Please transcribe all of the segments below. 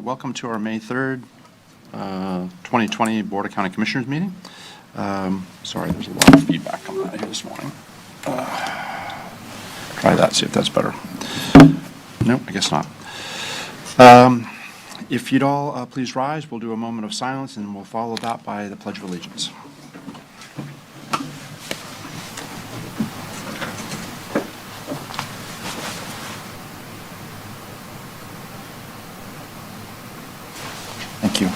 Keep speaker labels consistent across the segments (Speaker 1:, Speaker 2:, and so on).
Speaker 1: Welcome to our May 3rd, 2020 Board of County Commissioners meeting. Sorry, there's a lot of feedback coming out of here this morning. Try that, see if that's better. Nope, I guess not. If you'd all please rise, we'll do a moment of silence and we'll follow that by the Pledge of Allegiance. Thank you.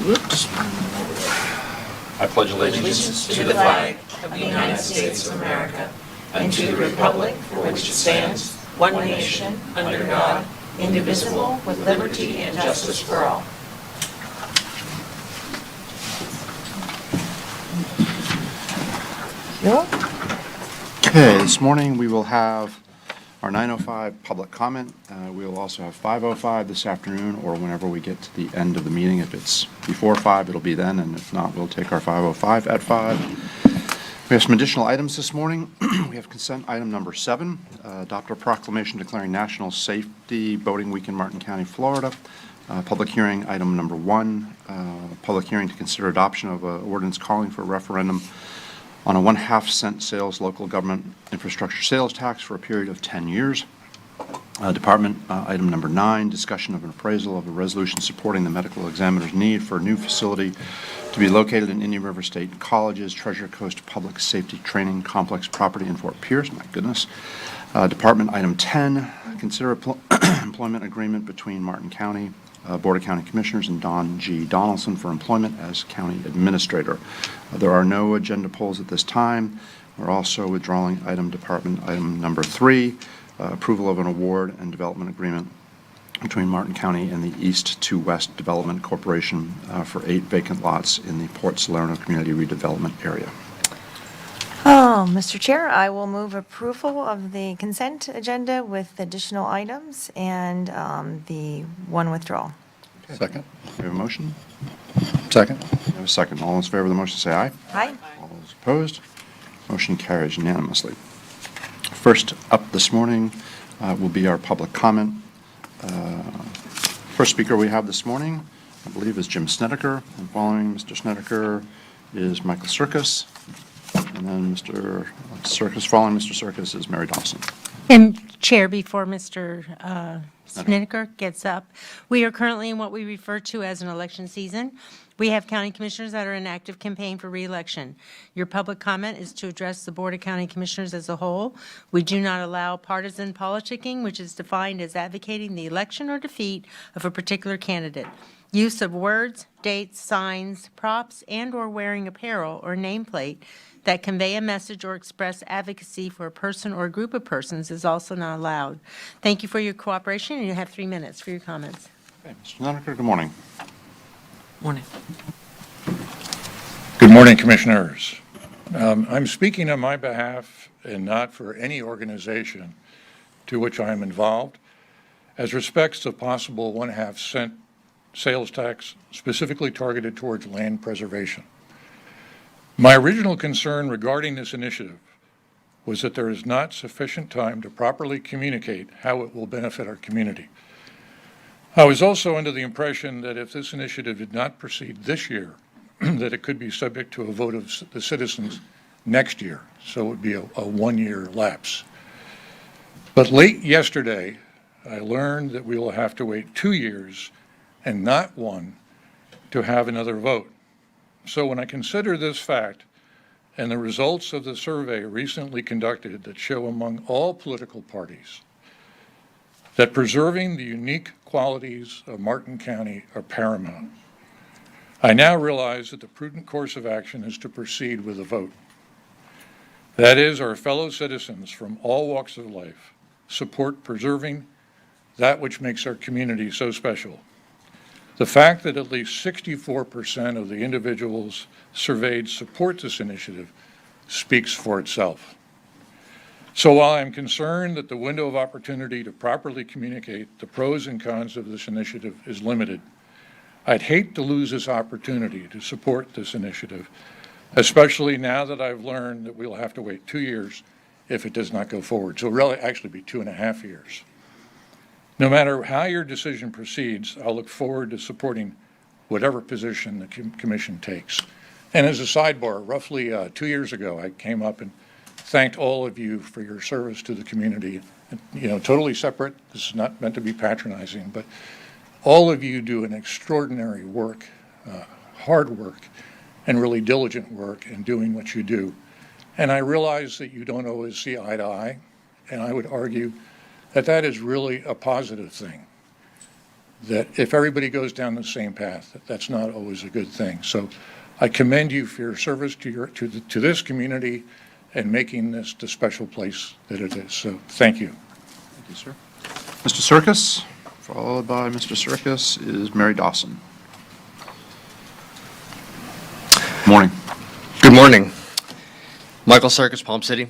Speaker 1: Whoops. I pledge allegiance
Speaker 2: to the flag of the United States of America and to the republic for which it stands, one nation, under God, indivisible, with liberty and justice for all.
Speaker 1: Okay, this morning we will have our 9:05 public comment. We will also have 5:05 this afternoon, or whenever we get to the end of the meeting. If it's before 5, it'll be then, and if not, we'll take our 5:05 at 5. We have some additional items this morning. We have consent item number 7, adopt a proclamation declaring National Safety Boating Week in Martin County, Florida. Public hearing item number 1, public hearing to consider adoption of an ordinance calling for a referendum on a 1/2 cent sales local government infrastructure sales tax for a period of 10 years. Department item number 9, discussion of an appraisal of a resolution supporting the medical examiner's need for a new facility to be located in Indian River State College's Treasure Coast Public Safety Training Complex property in Fort Pierce. My goodness. Department item 10, consider employment agreement between Martin County Board of County Commissioners and Don G. Donaldson for employment as County Administrator. There are no agenda polls at this time. We're also withdrawing department item number 3, approval of an award and development agreement between Martin County and the East to West Development Corporation for 8 vacant lots in the Port Salerno Community Redevelopment Area.
Speaker 3: Mr. Chair, I will move approval of the consent agenda with additional items and the one withdrawal.
Speaker 1: Okay. Second. We have a motion? Second. We have a second. All those in favor of the motion say aye.
Speaker 3: Aye.
Speaker 1: All those opposed? Motion carries unanimously. First up this morning will be our public comment. First speaker we have this morning, I believe, is Jim Snedeker, and following Mr. Snedeker is Michael Circus, and then Mr. Circus, following Mr. Circus is Mary Dawson.
Speaker 4: And Chair, before Mr. Snedeker gets up, we are currently in what we refer to as an election season. We have county commissioners that are in active campaign for re-election. Your public comment is to address the Board of County Commissioners as a whole. We do not allow partisan politicking, which is defined as advocating the election or defeat of a particular candidate. Use of words, dates, signs, props, and/or wearing apparel or nameplate that convey a message or express advocacy for a person or a group of persons is also not allowed. Thank you for your cooperation, and you have 3 minutes for your comments.
Speaker 1: Okay, Mr. Snedeker, good morning.
Speaker 2: Morning.
Speaker 5: Good morning, Commissioners. I'm speaking on my behalf and not for any organization to which I am involved as respects to possible 1/2 cent sales tax specifically targeted towards land preservation. My original concern regarding this initiative was that there is not sufficient time to properly communicate how it will benefit our community. I was also under the impression that if this initiative did not proceed this year, that it could be subject to a vote of the citizens next year, so it would be a 1-year lapse. But late yesterday, I learned that we will have to wait 2 years and not 1 to have another vote. So when I consider this fact and the results of the survey recently conducted that show among all political parties that preserving the unique qualities of Martin County are paramount, I now realize that the prudent course of action is to proceed with a vote. That is, our fellow citizens from all walks of life support preserving that which makes our community so special. The fact that at least 64% of the individuals surveyed support this initiative speaks for itself. So while I'm concerned that the window of opportunity to properly communicate the pros and cons of this initiative is limited, I'd hate to lose this opportunity to support this initiative, especially now that I've learned that we'll have to wait 2 years if it does not go forward. So it'll really actually be 2.5 years. No matter how your decision proceeds, I'll look forward to supporting whatever position the commission takes. And as a sidebar, roughly 2 years ago, I came up and thanked all of you for your service to the community. You know, totally separate. This is not meant to be patronizing, but all of you do an extraordinary work, hard work, and really diligent work in doing what you do. And I realize that you don't always see eye to eye, and I would argue that that is really a positive thing. That if everybody goes down the same path, that's not always a good thing. So I commend you for your service to this community and making this the special place that it is. So thank you.
Speaker 1: Thank you, sir. Mr. Circus, followed by Mr. Circus is Mary Dawson. Morning.
Speaker 6: Good morning. Michael Circus, Palm City.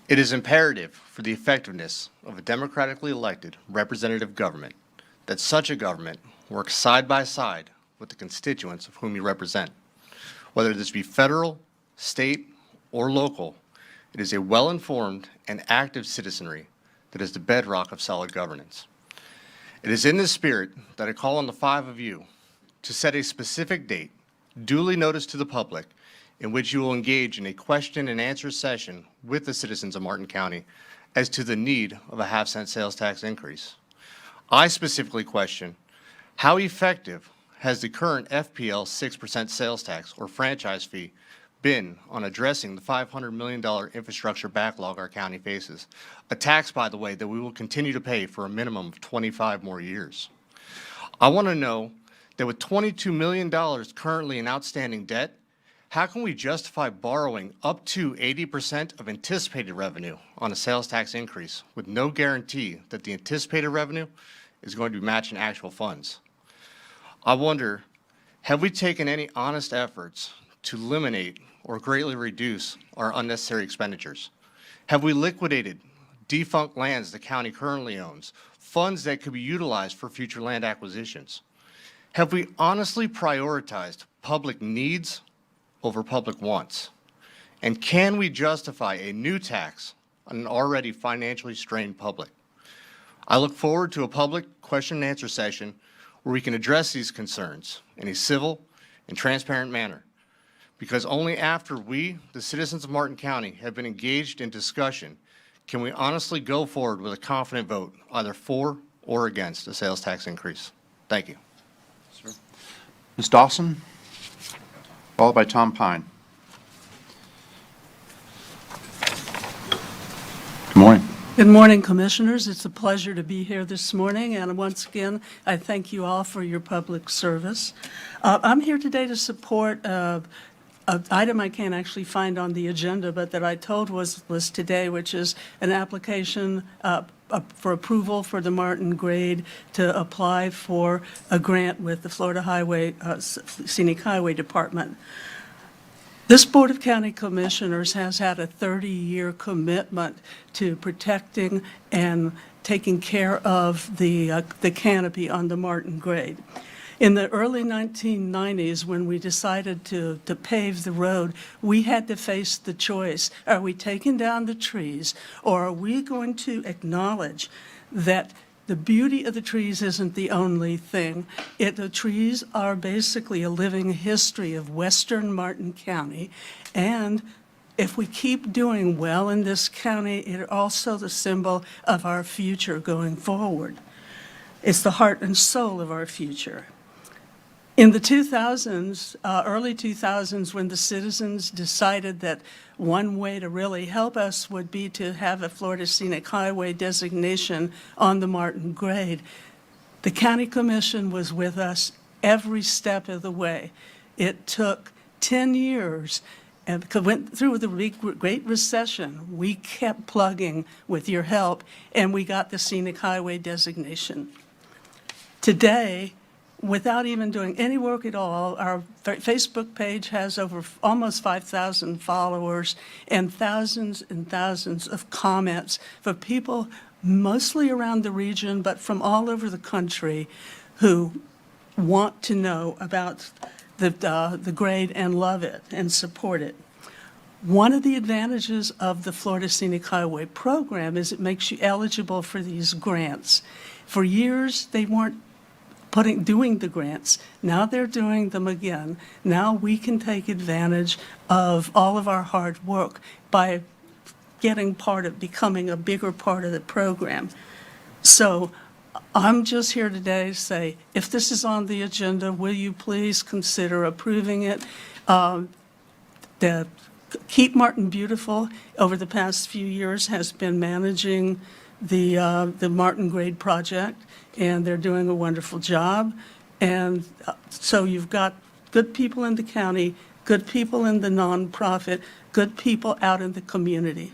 Speaker 6: It is imperative for the effectiveness of a democratically elected representative government that such a government works side by side with the constituents of whom you represent. Whether this be federal, state, or local, it is a well-informed and active citizenry that is the bedrock of solid governance. It is in this spirit that I call on the five of you to set a specific date, duly noticed to the public, in which you will engage in a question and answer session with the citizens of Martin County as to the need of a half-cent sales tax increase. I specifically question, how effective has the current FPL 6% sales tax or franchise fee been on addressing the $500 million infrastructure backlog our county faces? A tax, by the way, that we will continue to pay for a minimum of 25 more years. I want to know that with $22 million currently in outstanding debt, how can we justify borrowing up to 80% of anticipated revenue on a sales tax increase with no guarantee that the anticipated revenue is going to be matching actual funds? I wonder, have we taken any honest efforts to eliminate or greatly reduce our unnecessary expenditures? Have we liquidated defunct lands the county currently owns, funds that could be utilized for future land acquisitions? Have we honestly prioritized public needs over public wants? And can we justify a new tax on an already financially strained public? I look forward to a public question and answer session where we can address these concerns in a civil and transparent manner, because only after we, the citizens of Martin County, have been engaged in discussion can we honestly go forward with a confident vote, either for or against a sales tax increase. Thank you.
Speaker 1: Ms. Dawson, followed by Tom Pine. Good morning.
Speaker 7: Good morning, Commissioners. It's a pleasure to be here this morning, and once again, I thank you all for your public service. I'm here today to support an item I can't actually find on the agenda, but that I told was today, which is an application for approval for the Martin Grade to apply for a grant with the Florida Highway Scenic Highway Department. This Board of County Commissioners has had a 30-year commitment to protecting and taking care of the canopy on the Martin Grade. In the early 1990s, when we decided to pave the road, we had to face the choice: are we taking down the trees, or are we going to acknowledge that the beauty of the trees isn't the only thing? The trees are basically a living history of western Martin County, and if we keep doing well in this county, it's also the symbol of our future going forward. It's the heart and soul of our future. In the 2000s, early 2000s, when the citizens decided that one way to really help us would be to have a Florida Scenic Highway designation on the Martin Grade, the County Commission was with us every step of the way. It took 10 years, and because we went through the Great Recession, we kept plugging with your help, and we got the Scenic Highway designation. Today, without even doing any work at all, our Facebook page has over almost 5,000 followers and thousands of comments for people mostly around the region, but from all over the country, who want to know about the grade and love it and support it. One of the advantages of the Florida Scenic Highway program is it makes you eligible for these grants. For years, they weren't doing the grants. Now they're doing them again. Now we can take advantage of all of our hard work by becoming a bigger part of the program. So I'm just here today to say, if this is on the agenda, will you please consider approving it? The Keep Martin Beautiful, over the past few years, has been managing the Martin Grade project, and they're doing a wonderful job. And so you've got good people in the county, good people in the nonprofit, good people out in the community.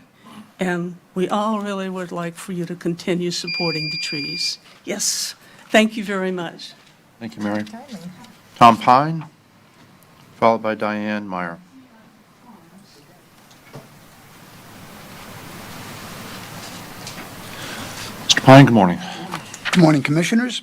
Speaker 7: And we all really would like for you to continue supporting the trees. Yes, thank you very much.
Speaker 1: Thank you, Mary. Tom Pine, followed by Diane Meyer. Mr. Pine, good morning.
Speaker 8: Good morning, Commissioners.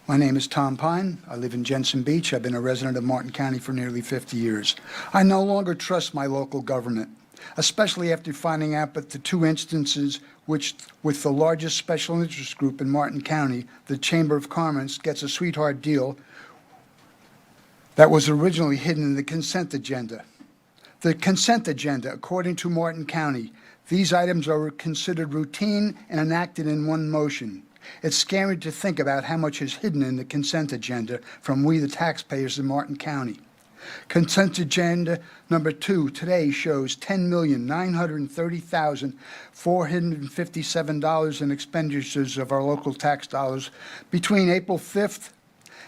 Speaker 8: My name is Tom Pine. I live in Jensen Beach. I've been a resident of Martin County for nearly 50 years. I no longer trust my local government, especially after finding out that the two instances with the largest special interest group in Martin County, the Chamber of Commerce, gets a sweetheart deal that was originally hidden in the consent agenda. The consent agenda, according to Martin County, these items are considered routine and enacted in one motion. It's scary to think about how much is hidden in the consent agenda from we, the taxpayers in Martin County. Consent agenda number 2 today shows $10,930,457 in expenditures of our local tax dollars between April 5th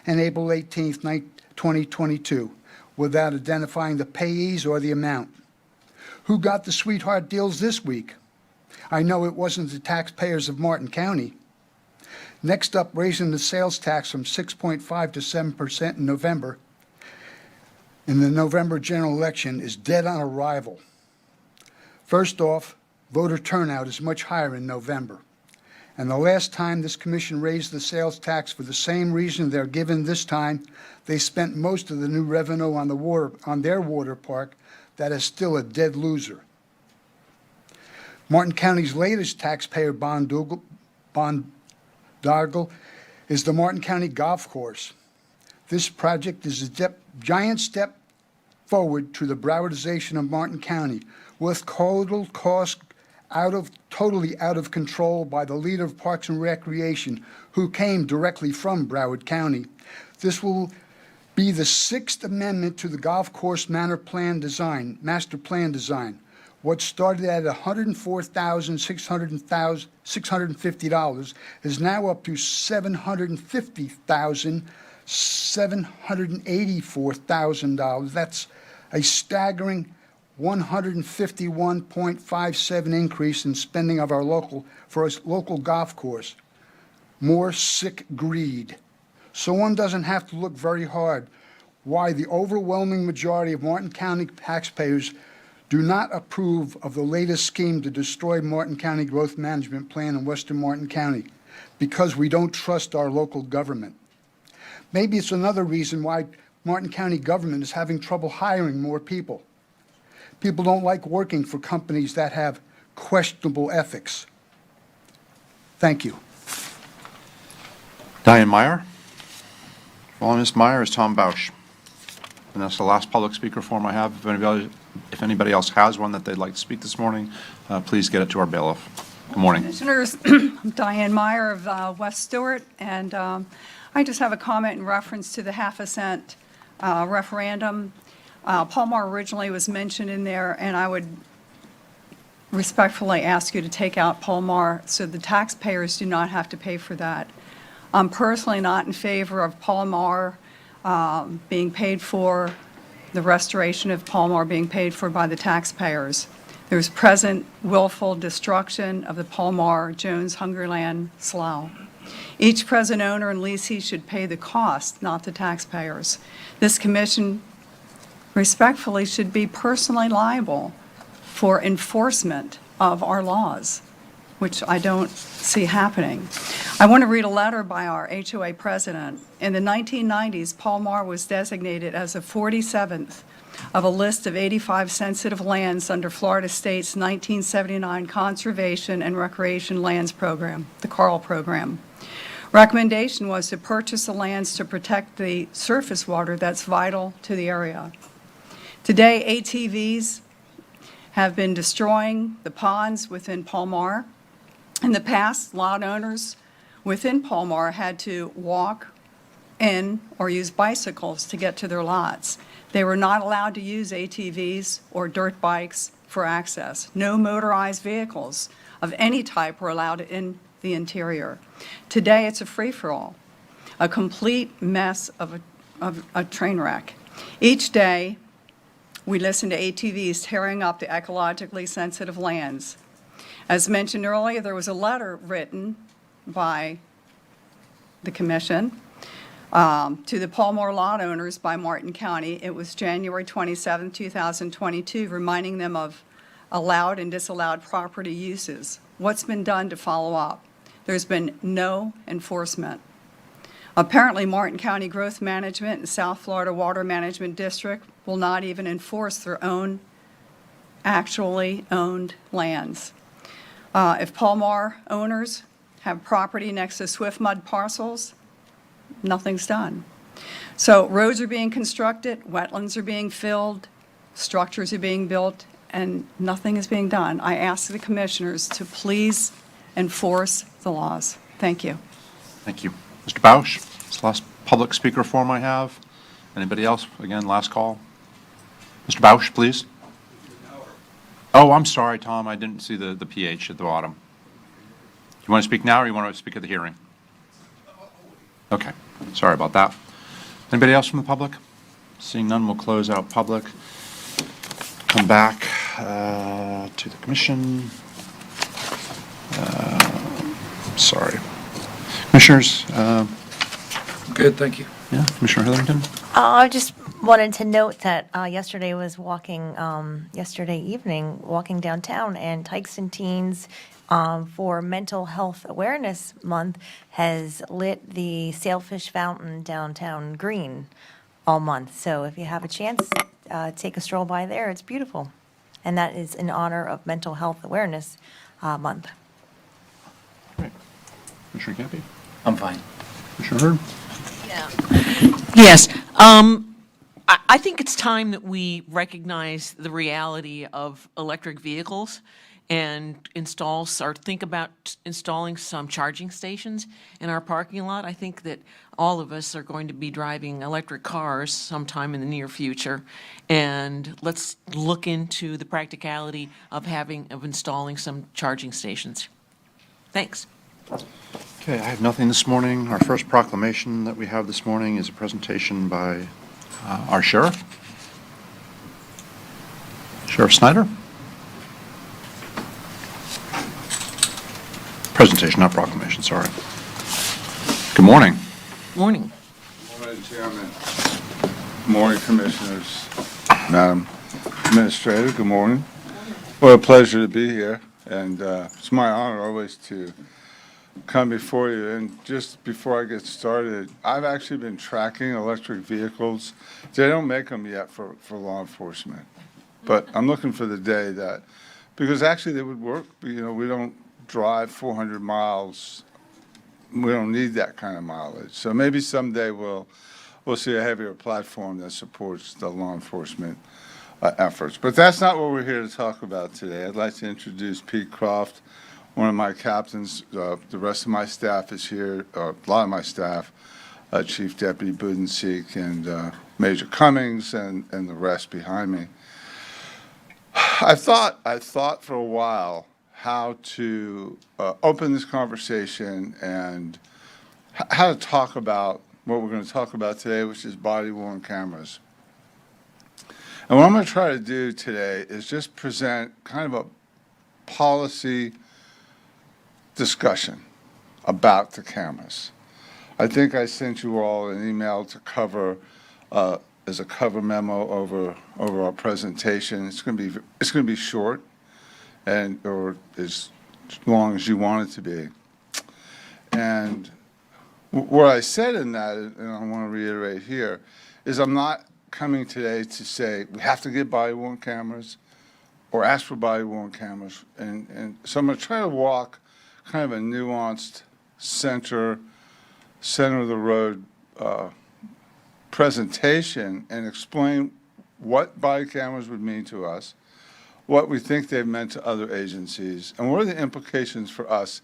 Speaker 8: and April 18th, 2022, without identifying the payees or the amount. Who got the sweetheart deals this week? I know it wasn't the taxpayers of Martin County. Next up, raising the sales tax from 6.5% to 7% in November in the November general election is dead on arrival. First off, voter turnout is much higher in November. And the last time this commission raised the sales tax for the same reason they're given this time, they spent most of the new revenue on their water park that is still a dead loser. Martin County's latest taxpayer boondoggle is the Martin County Golf Course. This project is a giant step forward to the Browardization of Martin County, with total cost totally out of control by the leader of Parks and Recreation, who came directly from Broward County. This will be the 6th amendment to the golf course master plan design. What started at $104,650 is now up to $750,784,000. That's a staggering 151.57 increase in spending of our local golf course. More sick greed. So one doesn't have to look very hard why the overwhelming majority of Martin County taxpayers do not approve of the latest scheme to destroy Martin County Growth Management Plan in Western Martin County, because we don't trust our local government. Maybe it's another reason why Martin County government is having trouble hiring more people. People don't like working for companies that have questionable ethics. Thank you.
Speaker 1: Diane Meyer. Following Ms. Meyer is Tom Bausch. And that's the last public speaker form I have. If anybody else has one that they'd like to speak this morning, please get it to our bailiff. Good morning.
Speaker 9: Commissioners, I'm Diane Meyer of West Stewart, and I just have a comment in reference to the half-a-cent referendum. Palmar originally was mentioned in there, and I would respectfully ask you to take out Palmar so the taxpayers do not have to pay for that. I'm personally not in favor of Palmar being paid for, the restoration of Palmar being paid for by the taxpayers. There's present willful destruction of the Palmar-Jones-Hungerland slough. Each present owner and leasee should pay the cost, not the taxpayers. This commission respectfully should be personally liable for enforcement of our laws, which I don't see happening. I want to read a letter by our HOA president. In the 1990s, Palmar was designated as the 47th of a list of 85 sensitive lands under Florida State's 1979 Conservation and Recreation Lands Program, the CARL program. Recommendation was to purchase the lands to protect the surface water that's vital to the area. Today, ATVs have been destroying the ponds within Palmar. In the past, lot owners within Palmar had to walk in or use bicycles to get to their lots. They were not allowed to use ATVs or dirt bikes for access. No motorized vehicles of any type were allowed in the interior. Today, it's a free-for-all, a complete mess of a train wreck. Each day, we listen to ATVs tearing up the ecologically sensitive lands. As mentioned earlier, there was a letter written by the commission to the Palmar lot owners by Martin County. It was January 27, 2022, reminding them of allowed and disallowed property uses. What's been done to follow up? There's been no enforcement. Apparently, Martin County Growth Management and South Florida Water Management District will not even enforce their own actually owned lands. If Palmar owners have property next to swift mud parcels, nothing's done. So roads are being constructed, wetlands are being filled, structures are being built, and nothing is being done. I ask the commissioners to please enforce the laws. Thank you.
Speaker 1: Thank you. Mr. Bausch, it's the last public speaker forum I have. Anybody else? Again, last call. Mr. Bausch, please. Oh, I'm sorry, Tom. I didn't see the PH at the bottom. You want to speak now or you want to speak at the hearing? Okay. Sorry about that. Anybody else from the public? Seeing none, we'll close out public. Come back to the commission. Sorry. Commissioners,
Speaker 5: Good, thank you.
Speaker 1: yeah, Commissioner Heatherington?
Speaker 3: I just wanted to note that yesterday evening, walking downtown, and Tykeston Teens for Mental Health Awareness Month has lit the Sailfish Fountain downtown green all month. So if you have a chance, take a stroll by there. It's beautiful. And that is in honor of Mental Health Awareness Month.
Speaker 1: Great. Commissioner Campy?
Speaker 10: I'm fine.
Speaker 1: Commissioner Hurd?
Speaker 2: Yes. I think it's time that we recognize the reality of electric vehicles and think about installing some charging stations in our parking lot. I think that all of us are going to be driving electric cars sometime in the near future, and let's look into the practicality of installing some charging stations. Thanks.
Speaker 1: Okay, I have nothing this morning. Our first proclamation that we have this morning is a presentation by our sheriff. Sheriff Snyder. Presentation, not proclamation, sorry. Good morning.
Speaker 2: Morning.
Speaker 11: Morning, Chairman. Morning, Commissioners. Madam Administrator, good morning. What a pleasure to be here, and it's my honor always to come before you. And just before I get started, I've actually been tracking electric vehicles. They don't make them yet for law enforcement, but I'm looking for the day that, because actually they would work. You know, we don't drive 400 miles. We don't need that kind of mileage. So maybe someday we'll see a heavier platform that supports the law enforcement efforts. But that's not what we're here to talk about today. I'd like to introduce Pete Croft, one of my captains. The rest of my staff is here, a lot of my staff, Chief Deputy Budenseek and Major Cummings and the rest behind me. I thought for a while how to open this conversation and how to talk about what we're going to talk about today, which is body-worn cameras. And what I'm going to try to do today is just present kind of a policy discussion about the cameras. I think I sent you all an email to cover as a cover memo over our presentation. It's going to be short, or as long as you want it to be. And what I said in that, and I want to reiterate here, is I'm not coming today to say we have to get body-worn cameras or ask for body-worn cameras. And so I'm going to try to walk kind of a nuanced center of the road presentation and explain what body cameras would mean to us, what we think they've meant to other agencies, and what are the implications for us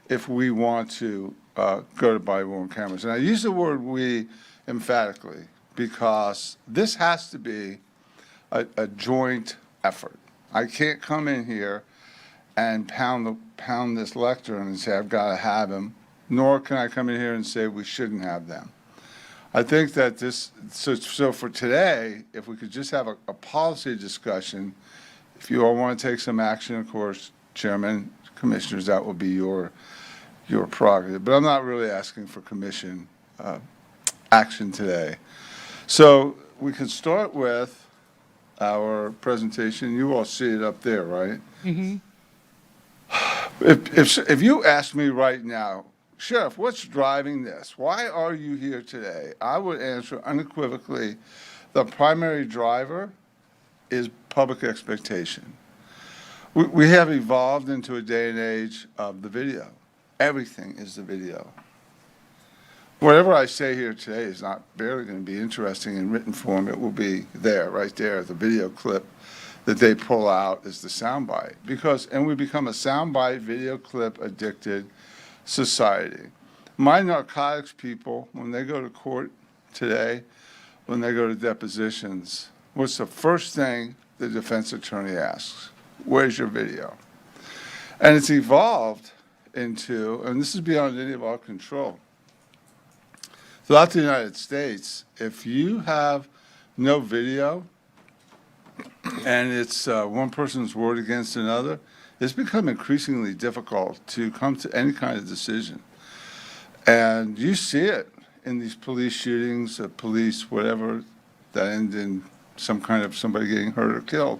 Speaker 11: if we want to go to body-worn cameras. And I use the word "we" emphatically because this has to be a joint effort. I can't come in here and pound this lectern and say I've got to have them, nor can I come in here and say we shouldn't have them. I think that so for today, if we could just have a policy discussion, if you all want to take some action, of course, Chairman, Commissioners, that will be your prerogative. But I'm not really asking for commission action today. So we can start with our presentation. You all see it up there, right? Mm-hmm. If you ask me right now, Sheriff, what's driving this? Why are you here today? I would answer unequivocally, the primary driver is public expectation. We have evolved into a day and age of the video. Everything is the video. Whatever I say here today is not barely going to be interesting in written form. It will be there, right there, the video clip that they pull out is the soundbite. And we become a soundbite, video clip addicted society. My narcotics people, when they go to court today, when they go to depositions, what's the first thing the defense attorney asks? Where's your video? And it's evolved into, and this is beyond any of our control, throughout the United States, if you have no video and it's one person's word against another, it's become increasingly difficult to come to any kind of decision. And you see it in these police shootings, police whatever, that end in some kind of somebody getting hurt or killed.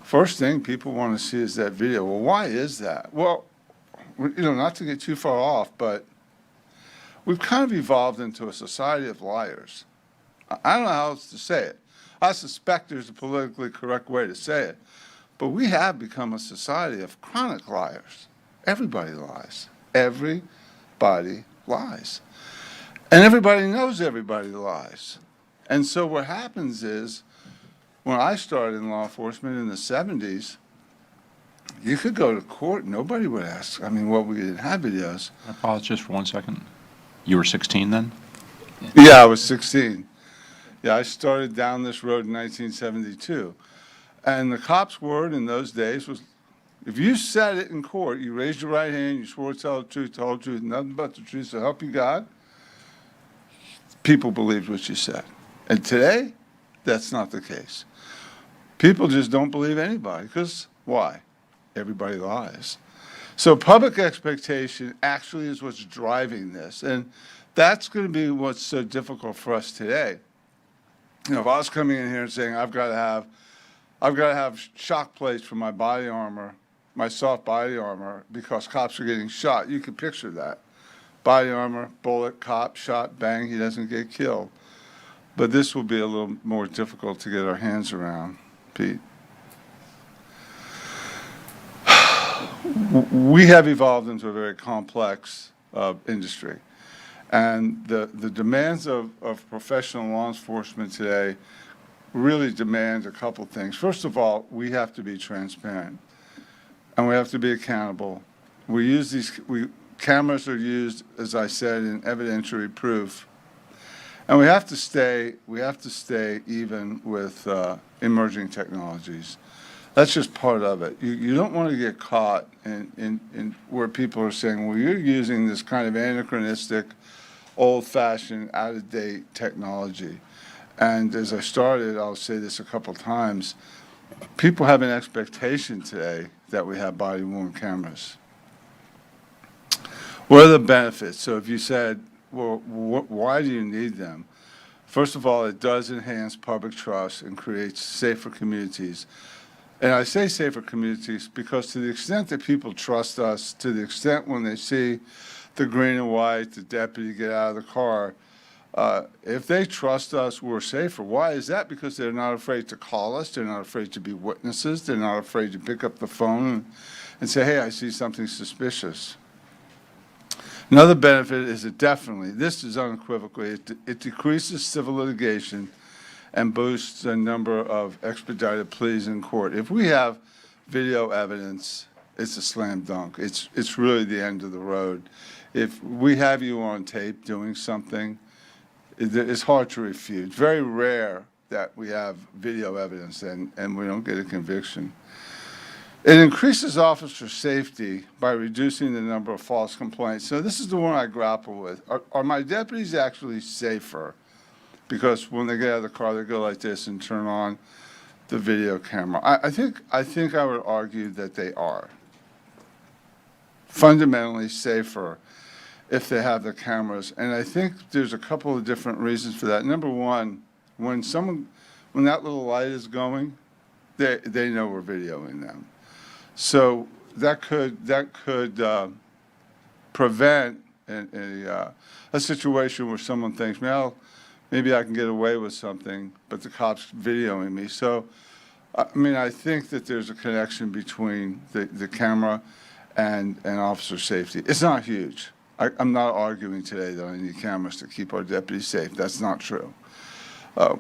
Speaker 11: First thing people want to see is that video. Well, why is that? Well, not to get too far off, but we've kind of evolved into a society of liars. I don't know how else to say it. I suspect there's a politically correct way to say it. But we have become a society of chronic liars. Everybody lies. Everybody lies. And everybody knows everybody lies. And so what happens is, when I started in law enforcement in the 70s, you could go to court, nobody would ask. I mean, we didn't have videos.
Speaker 1: I pause just for 1 second. You were 16 then?
Speaker 11: Yeah, I was 16. Yeah, I started down this road in 1972. And the cop's word in those days was, if you said it in court, you raised your right hand, you swore to tell the whole truth, nothing but the truth, so help you God, people believed what you said. And today, that's not the case. People just don't believe anybody, because why? Everybody lies. So public expectation actually is what's driving this. And that's going to be what's so difficult for us today. If I was coming in here and saying, I've got to have shock plates for my body armor, my soft body armor, because cops are getting shot. You can picture that. Body armor, bullet, cop, shot, bang, he doesn't get killed. But this will be a little more difficult to get our hands around, Pete. We have evolved into a very complex industry. And the demands of professional law enforcement today really demand a couple things. First of all, we have to be transparent, and we have to be accountable. Cameras are used, as I said, in evidentiary proof, and we have to stay even with emerging technologies. That's just part of it. You don't want to get caught in where people are saying, well, you're using this kind of anachronistic, old-fashioned, out-of-date technology. And as I started, I'll say this a couple times, people have an expectation today that we have body-worn cameras. What are the benefits? So if you said, well, why do you need them? First of all, it does enhance public trust and creates safer communities. And I say safer communities because to the extent that people trust us, to the extent when they see the green and white, the deputy get out of the car, If they trust us, we're safer. Why is that? Because they're not afraid to call us. They're not afraid to be witnesses. They're not afraid to pick up the phone and say, hey, I see something suspicious. Another benefit is it definitely, this is unequivocally, it decreases civil litigation and boosts the number of expedited pleas in court. If we have video evidence, it's a slam dunk. It's really the end of the road. If we have you on tape doing something, it's hard to refute. Very rare that we have video evidence and we don't get a conviction. It increases officer safety by reducing the number of false complaints. So this is the one I grapple with. Are my deputies actually safer? Because when they get out of the car, they go like this and turn on the video camera. I think I would argue that they are fundamentally safer if they have the cameras. And I think there's a couple of different reasons for that. Number one, when that little light is going, they know we're videoing them. So that could prevent a situation where someone thinks, well, maybe I can get away with something, but the cop's videoing me. So, I mean, I think that there's a connection between the camera and officer safety. It's not huge. I'm not arguing today that I need cameras to keep our deputies safe. That's not true.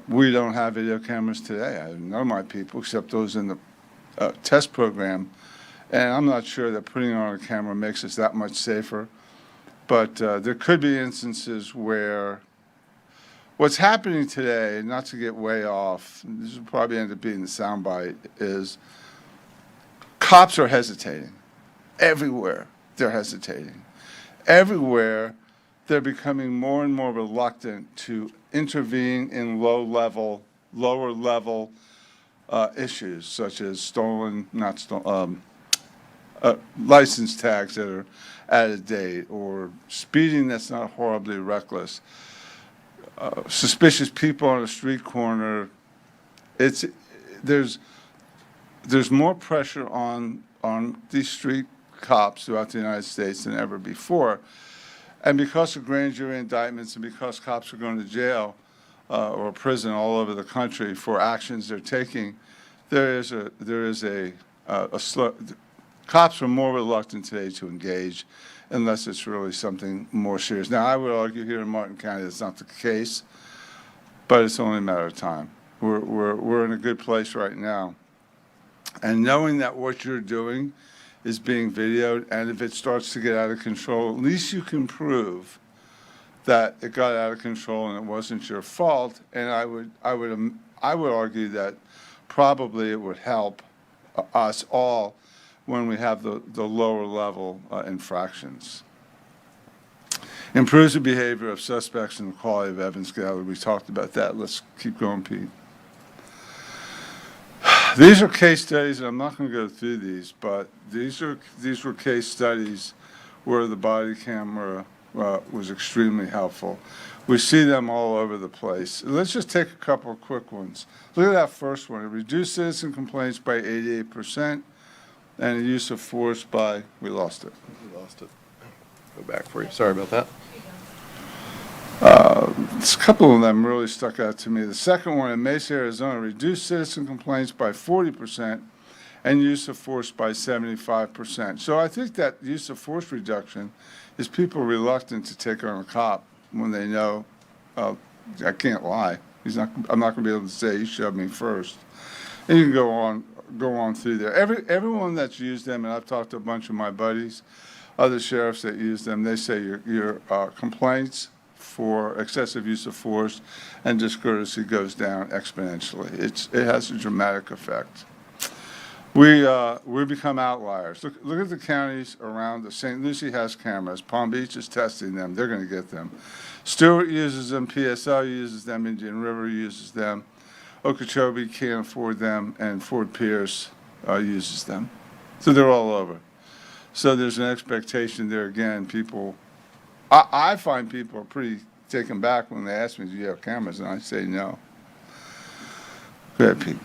Speaker 11: We don't have video cameras today. I none of my people, except those in the test program, and I'm not sure that putting on a camera makes us that much safer. But there could be instances where what's happening today, not to get way off, this will probably end up being the soundbite, is cops are hesitating. Everywhere they're hesitating. Everywhere they're becoming more and more reluctant to intervene in lower level issues, such as license tags that are out of date, or speeding that's not horribly reckless, suspicious people on a street corner. There's more pressure on these street cops throughout the United States than ever before. And because of grand jury indictments and because cops are going to jail or prison all over the country for actions they're taking, cops are more reluctant today to engage unless it's really something more serious. Now, I would argue here in Martin County that's not the case, but it's only a matter of time. We're in a good place right now. And knowing that what you're doing is being videoed, and if it starts to get out of control, at least you can prove that it got out of control and it wasn't your fault. And I would argue that probably it would help us all when we have the lower level infractions. Improves the behavior of suspects and the quality of evidence gathered. We talked about that. Let's keep going, Pete. These are case studies, and I'm not going to go through these, but these were case studies where the body camera was extremely helpful. We see them all over the place. Let's just take a couple of quick ones. Look at that first one. It reduced citizen complaints by 88%, and the use of force by, we lost it.
Speaker 1: We lost it. Go back for you. Sorry about that.
Speaker 11: A couple of them really stuck out to me. The second one in Mesa, Arizona, reduced citizen complaints by 40% and use of force by 75%. So I think that use of force reduction is people reluctant to take on a cop when they know, I can't lie. I'm not going to be able to say he shoved me first. And you can go on through there. Everyone that's used them, and I've talked to a bunch of my buddies, other sheriffs that use them, they say your complaints for excessive use of force and discourtesy goes down exponentially. It has a dramatic effect. We become outliers. Look at the counties around us. St. Lucie has cameras. Palm Beach is testing them. They're going to get them. Stewart uses them. PSL uses them. Indian River uses them. Okeechobee can't afford them, and Fort Pierce uses them. So they're all over. So there's an expectation there again. I find people are pretty taken back when they ask me, do you have cameras? And I say no. Go ahead, Pete.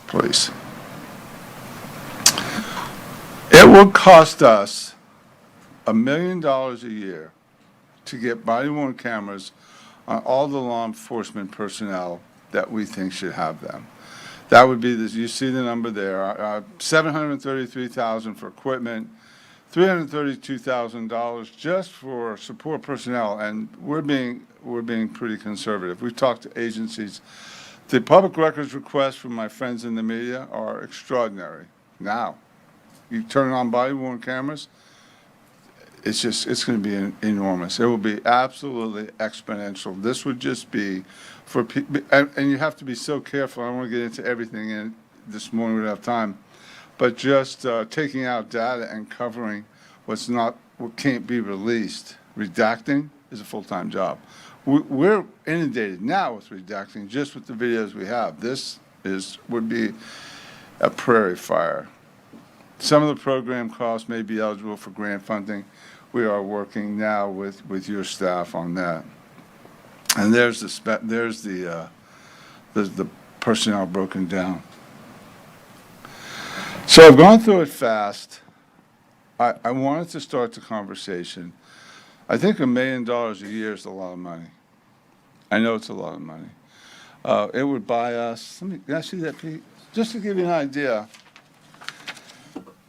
Speaker 11: Please. It would cost us $1 million a year to get body-worn cameras on all the law enforcement personnel that we think should have them. That would be this, you see the number there, $733,000 for equipment, $332,000 just for support personnel, and we're being pretty conservative. We've talked to agencies. The public records requests from my friends in the media are extraordinary. Now, you turn on body-worn cameras, it's going to be enormous. It will be absolutely exponential. This would just be for people, and you have to be so careful. I don't want to get into everything in this morning. We don't have time, but just taking out data and covering what can't be released. Redacting is a full-time job. We're inundated now with redacting just with the videos we have. This would be a prairie fire. Some of the program costs may be eligible for grant funding. We are working now with your staff on that. And there's the personnel broken down. So I've gone through it fast. I wanted to start the conversation. I think $1 million a year is a lot of money. I know it's a lot of money. It would buy us, can I see that, Pete? Just to give you an idea,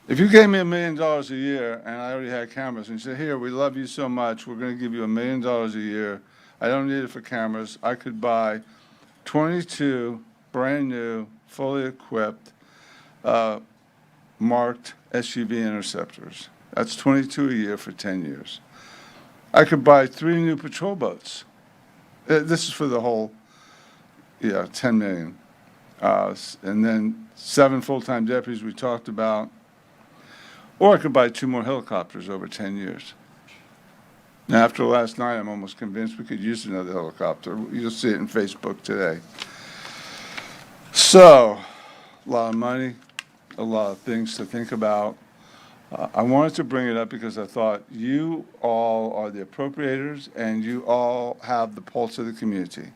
Speaker 11: if you gave me $1 million a year and I already had cameras and you said, here, we love you so much, we're going to give you $1 million a year, I don't need it for cameras, I could buy 22 brand new, fully equipped, marked SUV interceptors. That's 22 a year for 10 years. I could buy 3 new patrol boats. This is for the whole, 10 million. And then 7 full-time deputies we talked about. Or I could buy 2 more helicopters over 10 years. Now, after last night, I'm almost convinced we could use another helicopter. You'll see it in Facebook today. So, a lot of money, a lot of things to think about. I wanted to bring it up because I thought you all are the appropriators and you all have the pulse of the community.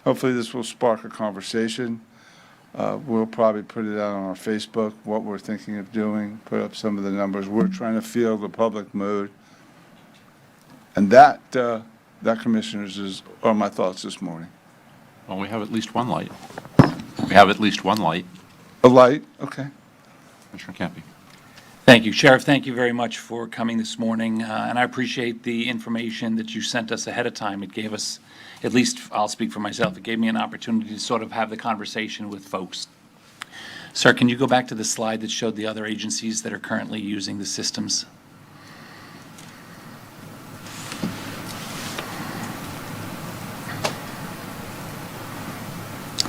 Speaker 11: Hopefully this will spark a conversation. We'll probably put it out on our Facebook, what we're thinking of doing, put up some of the numbers. We're trying to feel the public mood. And that Commissioners, are my thoughts this morning.
Speaker 1: Well, we have at least one light. We have at least one light.
Speaker 11: A light, okay.
Speaker 1: Commissioner Campy.
Speaker 10: Thank you, Sheriff. Thank you very much for coming this morning, and I appreciate the information that you sent us ahead of time. It gave us, at least I'll speak for myself, it gave me an opportunity to sort of have the conversation with folks. Sir, can you go back to the slide that showed the other agencies that are currently using the systems?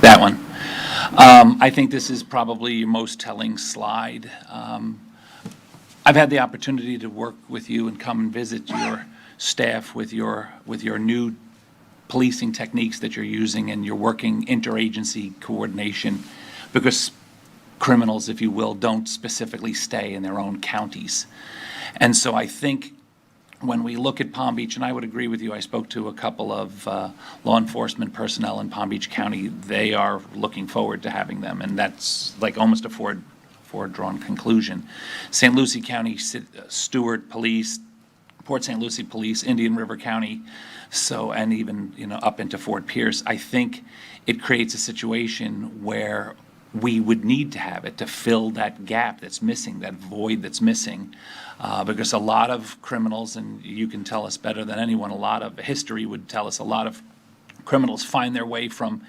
Speaker 10: That one. I think this is probably your most telling slide. I've had the opportunity to work with you and come and visit your staff with your new policing techniques that you're using, and you're working interagency coordination because criminals, if you will, don't specifically stay in their own counties. And so I think when we look at Palm Beach, and I would agree with you, I spoke to a couple of law enforcement personnel in Palm Beach County. They are looking forward to having them, and that's like almost a foredrawn conclusion. St. Lucie County, Stewart Police, Port St. Lucie Police, Indian River County, and even up into Fort Pierce. I think it creates a situation where we would need to have it to fill that gap that's missing, that void that's missing, because a lot of criminals, and you can tell us better than anyone, a lot of history would tell us a lot of criminals find their way from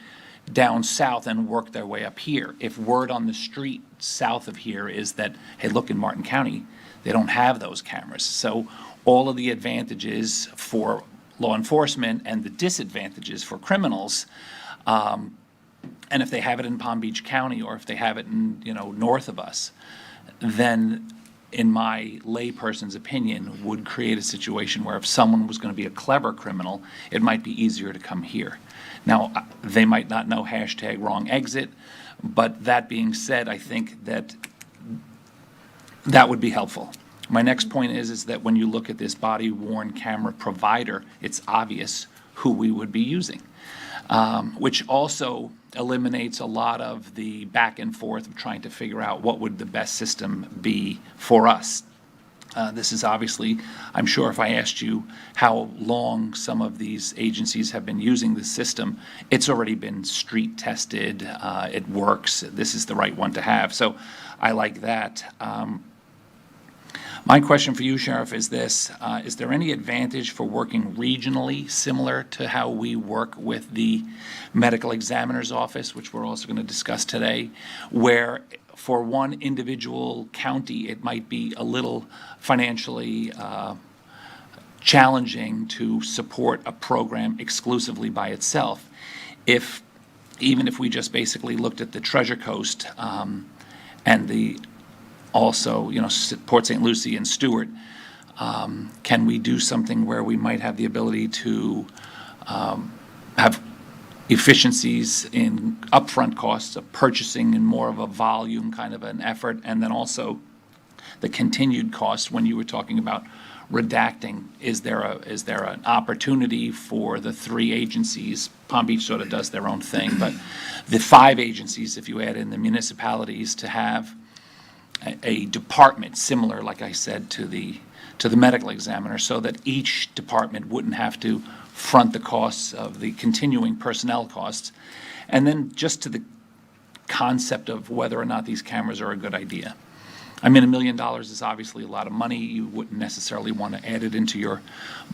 Speaker 10: down south and work their way up here. If word on the street south of here is that, hey, look, in Martin County, they don't have those cameras. So all of the advantages for law enforcement and the disadvantages for criminals, and if they have it in Palm Beach County or if they have it in, north of us, then in my layperson's opinion, would create a situation where if someone was going to be a clever criminal, it might be easier to come here. Now, they might not know hashtag wrong exit, but that being said, I think that would be helpful. My next point is that when you look at this body-worn camera provider, it's obvious who we would be using, which also eliminates a lot of the back and forth of trying to figure out what would the best system be for us. This is obviously, I'm sure if I asked you how long some of these agencies have been using the system, it's already been street tested. It works. This is the right one to have. So I like that. My question for you, Sheriff, is this. Is there any advantage for working regionally, similar to how we work with the medical examiner's office, which we're also going to discuss today, where for one individual county, it might be a little financially challenging to support a program exclusively by itself. Even if we just basically looked at the Treasure Coast and the also, Port St. Lucie and Stewart, can we do something where we might have the ability to have efficiencies in upfront costs of purchasing in more of a volume kind of an effort, and then also the continued cost when you were talking about redacting? Is there an opportunity for the 3 agencies? Palm Beach sort of does their own thing, but the 5 agencies, if you add in the municipalities, to have a department similar, like I said, to the medical examiner, so that each department wouldn't have to front the costs of the continuing personnel costs. And then just to the concept of whether or not these cameras are a good idea. I mean, $1 million is obviously a lot of money. You wouldn't necessarily want to add it into your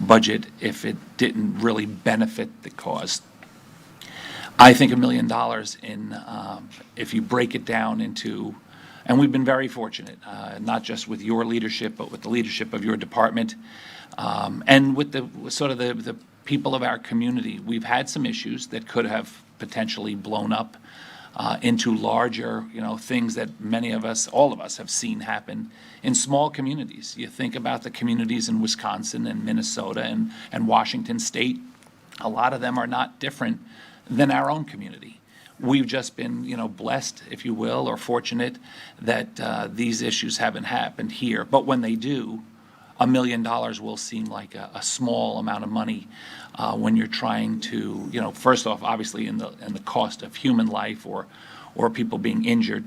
Speaker 10: budget if it didn't really benefit the cause. I think $1 million if you break it down into, and we've been very fortunate, not just with your leadership, but with the leadership of your department, and with the people of our community. We've had some issues that could have potentially blown up into larger, things that many of us, all of us, have seen happen in small communities. You think about the communities in Wisconsin and Minnesota and Washington State. A lot of them are not different than our own community. We've just been, blessed, if you will, or fortunate that these issues haven't happened here. But when they do, $1 million will seem like a small amount of money when you're trying to, first off, obviously in the cost of human life or people being injured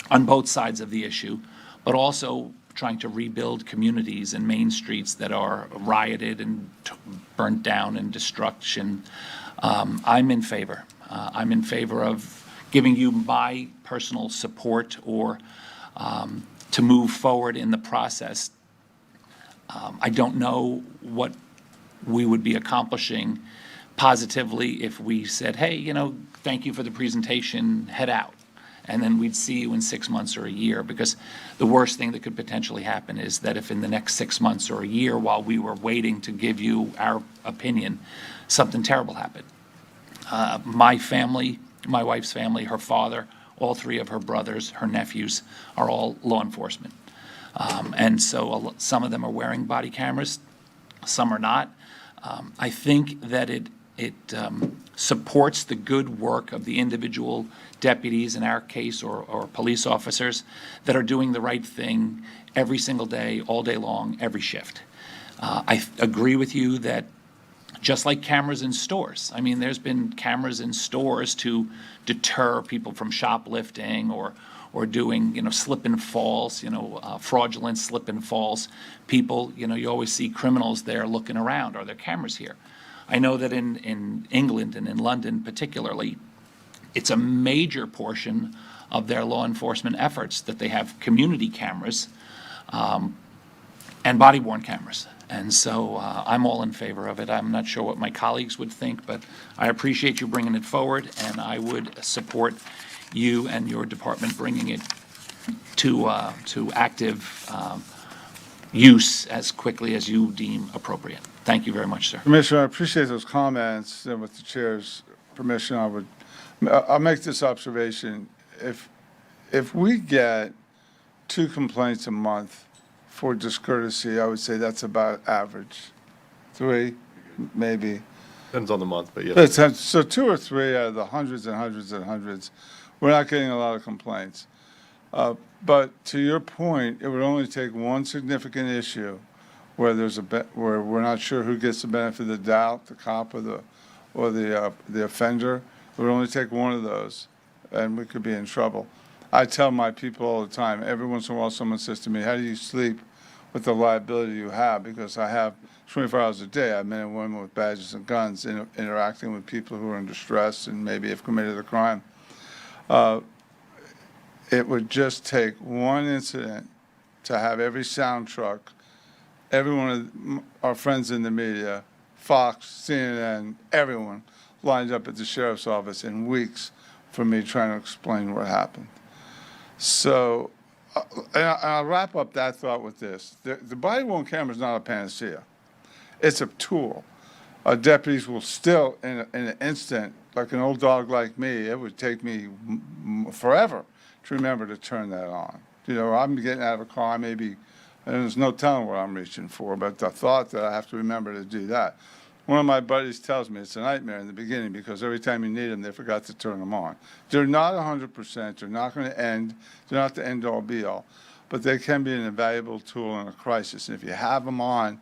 Speaker 10: on both sides of the issue, but also trying to rebuild communities and main streets that are rioted and burnt down and destruction. I'm in favor. I'm in favor of giving you my personal support or to move forward in the process. I don't know what we would be accomplishing positively if we said, hey, thank you for the presentation, head out. And then we'd see you in 6 months or a year, because the worst thing that could potentially happen is that if in the next 6 months or a year, while we were waiting to give you our opinion, something terrible happened. My family, my wife's family, her father, all 3 of her brothers, her nephews, are all law enforcement. And so some of them are wearing body cameras, some are not. I think that it supports the good work of the individual deputies, in our case, or police officers that are doing the right thing every single day, all day long, every shift. I agree with you that just like cameras in stores, I mean, there's been cameras in stores to deter people from shoplifting or doing, slip and falls, fraudulent slip and falls. People, you always see criminals there looking around. Are there cameras here? I know that in England and in London particularly, it's a major portion of their law enforcement efforts that they have community cameras and body-worn cameras. And so I'm all in favor of it. I'm not sure what my colleagues would think, but I appreciate you bringing it forward, and I would support you and your department bringing it to active use as quickly as you deem appropriate. Thank you very much, sir.
Speaker 11: Commissioner, I appreciate those comments, and with the chair's permission, I'll make this observation. If we get 2 complaints a month for discourtesy, I would say that's about average. 3, maybe.
Speaker 12: Depends on the month, but yes.
Speaker 11: So 2 or 3 out of the hundreds and hundreds and hundreds, we're not getting a lot of complaints. But to your point, it would only take one significant issue where where we're not sure who gets the benefit of the doubt, the cop or the offender. It would only take one of those, and we could be in trouble. I tell my people all the time, every once in a while someone says to me, how do you sleep with the liability you have, because I have 24 hours a day, I have men and women with badges and guns interacting with people who are in distress and maybe have committed a crime. It would just take one incident to have every sound truck, every one of our friends in the media, Fox, CNN, everyone lined up at the sheriff's office in weeks for me trying to explain what happened. So, and I'll wrap up that thought with this. The body-worn camera is not a panacea. It's a tool. Our deputies will still, in an instant, like an old dog like me, it would take me forever to remember to turn that on. You know, I'm getting out of a car, maybe, and there's no telling what I'm reaching for, but the thought that I have to remember to do that. One of my buddies tells me it's a nightmare in the beginning because every time you need them, they forgot to turn them on. They're not 100%. They're not going to end. They're not the end-all, be-all. But they can be an invaluable tool in a crisis. And if you have them on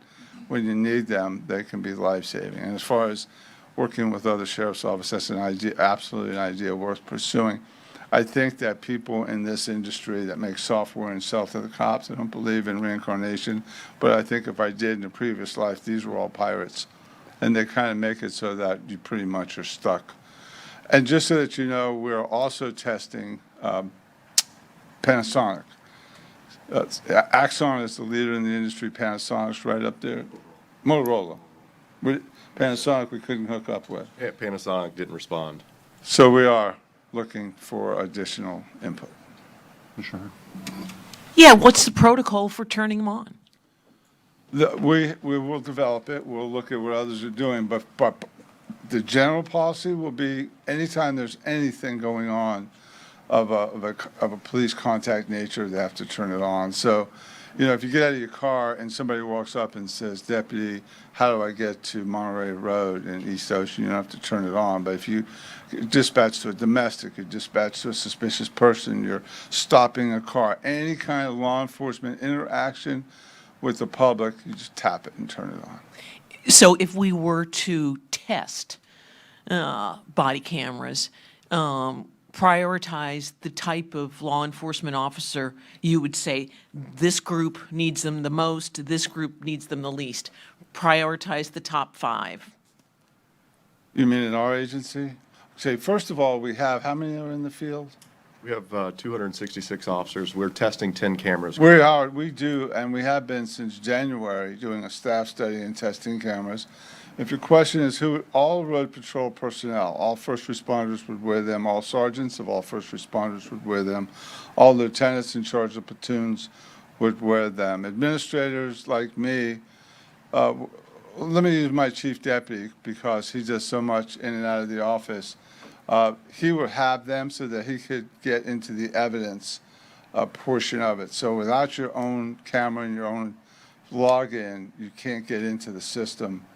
Speaker 11: when you need them, they can be life-saving. And as far as working with other sheriff's offices, that's an idea, absolutely an idea worth pursuing. I think that people in this industry that make software and sell to the cops, I don't believe in reincarnation, but I think if I did in a previous life, these were all pirates. And they kind of make it so that you pretty much are stuck. And just so that you know, we're also testing Panasonic. Axon is the leader in the industry. Panasonic's right up there. Motorola. Panasonic we couldn't hook up with.
Speaker 12: Yeah, Panasonic didn't respond.
Speaker 11: So we are looking for additional input.
Speaker 2: Yeah, what's the protocol for turning them on?
Speaker 11: We will develop it. We'll look at what others are doing, but the general policy will be anytime there's anything going on of a police contact nature, they have to turn it on. So, you know, if you get out of your car and somebody walks up and says, "Deputy, how do I get to Monterey Road in East Ocean?" You don't have to turn it on. But if you dispatch to a domestic, you dispatch to a suspicious person, you're stopping a car, any kind of law enforcement interaction with the public, you just tap it and turn it on.
Speaker 2: So if we were to test body cameras, prioritize the type of law enforcement officer, you would say this group needs them the most, this group needs them the least. Prioritize the top 5.
Speaker 11: You mean in our agency? Say, first of all, we have, how many are in the field?
Speaker 12: We have 266 officers. We're testing 10 cameras.
Speaker 11: We do, and we have been since January, doing a staff study and testing cameras. If your question is who, all road patrol personnel, all first responders would wear them, all sergeants of all first responders would wear them, all lieutenants in charge of platoons would wear them. Administrators like me, let me use my chief deputy because he does so much in and out of the office. He would have them so that he could get into the evidence portion of it. So without your own camera and your own login, you can't get into the system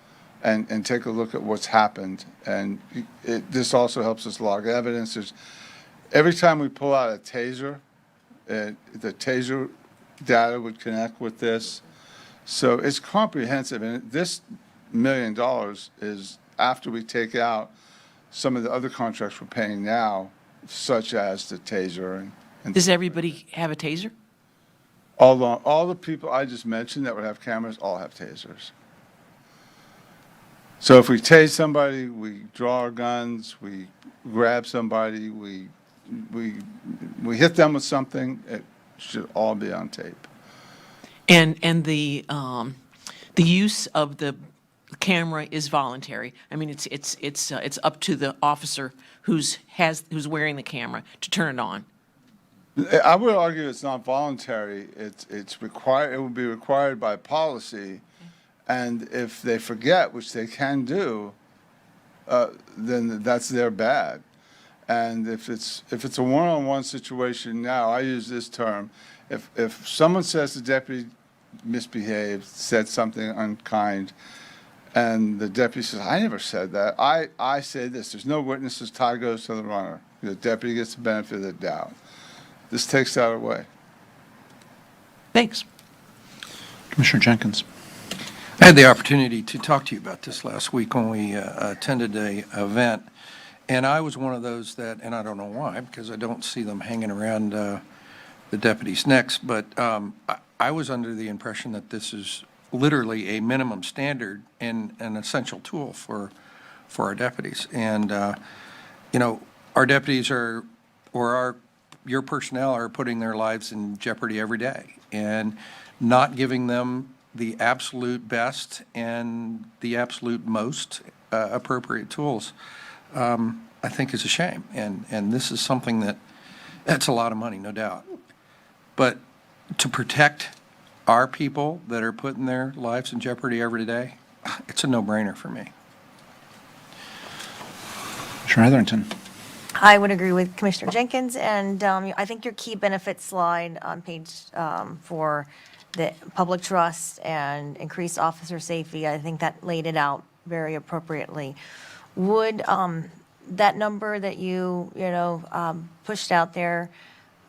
Speaker 11: and take a look at what's happened. And this also helps us log evidence. Every time we pull out a taser, the taser data would connect with this. So it's comprehensive. And this $1 million is after we take out some of the other contracts we're paying now, such as the taser. And
Speaker 2: Does everybody have a taser?
Speaker 11: all the people I just mentioned that would have cameras all have tasers. So if we tase somebody, we draw our guns, we grab somebody, we hit them with something, it should all be on tape.
Speaker 2: And the use of the camera is voluntary. I mean, it's up to the officer who's wearing the camera to turn it on.
Speaker 11: I would argue it's not voluntary. It's required. It would be required by policy, and if they forget, which they can do, then that's their bad. And if it's a one-on-one situation now, I use this term. If someone says the deputy misbehaved, said something unkind, and the deputy says, "I never said that. I say this. There's no witnesses. Tie goes to the runner. The deputy gets the benefit of the doubt." This takes that away.
Speaker 2: Thanks.
Speaker 1: Commissioner Jenkins.
Speaker 13: I had the opportunity to talk to you about this last week when we attended an event, and I was one of those that, and I don't know why, because I don't see them hanging around the deputies' necks, but I was under the impression that this is literally a minimum standard and an essential tool for our deputies. And, our deputies your personnel are putting their lives in jeopardy every day. And not giving them the absolute best and the absolute most appropriate tools, I think is a shame. And this is something that's a lot of money, no doubt. But to protect our people that are putting their lives in jeopardy every day, it's a no-brainer for me.
Speaker 1: Commissioner Heatherington.
Speaker 3: I would agree with Commissioner Jenkins, and I think your key benefits slide on page for the public trust and increased officer safety, I think that laid it out very appropriately. Would that number that you pushed out there,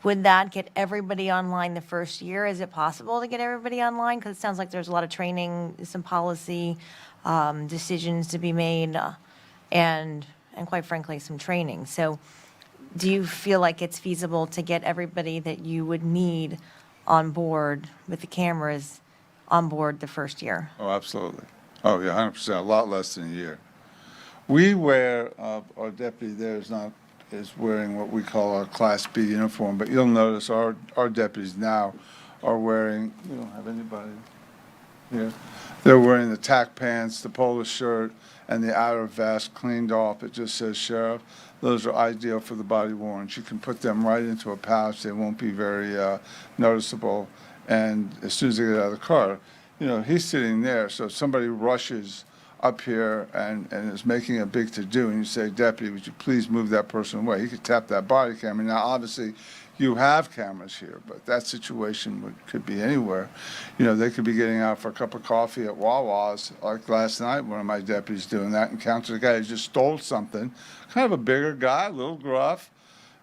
Speaker 3: would that get everybody online the first year? Is it possible to get everybody online? Because it sounds like there's a lot of training, some policy decisions to be made, and quite frankly, some training. So do you feel like it's feasible to get everybody that you would need on board with the cameras on board the first year?
Speaker 11: Oh, absolutely. Oh, yeah, 100%, a lot less than a year. We wear, our deputy there is wearing what we call our Class B uniform, but you'll notice our deputies now are wearing, we don't have anybody here. They're wearing the tack pants, the polo shirt, and the outer vest cleaned off. It just says sheriff. Those are ideal for the body worns. You can put them right into a pouch. They won't be very noticeable. And as soon as they get out of the car, he's sitting there. So if somebody rushes up here and is making a big to-do, and you say, deputy, would you please move that person away? He could tap that body camera. Now, obviously, you have cameras here, but that situation could be anywhere. They could be getting out for a cup of coffee at Wawa's, like last night, one of my deputies doing that, encountered a guy who just stole something, kind of a bigger guy, a little gruff,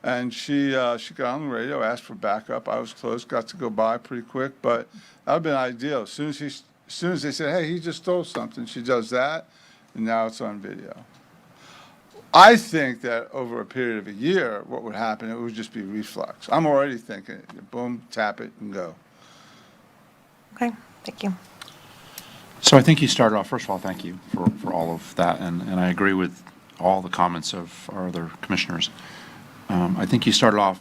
Speaker 11: and she got on the radio, asked for backup. I was close, got to go by pretty quick, but that would have been ideal. As soon as they said, hey, he just stole something, she does that, and now it's on video. I think that over a period of a year, what would happen, it would just be reflex. I'm already thinking, boom, tap it, and go.
Speaker 3: Okay, thank you.
Speaker 1: So I think you started off, first of all, thank you for all of that, and I agree with all the comments of our other commissioners. I think you started off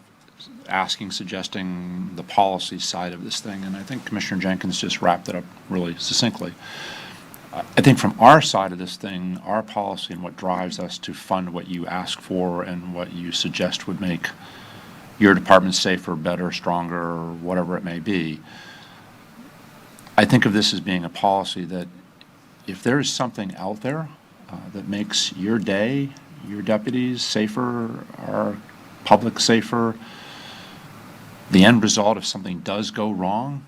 Speaker 1: suggesting the policy side of this thing, and I think Commissioner Jenkins just wrapped it up really succinctly. I think from our side of this thing, our policy and what drives us to fund what you ask for and what you suggest would make your department safer, better, stronger, whatever it may be, I think of this as being a policy that if there is something out there that makes your day, your deputies safer, our public safer, the end result, if something does go wrong,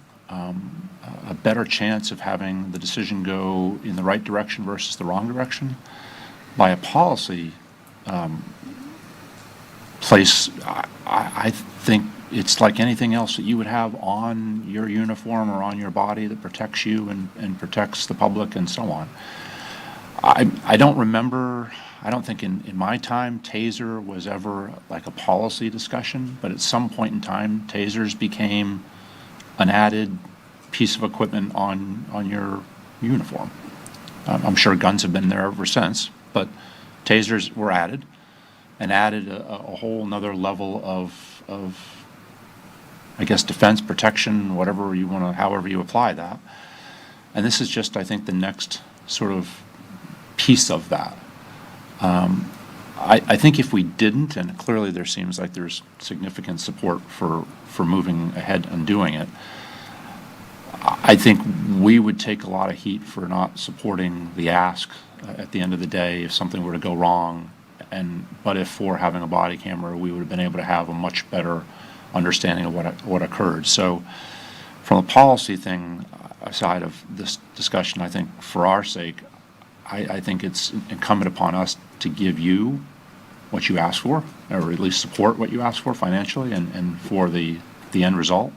Speaker 1: a better chance of having the decision go in the right direction versus the wrong direction, by a policy place, I think it's like anything else that you would have on your uniform or on your body that protects you and protects the public and so on. I don't remember, I don't think in my time TASER was ever like a policy discussion, but at some point in time, TASERs became an added piece of equipment on your uniform. I'm sure guns have been there ever since, but TASERs were added and added a whole nother level of I guess, defense, protection, whatever you want to, however you apply that. And this is just, I think, the next sort of piece of that. I think if we didn't, and clearly there seems like there's significant support for moving ahead and doing it, I think we would take a lot of heat for not supporting the ask at the end of the day if something were to go wrong. But if for having a body camera, we would have been able to have a much better understanding of what occurred. So from a policy thing aside of this discussion, I think for our sake, I think it's incumbent upon us to give you what you ask for, or at least support what you ask for financially and for the end result.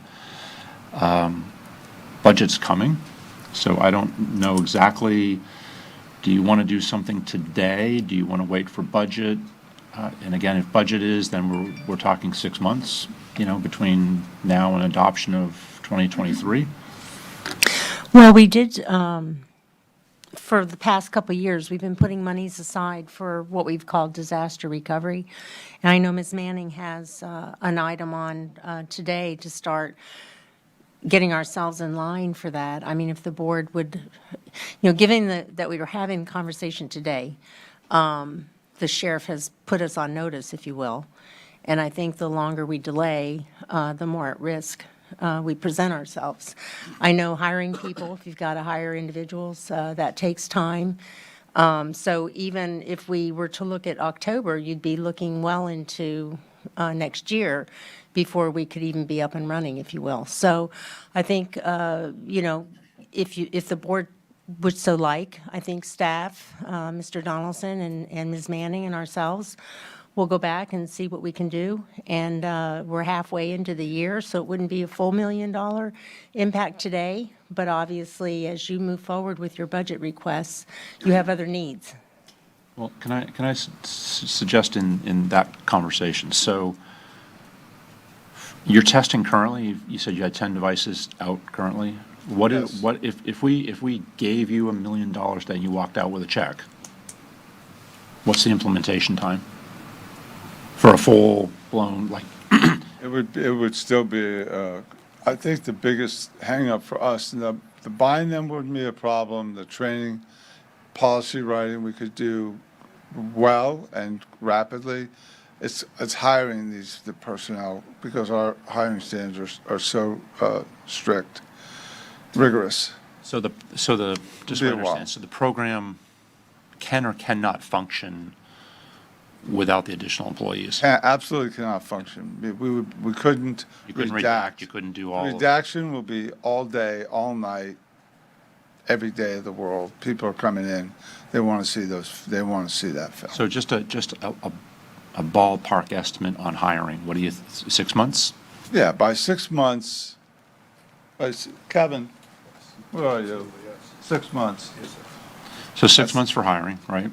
Speaker 1: Budget's coming, so I don't know exactly, do you want to do something today? Do you want to wait for budget? And again, if budget is, then we're talking 6 months, between now and adoption of 2023?
Speaker 4: Well, we did, for the past couple of years, we've been putting monies aside for what we've called disaster recovery. And I know Ms. Manning has an item on today to start getting ourselves in line for that. I mean, if the board would, given that we were having conversation today, the sheriff has put us on notice, if you will. And I think the longer we delay, the more at risk we present ourselves. I know hiring people, if you've got to hire individuals, that takes time. So even if we were to look at October, you'd be looking well into next year before we could even be up and running, if you will. So I think, if the board would so like, I think staff, Mr. Donaldson and Ms. Manning and ourselves, we'll go back and see what we can do. And we're halfway into the year, so it wouldn't be a full $1 million impact today. But obviously, as you move forward with your budget requests, you have other needs.
Speaker 1: Well, can I suggest in that conversation, so you're testing currently, you said you had 10 devices out currently.
Speaker 11: Yes.
Speaker 1: If we gave you $1 million today and you walked out with a check, what's the implementation time? For a full-blown, like,
Speaker 11: It would still be, I think the biggest hangup for us, the buying them wouldn't be a problem, the training, policy writing, we could do well and rapidly. It's hiring the personnel, because our hiring standards are so strict, rigorous.
Speaker 1: just so
Speaker 11: Be
Speaker 1: I
Speaker 11: a while.
Speaker 1: understand, so the program can or cannot function without the additional employees?
Speaker 11: Absolutely cannot function. We couldn't
Speaker 1: You couldn't
Speaker 11: redact.
Speaker 1: you couldn't do all of
Speaker 11: Redaction will be all day, all night, every day of the world. People are coming in. They want to see they want to see that film.
Speaker 1: So just a ballpark estimate on hiring, what do you, 6 months?
Speaker 11: Yeah, by 6 months, Kevin, where are you? 6 months.
Speaker 1: So 6 months for hiring, right?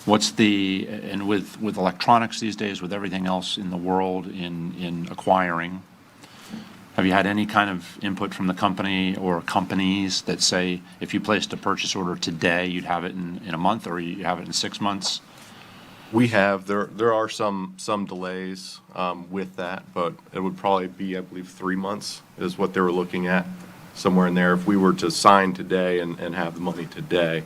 Speaker 1: What's and with electronics these days, with everything else in the world in acquiring, have you had any kind of input from the company or companies that say if you placed a purchase order today, you'd have it in a month, or you have it in 6 months?
Speaker 12: We have, there are some delays with that, but it would probably be, I believe, 3 months is what they were looking at, somewhere in there, if we were to sign today and have the money today.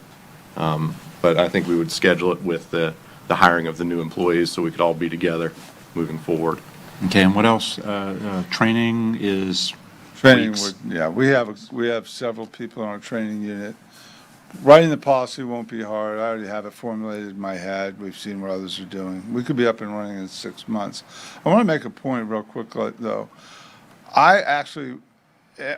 Speaker 12: But I think we would schedule it with the hiring of the new employees so we could all be together moving forward.
Speaker 1: Okay, and what else? Training is
Speaker 11: Training
Speaker 1: weeks.
Speaker 11: we have several people on our training unit. Writing the policy won't be hard. I already have it formulated in my head. We've seen what others are doing. We could be up and running in 6 months. I want to make a point real quick, though. I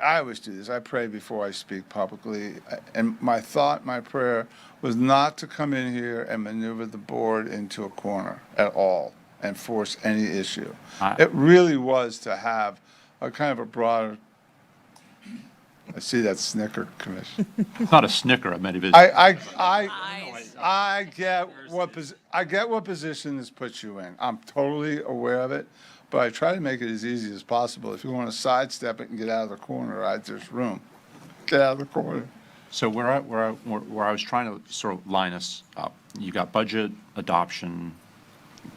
Speaker 11: always do this. I pray before I speak publicly. And my prayer was not to come in here and maneuver the board into a corner at all and force any issue. It really was to have a kind of a broader, I see that snicker, Commissioner.
Speaker 1: It's not a snicker, I meant it.
Speaker 11: I get what position this puts you in. I'm totally aware of it, but I try to make it as easy as possible. If you want to sidestep it and get out of the corner, there's room. Get out of the corner.
Speaker 1: So where I was trying to sort of line us up, you got budget adoption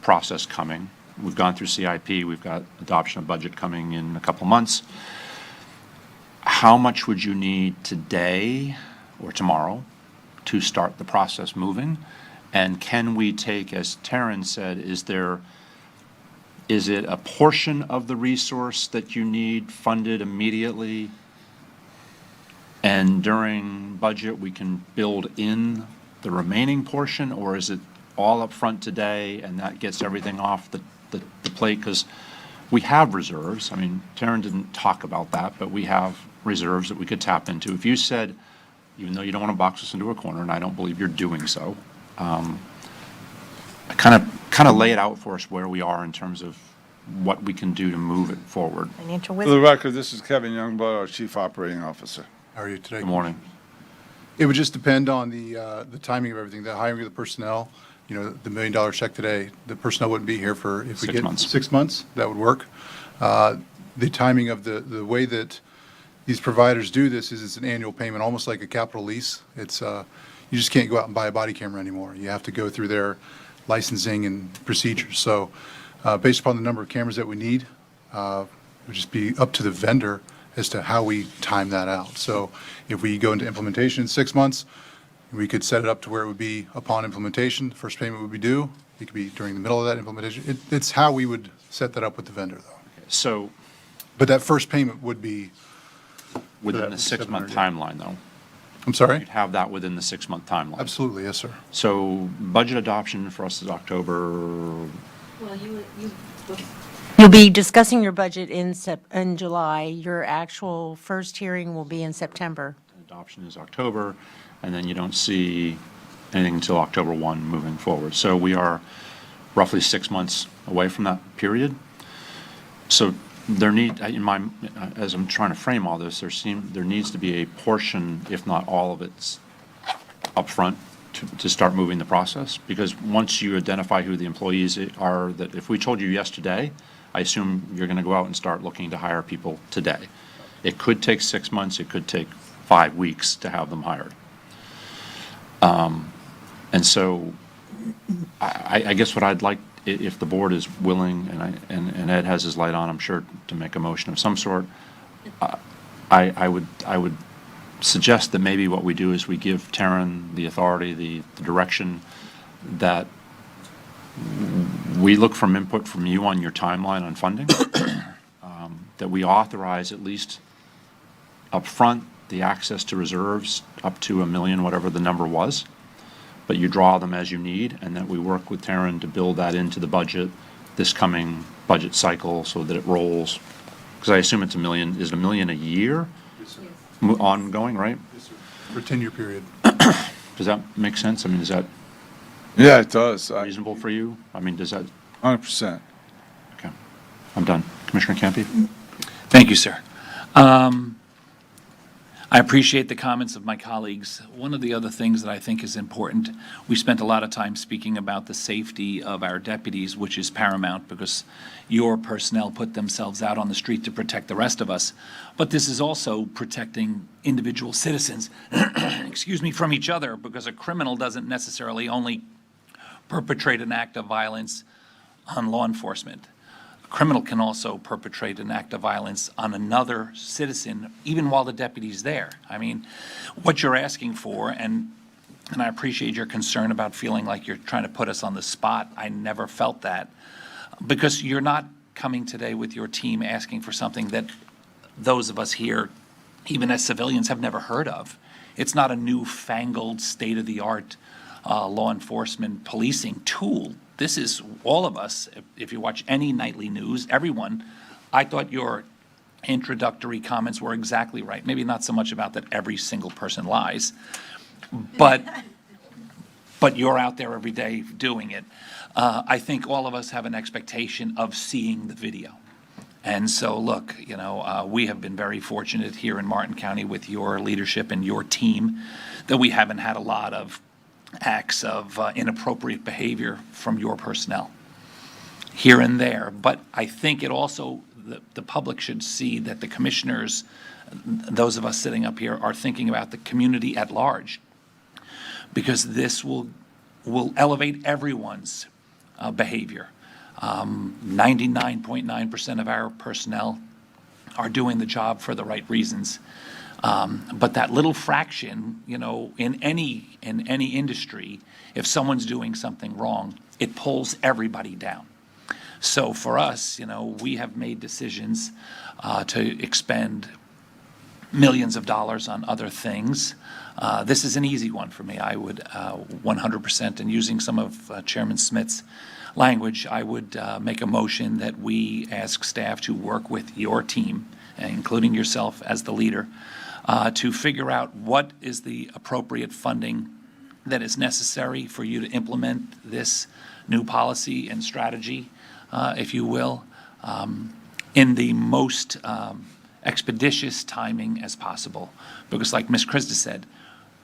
Speaker 1: process coming. We've gone through CIP. We've got adoption of budget coming in a couple months. How much would you need today or tomorrow to start the process moving? And can we take, as Taryn said, is it a portion of the resource that you need funded immediately? And during budget, we can build in the remaining portion, or is it all up front today and that gets everything off the plate? Because we have reserves. I mean, Taryn didn't talk about that, but we have reserves that we could tap into. If you said, even though you don't want to box us into a corner, and I don't believe you're doing so, kind of lay it out for us where we are in terms of what we can do to move it forward.
Speaker 3: Financial
Speaker 11: For the
Speaker 3: wisdom.
Speaker 11: record, this is Kevin Youngblood, our Chief Operating Officer.
Speaker 14: How are you today?
Speaker 1: Good morning.
Speaker 14: It would just depend on the timing of everything, the hiring of the personnel. The $1 million check today, the personnel wouldn't be here for, if we
Speaker 1: 6
Speaker 14: get
Speaker 1: months.
Speaker 14: 6 months, that would work. The timing of the way that these providers do this is it's an annual payment, almost like a capital lease. It's, you just can't go out and buy a body camera anymore. You have to go through their licensing and procedures. So based upon the number of cameras that we need, it would just be up to the vendor as to how we time that out. So if we go into implementation in 6 months, we could set it up to where it would be upon implementation, the first payment would be due. It could be during the middle of that implementation. It's how we would set that up with the vendor, though.
Speaker 1: So
Speaker 14: But that first payment would be,
Speaker 1: within the 6-month timeline, though,
Speaker 14: I'm sorry?
Speaker 1: you'd have that within the 6-month timeline.
Speaker 14: Absolutely, yes, sir.
Speaker 1: So budget adoption for us is October,
Speaker 4: You'll be discussing your budget in July. Your actual first hearing will be in September.
Speaker 1: adoption is October, and then you don't see anything until October 1 moving forward. So we are roughly 6 months away from that period. So there as I'm trying to frame all this, there needs to be a portion, if not all of it, upfront to start moving the process. Because once you identify who the employees are, that if we told you yes today, I assume you're going to go out and start looking to hire people today. It could take 6 months, it could take 5 weeks to have them hired. And so I guess what I'd like, if the board is willing, and Ed has his light on, I'm sure, to make a motion of some sort, I would suggest that maybe what we do is we give Taryn the authority, the direction that we look from input from you on your timeline on funding, that we authorize at least upfront the access to reserves up to $1 million, whatever the number was, but you draw them as you need, and that we work with Taryn to build that into the budget this coming budget cycle so that it rolls. Because I assume it's $1 million, is it $1 million a year? Ongoing, right?
Speaker 14: For a 10-year period.
Speaker 1: Does that make sense? I mean, is that
Speaker 11: Yeah, it does.
Speaker 1: reasonable for you? I mean, does that,
Speaker 11: 100%.
Speaker 1: okay. I'm done. Commissioner Campy?
Speaker 10: Thank you, sir. I appreciate the comments of my colleagues. One of the other things that I think is important, we spent a lot of time speaking about the safety of our deputies, which is paramount because your personnel put themselves out on the street to protect the rest of us. But this is also protecting individual citizens, excuse me, from each other, because a criminal doesn't necessarily only perpetrate an act of violence on law enforcement. A criminal can also perpetrate an act of violence on another citizen, even while the deputy's there. I mean, what you're asking for, and I appreciate your concern about feeling like you're trying to put us on the spot. I never felt that, because you're not coming today with your team asking for something that those of us here, even as civilians, have never heard of. It's not a newfangled, state-of-the-art law enforcement policing tool. This is all of us. If you watch any nightly news, everyone, I thought your introductory comments were exactly right. Maybe not so much about that every single person lies, but you're out there every day doing it. I think all of us have an expectation of seeing the video. And so, look, you know, we have been very fortunate here in Martin County with your leadership and your team that we haven't had a lot of acts of inappropriate behavior from your personnel here and there. But I think it also, the public should see that the commissioners, those of us sitting up here, are thinking about the community at large, because this will elevate everyone's behavior. 99.9% of our personnel are doing the job for the right reasons. But that little fraction, you know, in any industry, if someone's doing something wrong, it pulls everybody down. So for us, you know, we have made decisions to expend millions of dollars on other things. This is an easy one for me. I would 100%, and using some of Chairman Smith's language, I would make a motion that we ask staff to work with your team, including yourself as the leader, to figure out what is the appropriate funding that is necessary for you to implement this new policy and strategy, if you will, in the most expeditious timing as possible. Because like Ms. Krista said,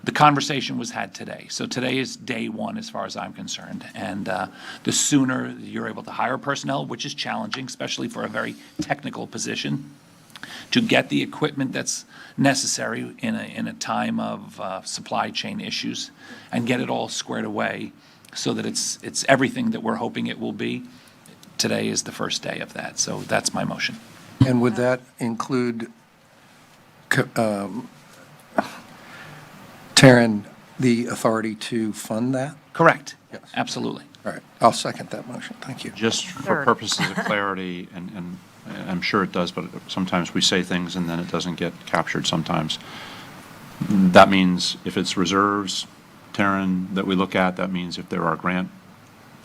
Speaker 10: the conversation was had today. So today is day one as far as I'm concerned. And the sooner you're able to hire personnel, which is challenging, especially for a very technical position, to get the equipment that's necessary in a time of supply chain issues and get it all squared away so that it's everything that we're hoping it will be. Today is the first day of that, so that's my motion.
Speaker 13: And would that include, Taryn, the authority to fund that?
Speaker 10: Correct.
Speaker 13: Yes.
Speaker 10: Absolutely.
Speaker 13: All right, I'll second that motion. Thank you.
Speaker 1: Just for
Speaker 3: Third.
Speaker 1: purposes of clarity, and I'm sure it does, but sometimes we say things and then it doesn't get captured sometimes. That means if it's reserves, Taryn, that we look at, that means if there are grant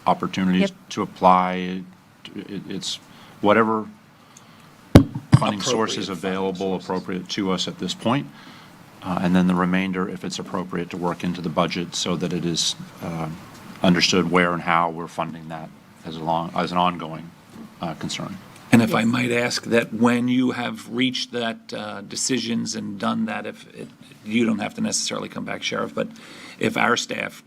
Speaker 1: opportunities
Speaker 4: Yep.
Speaker 1: to apply, it's whatever funding source is available, appropriate to us at this point. And then the remainder, if it's appropriate, to work into the budget so that it is understood where and how we're funding that as an ongoing concern.
Speaker 10: And if I might ask that when you have reached that decisions and done that, you don't have to necessarily come back, Sheriff, but if our staff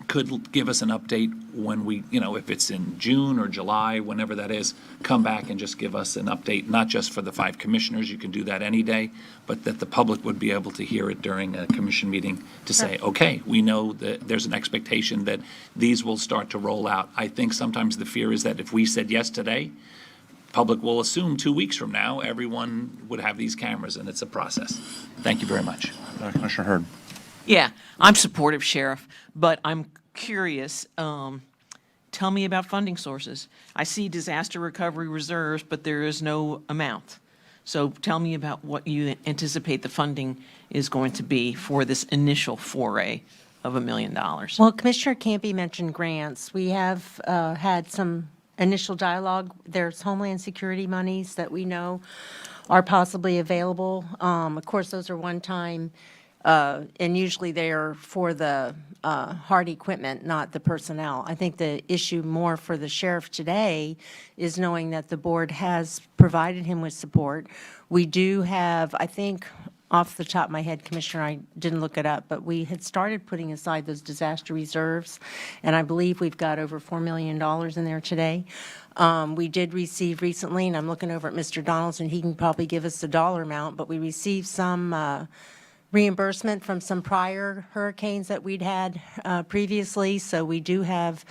Speaker 10: could give us an update when we, if it's in June or July, whenever that is, come back and just give us an update, not just for the 5 commissioners, you can do that any day, but that the public would be able to hear it during a commission meeting to say, okay, we know that there's an expectation that these will start to roll out. I think sometimes the fear is that if we said yes today, public will assume 2 weeks from now, everyone would have these cameras, and it's a process. Thank you very much.
Speaker 1: Commissioner Hurd.
Speaker 2: Yeah, I'm supportive, Sheriff, but I'm curious. Tell me about funding sources. I see disaster recovery reserves, but there is no amount. So tell me about what you anticipate the funding is going to be for this initial foray of $1 million.
Speaker 4: Well, Commissioner Campy mentioned grants. We have had some initial dialogue. There's Homeland Security monies that we know are possibly available. Of course, those are one-time, and usually they are for the hard equipment, not the personnel. I think the issue more for the sheriff today is knowing that the board has provided him with support. We do have, I think, off the top of my head, Commissioner, I didn't look it up, but we had started putting aside those disaster reserves, and I believe we've got over $4 million in there today. We did receive recently, and I'm looking over at Mr. Donaldson, he can probably give us the dollar amount, but we received some reimbursement from some prior hurricanes that we'd had previously, so we do have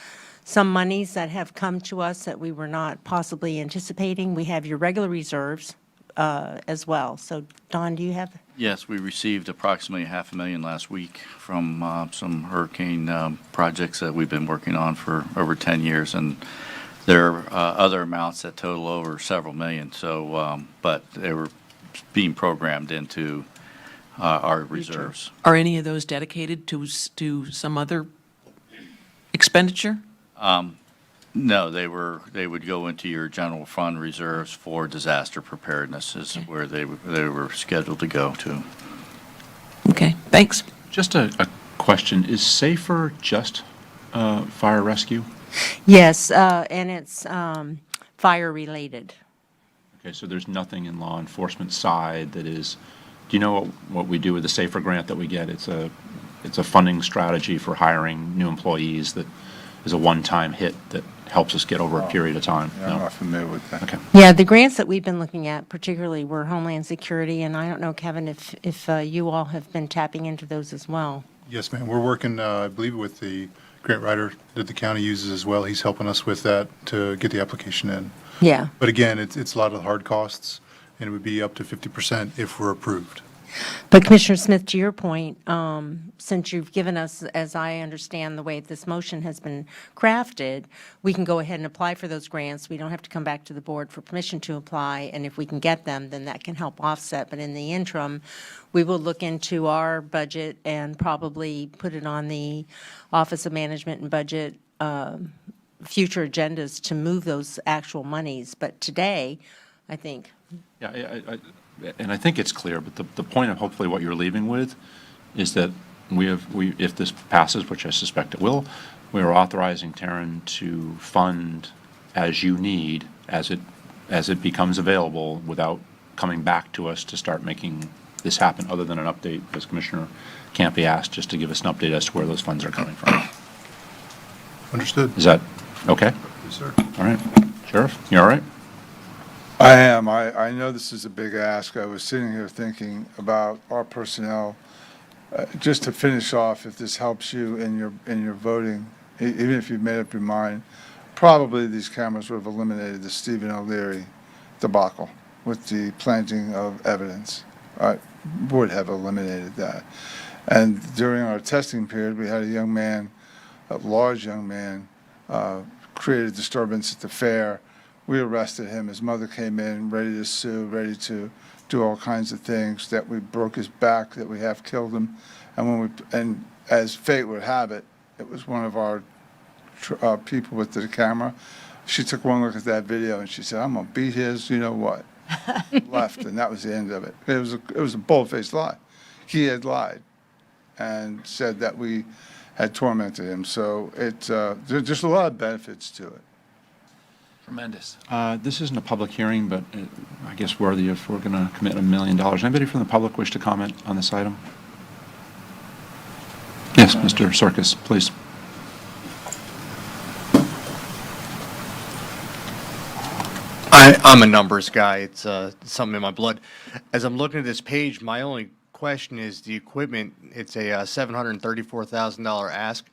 Speaker 4: some monies that have come to us that we were not possibly anticipating. We have your regular reserves as well. So, Don, do you have?
Speaker 15: Yes, we received approximately $500,000 last week from some hurricane projects that we've been working on for over 10 years, and there are other amounts that total over several million. So, but they were being programmed into our reserves.
Speaker 2: Are any of those dedicated to some other expenditure?
Speaker 15: No, they would go into your general fund reserves for disaster preparedness is where they were scheduled to go to.
Speaker 2: Okay, thanks.
Speaker 1: Just a question, is SAFER just fire rescue?
Speaker 4: Yes, and it's fire-related.
Speaker 1: Okay, so there's nothing in law enforcement side that is, do you know what we do with the SAFER grant that we get? It's a funding strategy for hiring new employees that is a one-time hit that helps us get over a period of time.
Speaker 11: Yeah, I'm not familiar with that.
Speaker 1: Okay.
Speaker 4: Yeah, the grants that we've been looking at particularly were Homeland Security, and I don't know, Kevin, if you all have been tapping into those as well.
Speaker 14: Yes, ma'am. We're working, I believe, with the grant writer that the county uses as well. He's helping us with that to get the application in.
Speaker 4: Yeah.
Speaker 14: But again, it's a lot of hard costs, and it would be up to 50% if we're approved.
Speaker 4: But Commissioner Smith, to your point, since you've given us, as I understand the way this motion has been crafted, we can go ahead and apply for those grants. We don't have to come back to the board for permission to apply, and if we can get them, then that can help offset. But in the interim, we will look into our budget and probably put it on the Office of Management and Budget future agendas to move those actual monies. But today, I think.
Speaker 1: Yeah, and I think it's clear, but the point of hopefully what you're leaving with is that if this passes, which I suspect it will, we are authorizing Taryn to fund as you need, as it becomes available, without coming back to us to start making this happen, other than an update, as Commissioner Campy asked, just to give us an update as to where those funds are coming from.
Speaker 14: Understood.
Speaker 1: Is that okay?
Speaker 14: Yes, sir.
Speaker 1: All right. Sheriff, you all right?
Speaker 11: I am. I know this is a big ask. I was sitting here thinking about our personnel. Just to finish off, if this helps you in your voting, even if you've made up your mind, probably these cameras would have eliminated the Stephen O'Leary debacle with the planting of evidence. Would have eliminated that. And during our testing period, we had a young man, a large young man, created disturbance at the fair. We arrested him. His mother came in ready to sue, ready to do all kinds of things, that we broke his back, that we have killed him. And as fate would have it, it was one of our people with the camera. She took one look at that video and she said, "I'm going to beat his, you know what?" Left, and that was the end of it. It was a bold-faced lie. He had lied and said that we had tormented him. So there's just a lot of benefits to it.
Speaker 10: Tremendous.
Speaker 1: This isn't a public hearing, but I guess worthy if we're going to commit $1 million. Anybody from the public wish to comment on this item? Yes, Mr. Circus, please.
Speaker 6: I'm a numbers guy. It's something in my blood. As I'm looking at this page, my only question is the equipment. It's a $734,000 ask,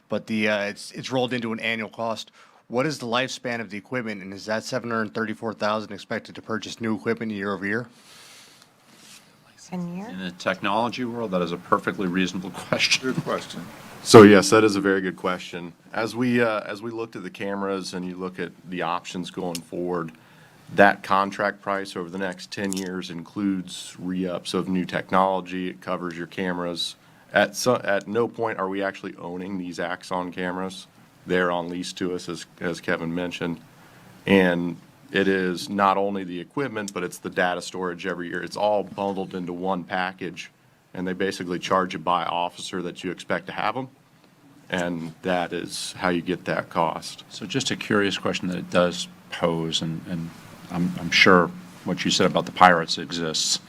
Speaker 6: but it's rolled into an annual cost. What is the lifespan of the equipment, and is that $734,000 expected to purchase new equipment year over year?
Speaker 3: 10 year?
Speaker 1: In the technology world, that is a perfectly reasonable question.
Speaker 11: Good question.
Speaker 12: So yes, that is a very good question. As we looked at the cameras and you look at the options going forward, that contract price over the next 10 years includes re-ups of new technology. It covers your cameras. At no point are we actually owning these Axon cameras. They're on lease to us, as Kevin mentioned. And it is not only the equipment, but it's the data storage every year. It's all bundled into one package, and they basically charge you by officer that you expect to have them. And that is how you get that cost.
Speaker 1: So just a curious question that it does pose, and I'm sure what you said about the pirates exists.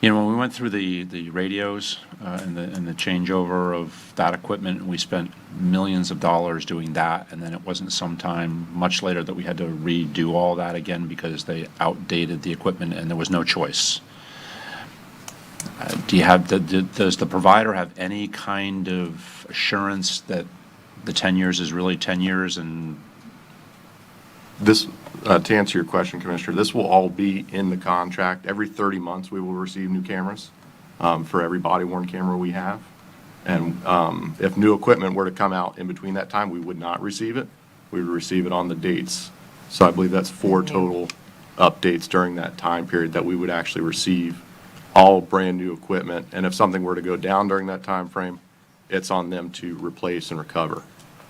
Speaker 1: You know, when we went through the radios and the changeover of that equipment, and we spent millions of dollars doing that, and then it wasn't sometime much later that we had to redo all that again because they outdated the equipment and there was no choice. Does the provider have any kind of assurance that the 10 years is really 10 years? And
Speaker 12: This, to answer your question, Commissioner, this will all be in the contract. Every 30 months, we will receive new cameras for every body-worn camera we have. And if new equipment were to come out in between that time, we would not receive it. We would receive it on the dates. So I believe that's 4 total updates during that time period that we would actually receive all brand-new equipment. And if something were to go down during that time frame, it's on them to replace and recover.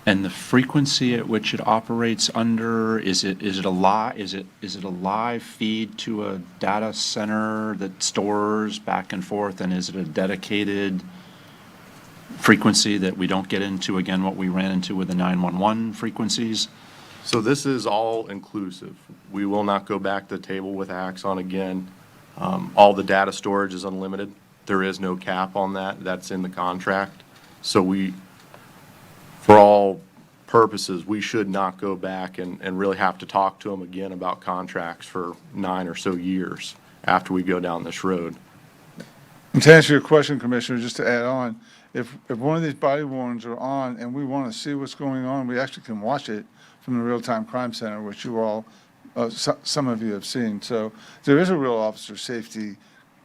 Speaker 1: And the frequency at which it operates under, is it a live feed to a data center that stores back and forth, and is it a dedicated frequency that we don't get into, again, what we ran into with the 911 frequencies?
Speaker 12: So this is all inclusive. We will not go back to the table with Axon again. All the data storage is unlimited. There is no cap on that. That's in the contract. So for all purposes, we should not go back and really have to talk to them again about contracts for 9 or so years after we go down this road.
Speaker 11: And to answer your question, Commissioner, just to add on, if one of these body-worns are on and we want to see what's going on, we actually can watch it from the Real-Time Crime Center, which you all, some of you have seen. So there is a real officer safety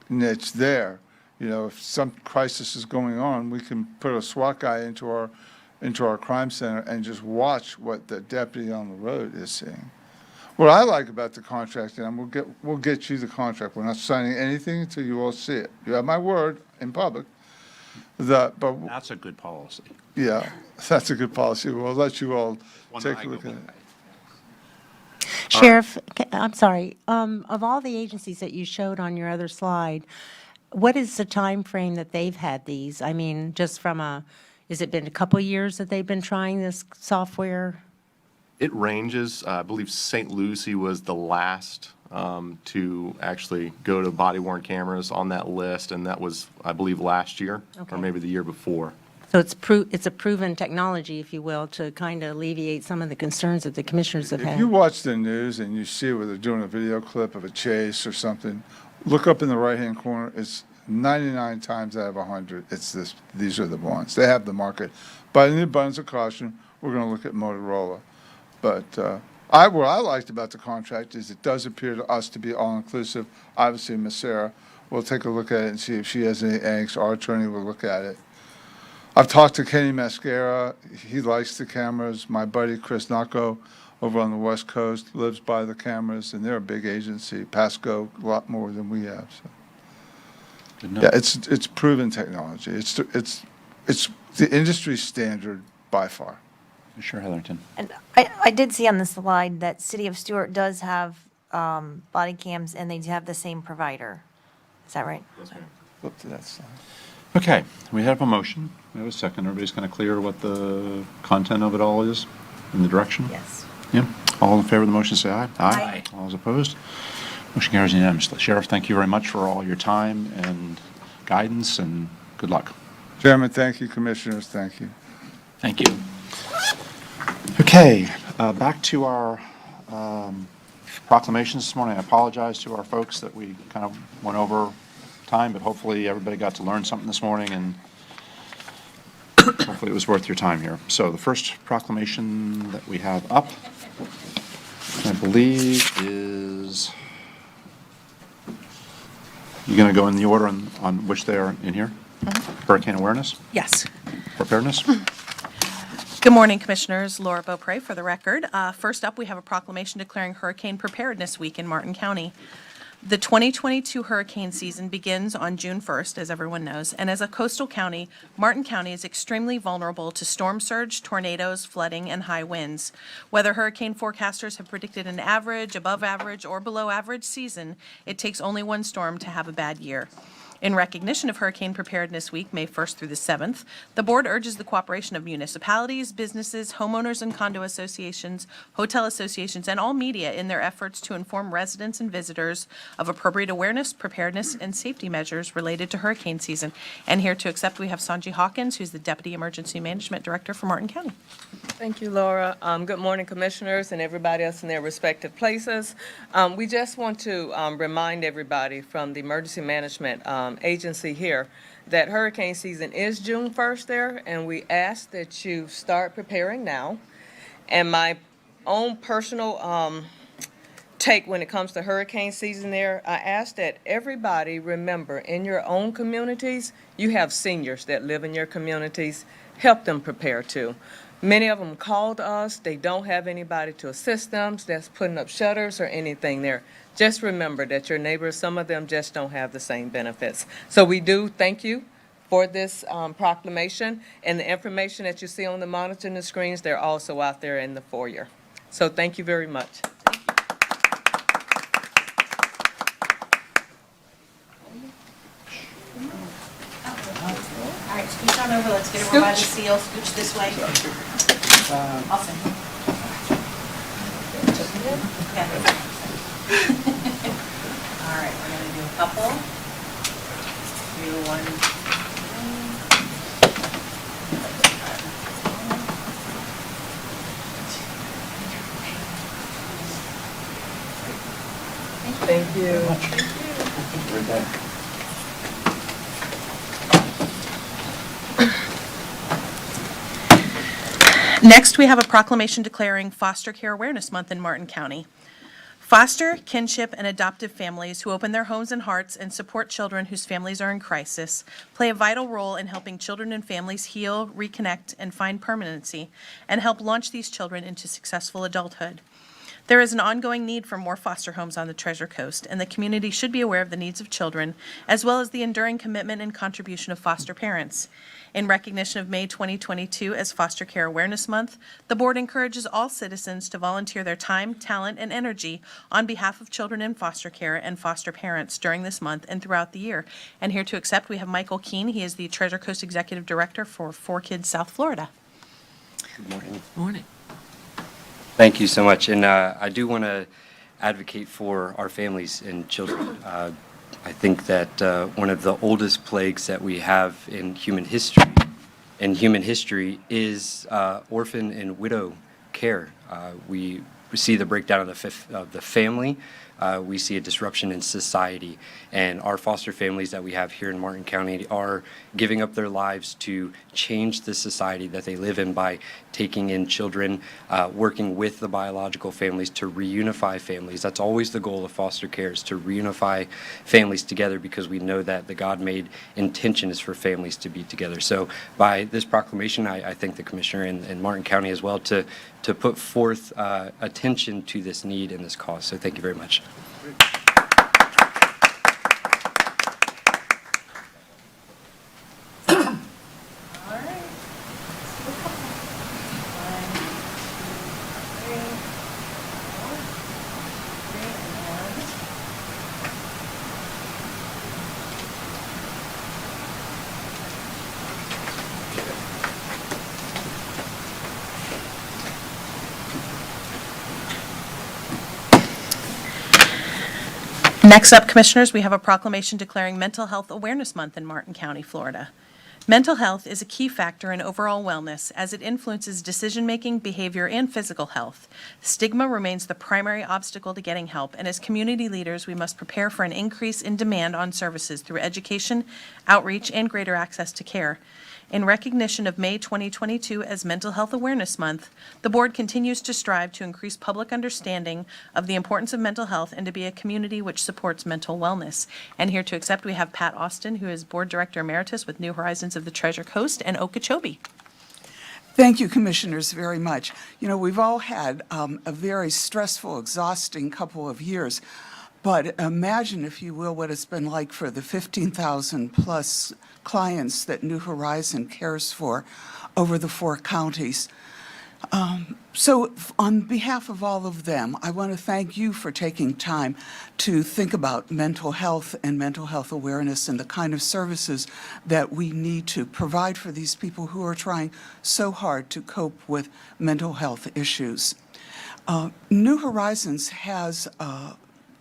Speaker 11: niche there. You know, if some crisis is going on, we can put a SWAT guy into our crime center and just watch what the deputy on the road is seeing. What I like about the contract, and we'll get you the contract. We're not signing anything until you all see it. You have my word in public. But
Speaker 1: That's a good policy.
Speaker 11: yeah, that's a good policy. We'll let you all take a look at it.
Speaker 4: Sheriff, I'm sorry, of all the agencies that you showed on your other slide, what is the time frame that they've had these? I mean, just from has it been a couple of years that they've been trying this software?
Speaker 12: It ranges. I believe St. Lucie was the last to actually go to body-worn cameras on that list, and that was, I believe, last year or maybe the year before.
Speaker 4: So it's a proven technology, if you will, to kind of alleviate some of the concerns that the commissioners have
Speaker 11: If
Speaker 4: had.
Speaker 11: you watch the news and you see where they're doing a video clip of a chase or something, look up in the right-hand corner. It's 99 times out of 100, it's this, these are the ones. They have the market. But in the abundance of caution, we're going to look at Motorola. But what I liked about the contract is it does appear to us to be all-inclusive. Obviously, Ms. Sarah will take a look at it and see if she has any angst. Our attorney will look at it. I've talked to Kenny Mascara. He likes the cameras. My buddy Chris Nacco over on the West Coast lives by the cameras, and they're a big agency. Pasco, a lot more than we have. So. Yeah, it's proven technology. It's the industry standard by far.
Speaker 1: Commissioner Heatherington.
Speaker 3: And I did see on the slide that City of Stuart does have body cams, and they have the same provider. Is that right?
Speaker 12: Yes, ma'am.
Speaker 11: Flip to that slide.
Speaker 1: Okay, we have a motion. We have a second. Everybody's kind of clear what the content of it all is in the direction?
Speaker 3: Yes.
Speaker 1: Yeah. All in favor of the motion, say aye.
Speaker 2: Aye.
Speaker 1: All those opposed? Motion carries unanimously. Sheriff, thank you very much for all your time and guidance, and good luck.
Speaker 11: Chairman, thank you. Commissioners, thank you.
Speaker 10: Thank you.
Speaker 1: Okay, back to our proclamations this morning. I apologize to our folks that we kind of went over time, but hopefully everybody got to learn something this morning, and hopefully it was worth your time here. So the first proclamation that we have up, I believe, is, you going to go in the order on which they are in here? Hurricane awareness,
Speaker 16: Yes.
Speaker 1: preparedness?
Speaker 16: Good morning, Commissioners. Laura Beaupre for the record. First up, we have a proclamation declaring Hurricane Preparedness Week in Martin County. The 2022 hurricane season begins on June 1st, as everyone knows, and as a coastal county, Martin County is extremely vulnerable to storm surge, tornadoes, flooding, and high winds. Whether hurricane forecasters have predicted an average, above average, or below average season, it takes only one storm to have a bad year. In recognition of Hurricane Preparedness Week, May 1st through the 7th, the board urges the cooperation of municipalities, businesses, homeowners and condo associations, hotel associations, and all media in their efforts to inform residents and visitors of appropriate awareness, preparedness, and safety measures related to hurricane season. And here to accept, we have Sanji Hawkins, who's the Deputy Emergency Management Director for Martin County.
Speaker 17: Thank you, Laura. Good morning, Commissioners and everybody else in their respective places. We just want to remind everybody from the Emergency Management Agency here that hurricane season is June 1st there, and we ask that you start preparing now. And my own personal take when it comes to hurricane season there, I ask that everybody remember in your own communities, you have seniors that live in your communities. Help them prepare too. Many of them called us. They don't have anybody to assist them that's putting up shutters or anything there. Just remember that your neighbors, some of them just don't have the same benefits. So we do thank you for this proclamation, and the information that you see on the monitor and the screens, they're also out there in the foyer. So thank you very much.
Speaker 3: All right, scooch on over. Let's get over by the seal. Scooch this way. Awesome. Okay. All right, we're going to do a couple. Do one.
Speaker 17: Thank you.
Speaker 16: Next, we have a proclamation declaring Foster Care Awareness Month in Martin County. Foster, kinship, and adoptive families who open their homes and hearts and support children whose families are in crisis play a vital role in helping children and families heal, reconnect, and find permanency, and help launch these children into successful adulthood. There is an ongoing need for more foster homes on the Treasure Coast, and the community should be aware of the needs of children, as well as the enduring commitment and contribution of foster parents. In recognition of May 2022 as Foster Care Awareness Month, the board encourages all citizens to volunteer their time, talent, and energy on behalf of children in foster care and foster parents during this month and throughout the year. And here to accept, we have Michael Keene. He is the Treasure Coast Executive Director for 4Kids South Florida.
Speaker 18: Good morning.
Speaker 2: Morning.
Speaker 18: Thank you so much. And I do want to advocate for our families and children. I think that one of the oldest plagues that we have in human history in human history is orphan and widow care. We see the breakdown of the family. We see a disruption in society, and our foster families that we have here in Martin County are giving up their lives to change the society that they live in by taking in children, working with the biological families to reunify families. That's always the goal of foster care, is to reunify families together, because we know that the God-made intention is for families to be together. So by this proclamation, I thank the Commissioner and Martin County as well to put forth attention to this need and this cause. So thank you very much.
Speaker 16: Next up, Commissioners, we have a proclamation declaring Mental Health Awareness Month in Martin County, Florida. Mental health is a key factor in overall wellness as it influences decision-making, behavior, and physical health. Stigma remains the primary obstacle to getting help, and as community leaders, we must prepare for an increase in demand on services through education, outreach, and greater access to care. In recognition of May 2022 as Mental Health Awareness Month, the Board continues to strive to increase public understanding of the importance of mental health and to be a community which supports mental wellness. And here to accept, we have Pat Austin, who is Board Director Emeritus with New Horizons of the Treasure Coast, and Okeechobee.
Speaker 19: Thank you, Commissioners, very much. You know, we've all had a very stressful, exhausting couple of years. But imagine, if you will, what it's been like for the 15,000 plus clients that New Horizon cares for over the 4 counties. So on behalf of all of them, I want to thank you for taking time to think about mental health and mental health awareness and the kind of services that we need to provide for these people who are trying so hard to cope with mental health issues. New Horizons has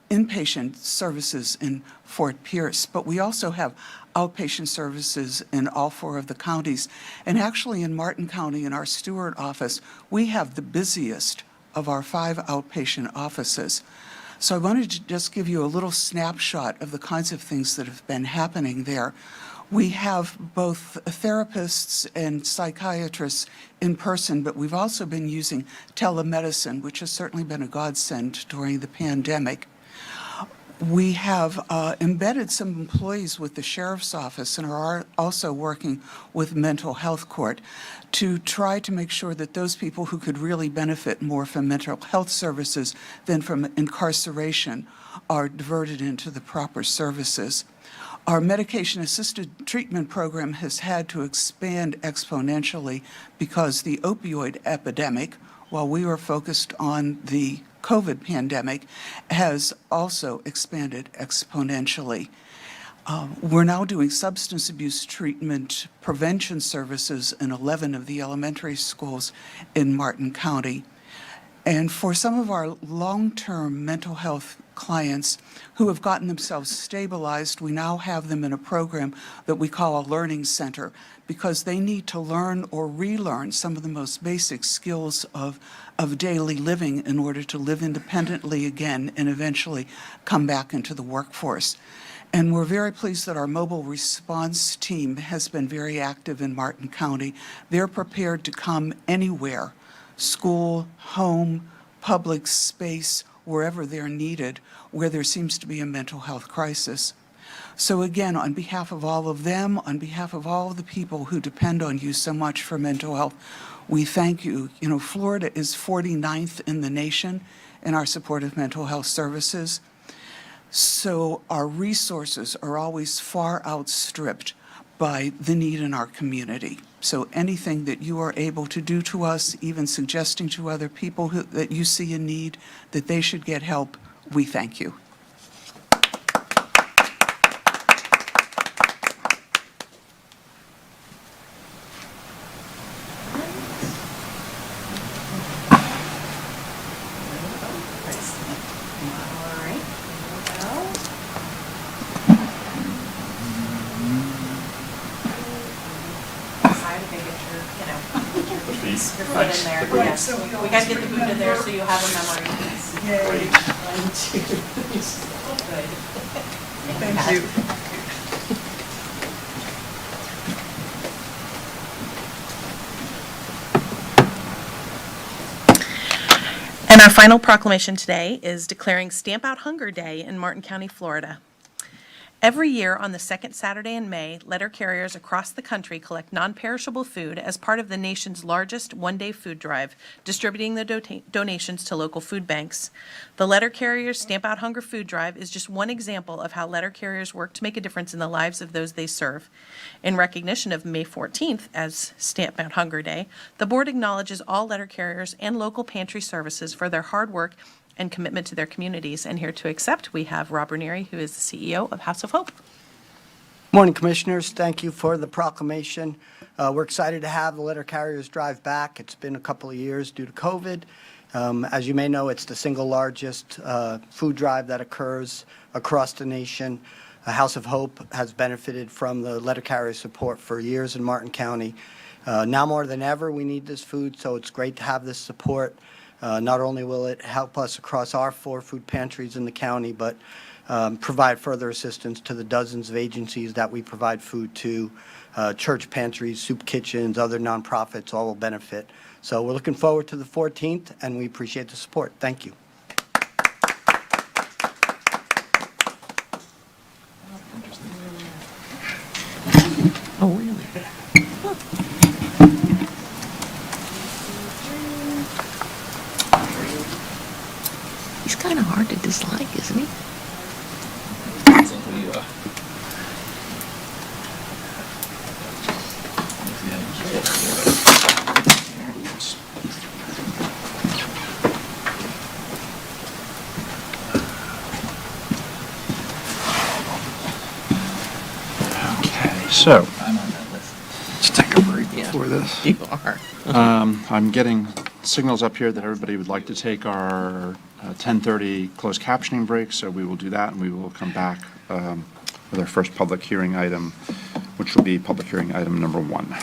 Speaker 19: inpatient services in Fort Pierce, but we also have outpatient services in all 4 of the counties. And actually in Martin County, in our Stewart office, we have the busiest of our 5 outpatient offices. So I wanted to just give you a little snapshot of the kinds of things that have been happening there. We have both therapists and psychiatrists in person, but we've also been using telemedicine, which has certainly been a godsend during the pandemic. We have embedded some employees with the Sheriff's Office and are also working with Mental Health Court to try to make sure that those people who could really benefit more from mental health services than from incarceration are diverted into the proper services. Our medication-assisted treatment program has had to expand exponentially because the opioid epidemic, while we were focused on the COVID pandemic, has also expanded exponentially. We're now doing substance abuse treatment prevention services in 11 of the elementary schools in Martin County. And for some of our long-term mental health clients who have gotten themselves stabilized, we now have them in a program that we call a learning center, because they need to learn or relearn some of the most basic skills of daily living in order to live independently again and eventually come back into the workforce. And we're very pleased that our mobile response team has been very active in Martin County. They're prepared to come anywhere, school, home, public space, wherever they're needed, where there seems to be a mental health crisis. So again, on behalf of all of them, on behalf of all of the people who depend on you so much for mental health, we thank you. You know, Florida is 49th in the nation in our support of mental health services. So our resources are always far outstripped by the need in our community. So anything that you are able to do to us, even suggesting to other people that you see a need, that they should get help, we thank you.
Speaker 20: I think
Speaker 16: Your foot in there, yes. We gotta get the boot in there so you have a memory.
Speaker 7: Thank you.
Speaker 16: And our final proclamation today is declaring Stamp Out Hunger Day in Martin County, Florida. Every year on the second Saturday in May, letter carriers across the country collect non-perishable food as part of the nation's largest one-day food drive, distributing the donations to local food banks. The Letter Carriers Stamp Out Hunger Food Drive is just one example of how letter carriers work to make a difference in the lives of those they serve. In recognition of May 14th as Stamp Out Hunger Day, the board acknowledges all letter carriers and local pantry services for their hard work and commitment to their communities. And here to accept, we have Rob Ranieri, who is the CEO of House of Hope.
Speaker 20: Morning, Commissioners. Thank you for the proclamation. We're excited to have the letter carriers drive back. It's been a couple of years due to COVID. As you may know, it's the single largest food drive that occurs across the nation. House of Hope has benefited from the letter carrier support for years in Martin County. Now more than ever, we need this food, so it's great to have this support. Not only will it help us across our 4 food pantries in the county, but provide further assistance to the dozens of agencies that we provide food to, church pantries, soup kitchens, other nonprofits, all will benefit. So we're looking forward to the 14th, and we appreciate the support. Thank you.
Speaker 2: Oh, really? He's kind of hard to dislike, isn't he?
Speaker 1: Okay, so let's take a break before this.
Speaker 2: You are.
Speaker 1: I'm getting signals up here that everybody would like to take our 10:30 closed captioning break, so we will do that, and we will come back with our first public hearing item, which will be public hearing item number 1.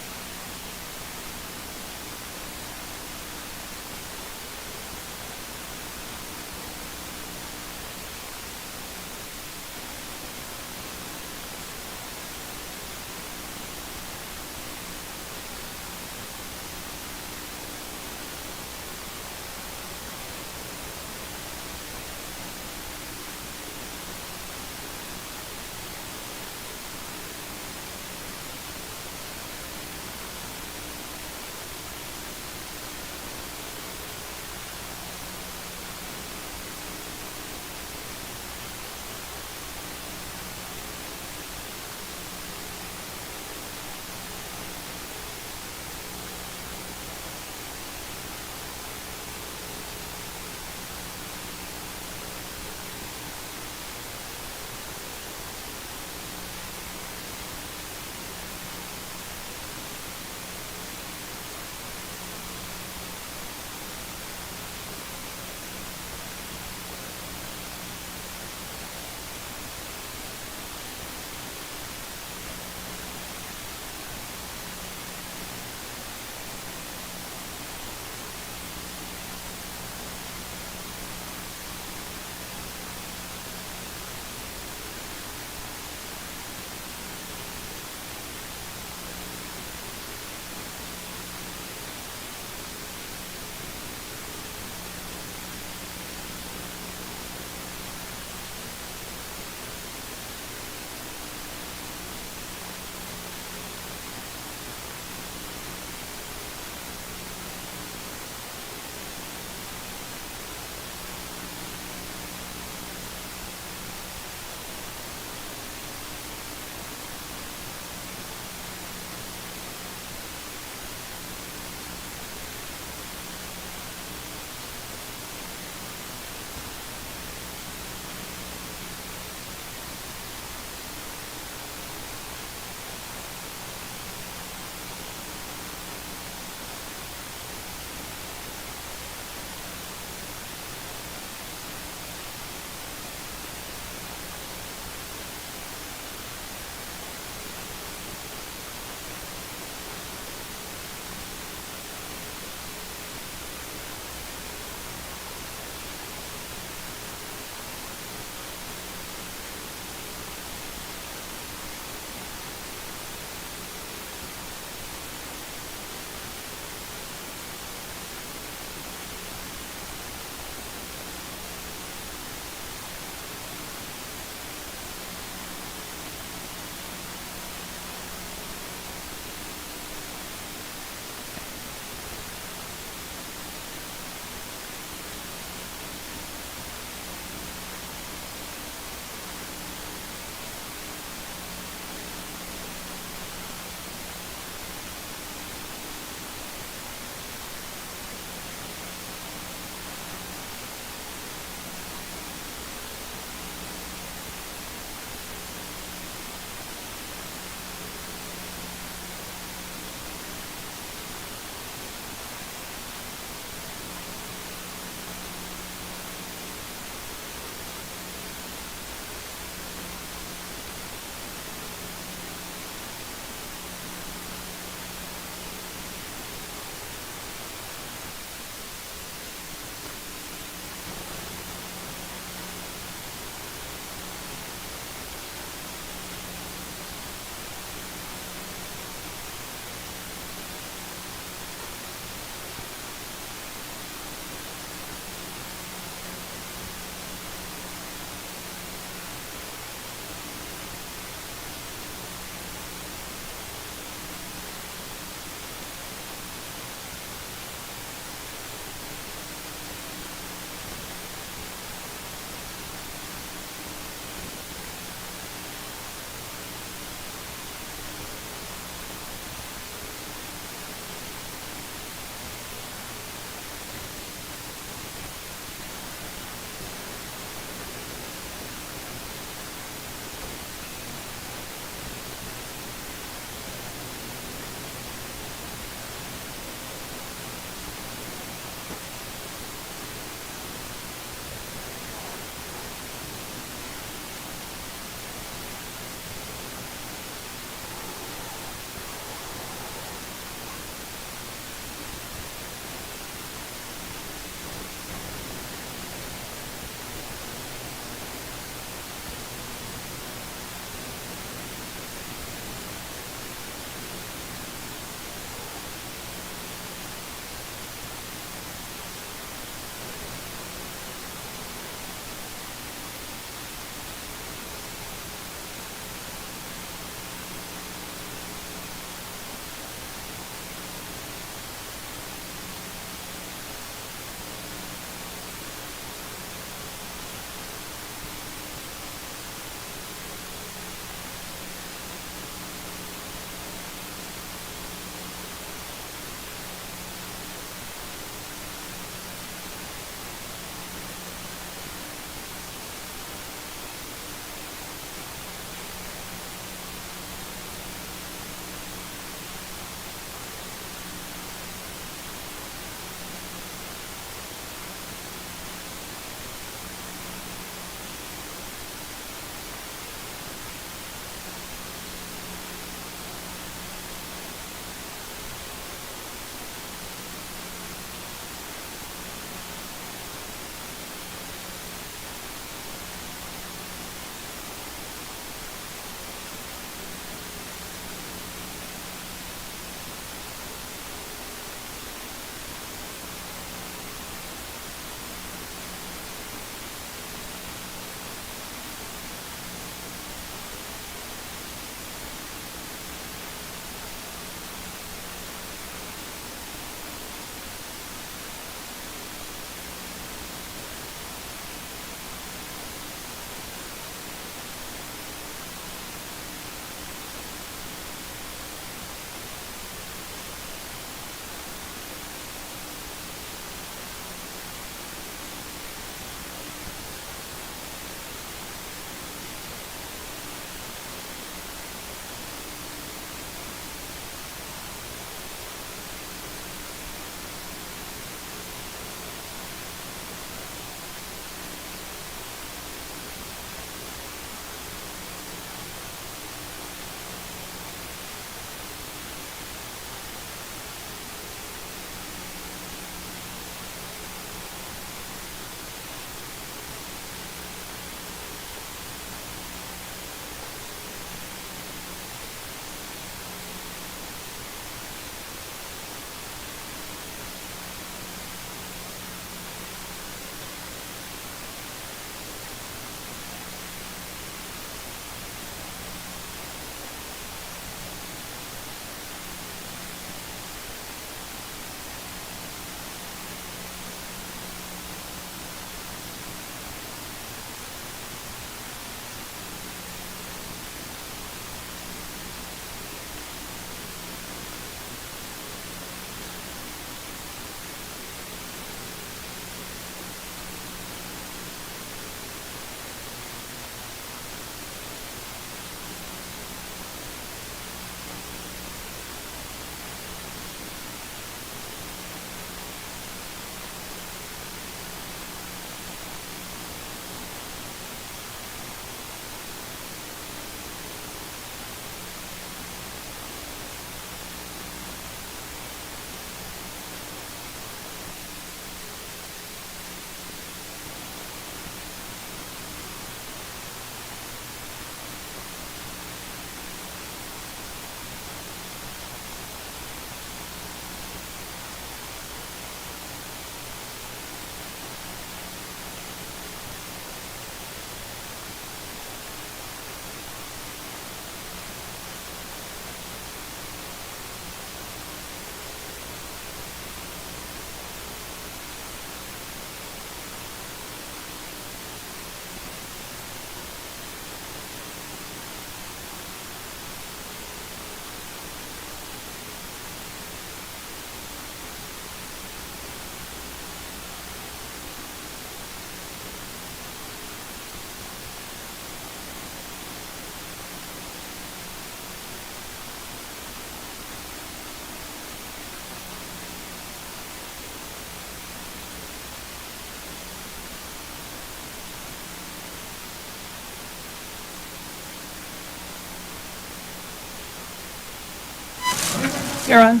Speaker 7: You're on.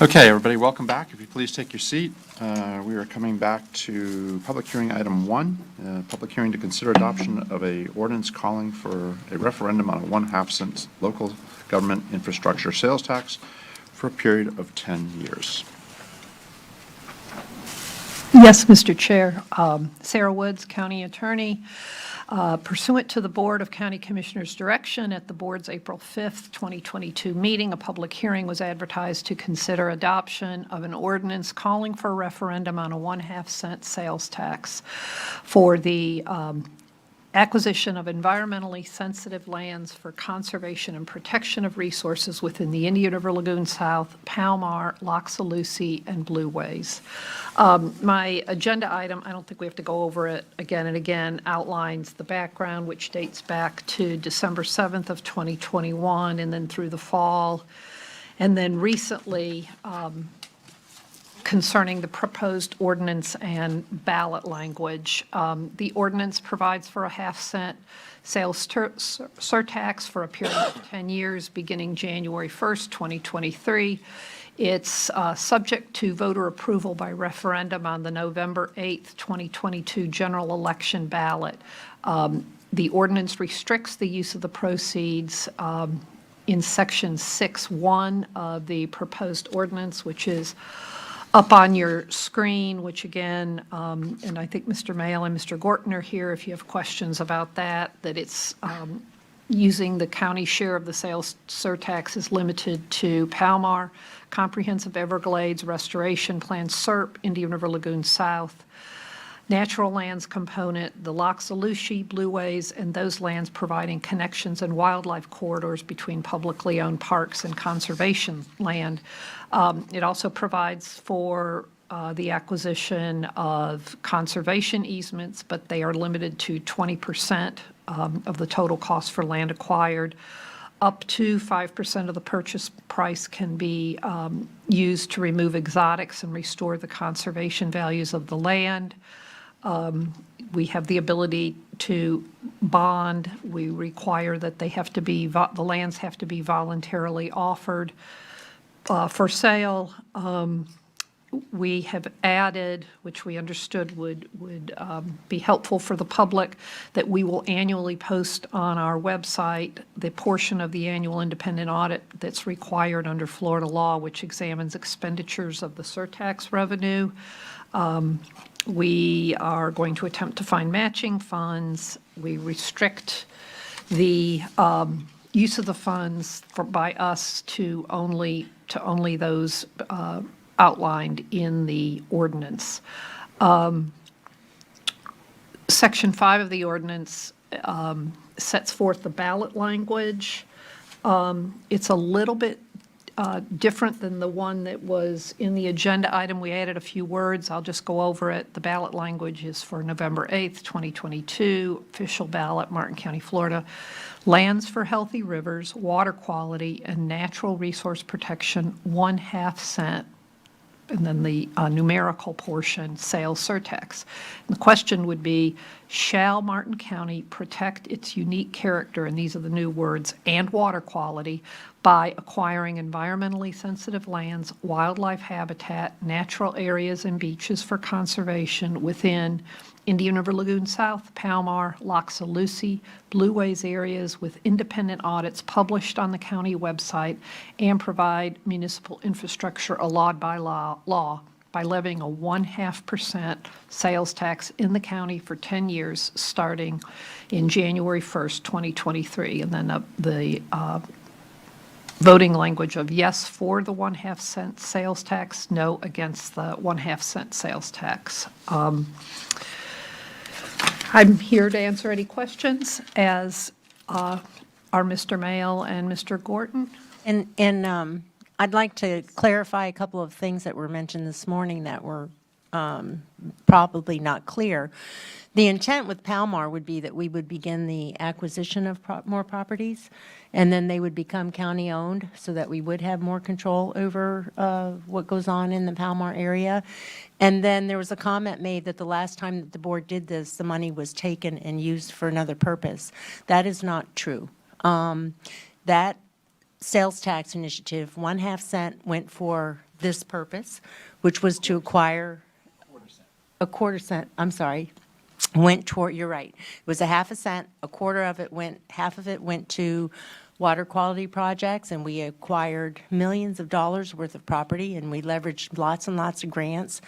Speaker 1: Okay, everybody, welcome back. If you please take your seat. We are coming back to public hearing item 1, public hearing to consider adoption of a ordinance calling for a referendum on a 1/2 cent local government infrastructure sales tax for a period of 10 years.
Speaker 21: Yes, Mr. Chair. Sarah Woods, County Attorney. Pursuant to the Board of County Commissioners' direction at the board's April 5th, 2022 meeting, a public hearing was advertised to consider adoption of an ordinance calling for a referendum on a 1/2 cent sales tax for the acquisition of environmentally sensitive lands for conservation and protection of resources within the Indian River Lagoon South, Palmar, Loxalucy, and Blue Ways. My agenda item, I don't think we have to go over it again and again, outlines the background, which dates back to December 7th of 2021 and then through the fall. And then recently, concerning the proposed ordinance and ballot language. The ordinance provides for a 1/2 cent sales surtax for a period of 10 years beginning January 1st, 2023. It's subject to voter approval by referendum on the November 8th, 2022 general election ballot. The ordinance restricts the use of the proceeds in Section 6(1) of the proposed ordinance, which is up on your screen, which again, and I think Mr. Mayle and Mr. Gorton are here if you have questions about that, that it's using the county share of the sales surtax is limited to Palmar, Comprehensive Everglades Restoration Plan, SERP, Indian River Lagoon South, natural lands component, the Loxalucy, Blue Ways, and those lands providing connections and wildlife corridors between publicly owned parks and conservation land. It also provides for the acquisition of conservation easements, but they are limited to 20% of the total cost for land acquired. Up to 5% of the purchase price can be used to remove exotics and restore the conservation values of the land. We have the ability to bond. We require that they have to be, the lands have to be voluntarily offered for sale. We have added, which we understood would be helpful for the public, that we will annually post on our website the portion of the annual independent audit that's required under Florida law, which examines expenditures of the surtax revenue. We are going to attempt to find matching funds. We restrict the use of the funds by us to only those outlined in the ordinance. Section 5 of the ordinance sets forth the ballot language. It's a little bit different than the one that was in the agenda item. We added a few words. I'll just go over it. The ballot language is for November 8th, 2022, official ballot, Martin County, Florida. Lands for healthy rivers, water quality, and natural resource protection, 1/2 cent. And then the numerical portion, sales surtax. And the question would be, shall Martin County protect its unique character, and these are the new words, and water quality by acquiring environmentally sensitive lands, wildlife habitat, natural areas, and beaches for conservation within Indian River Lagoon South, Palmar, Loxalucy, Blue Ways areas with independent audits published on the county website, and provide municipal infrastructure allowed by law by levying a 1/2% sales tax in the county for 10 years starting in January 1st, 2023. And then the voting language of yes for the 1/2 cent sales tax, no against the 1/2 cent sales tax. I'm here to answer any questions, as are Mr. Mayle and Mr. Gorton.
Speaker 4: And I'd like to clarify a couple of things that were mentioned this morning that were probably not clear. The intent with Palmar would be that we would begin the acquisition of more properties, and then they would become county-owned so that we would have more control over what goes on in the Palmar area. And then there was a comment made that the last time that the board did this, the money was taken and used for another purpose. That is not true. That sales tax initiative, 1/2 cent went for this purpose, which was to acquire a 1/4 cent, I'm sorry, went toward, you're right. It was 1/2 cent, 1/4 of it went, half of it went to water quality projects, and we acquired millions of dollars worth of property, and we leveraged lots and lots of grants,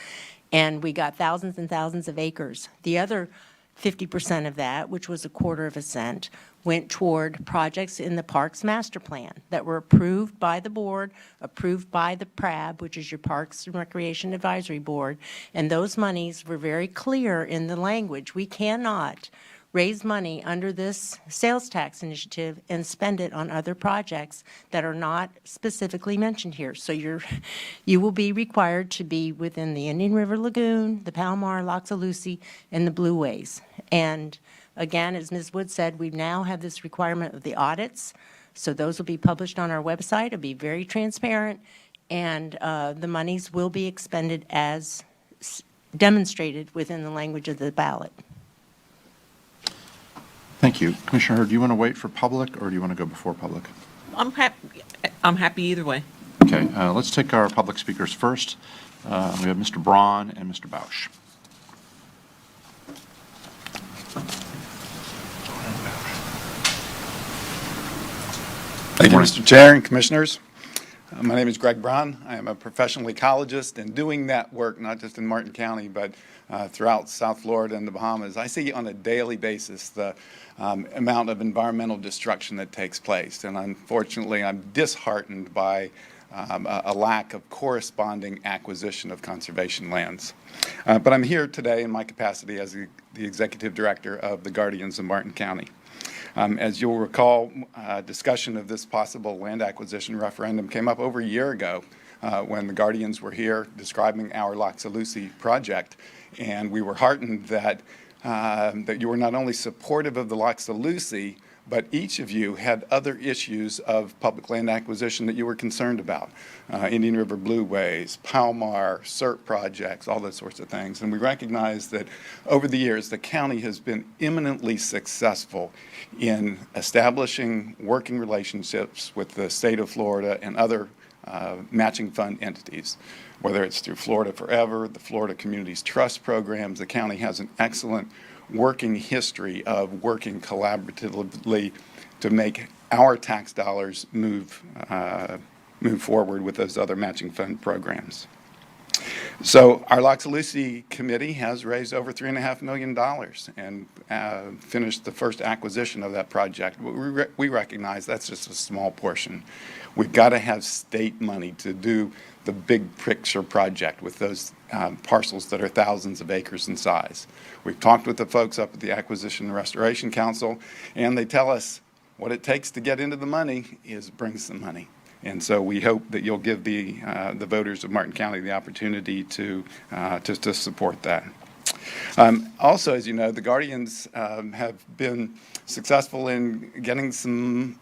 Speaker 4: and we got thousands and thousands of acres. The other 50% of that, which was 1/4 cent, went toward projects in the Parks Master Plan that were approved by the board, approved by the PRAB, which is your Parks and Recreation Advisory Board, and those monies were very clear in the language. We cannot raise money under this sales tax initiative and spend it on other projects that are not specifically mentioned here. So you will be required to be within the Indian River Lagoon, the Palomar, Loxalucy, and the Blue Ways. And again, as Ms. Wood said, we now have this requirement of the audits, so those will be published on our website. It'll be very transparent, and the monies will be expended as demonstrated within the language of the ballot.
Speaker 1: Thank you. Commissioner Hurd, do you want to wait for public, or do you want to go before public?
Speaker 2: I'm happy either way.
Speaker 1: Okay, let's take our public speakers first. We have Mr. Braun and Mr. Bausch.
Speaker 8: Thank you, Mr. Chair and Commissioners. My name is Greg Braun. I am a professional ecologist, and doing that work not just in Martin County, but throughout South Florida and the Bahamas, I see on a daily basis the amount of environmental destruction that takes place. And unfortunately, I'm disheartened by a lack of corresponding acquisition of conservation lands. But I'm here today in my capacity as the Executive Director of the Guardians of Martin County. As you'll recall, discussion of this possible land acquisition referendum came up over a year ago when the Guardians were here describing our Loxalucy project, and we were heartened that you were not only supportive of the Loxalucy, but each of you had other issues of public land acquisition that you were concerned about. Indian River Blue Ways, Palomar, CERT projects, all those sorts of things. And we recognize that over the years, the county has been eminently successful in establishing working relationships with the state of Florida and other matching fund entities. Whether it's through Florida Forever, the Florida Communities Trust programs, the county has an excellent working history of working collaboratively to make our tax dollars move forward with those other matching fund programs. So our Loxalucy committee has raised over $3.5 million and finished the first acquisition of that project. We recognize that's just a small portion. We've got to have state money to do the big picture project with those parcels that are thousands of acres in size. We've talked with the folks up at the Acquisition and Restoration Council, and they tell us what it takes to get into the money is bring some money. And so we hope that you'll give the voters of Martin County the opportunity to support that. Also, as you know, the Guardians have been successful in getting some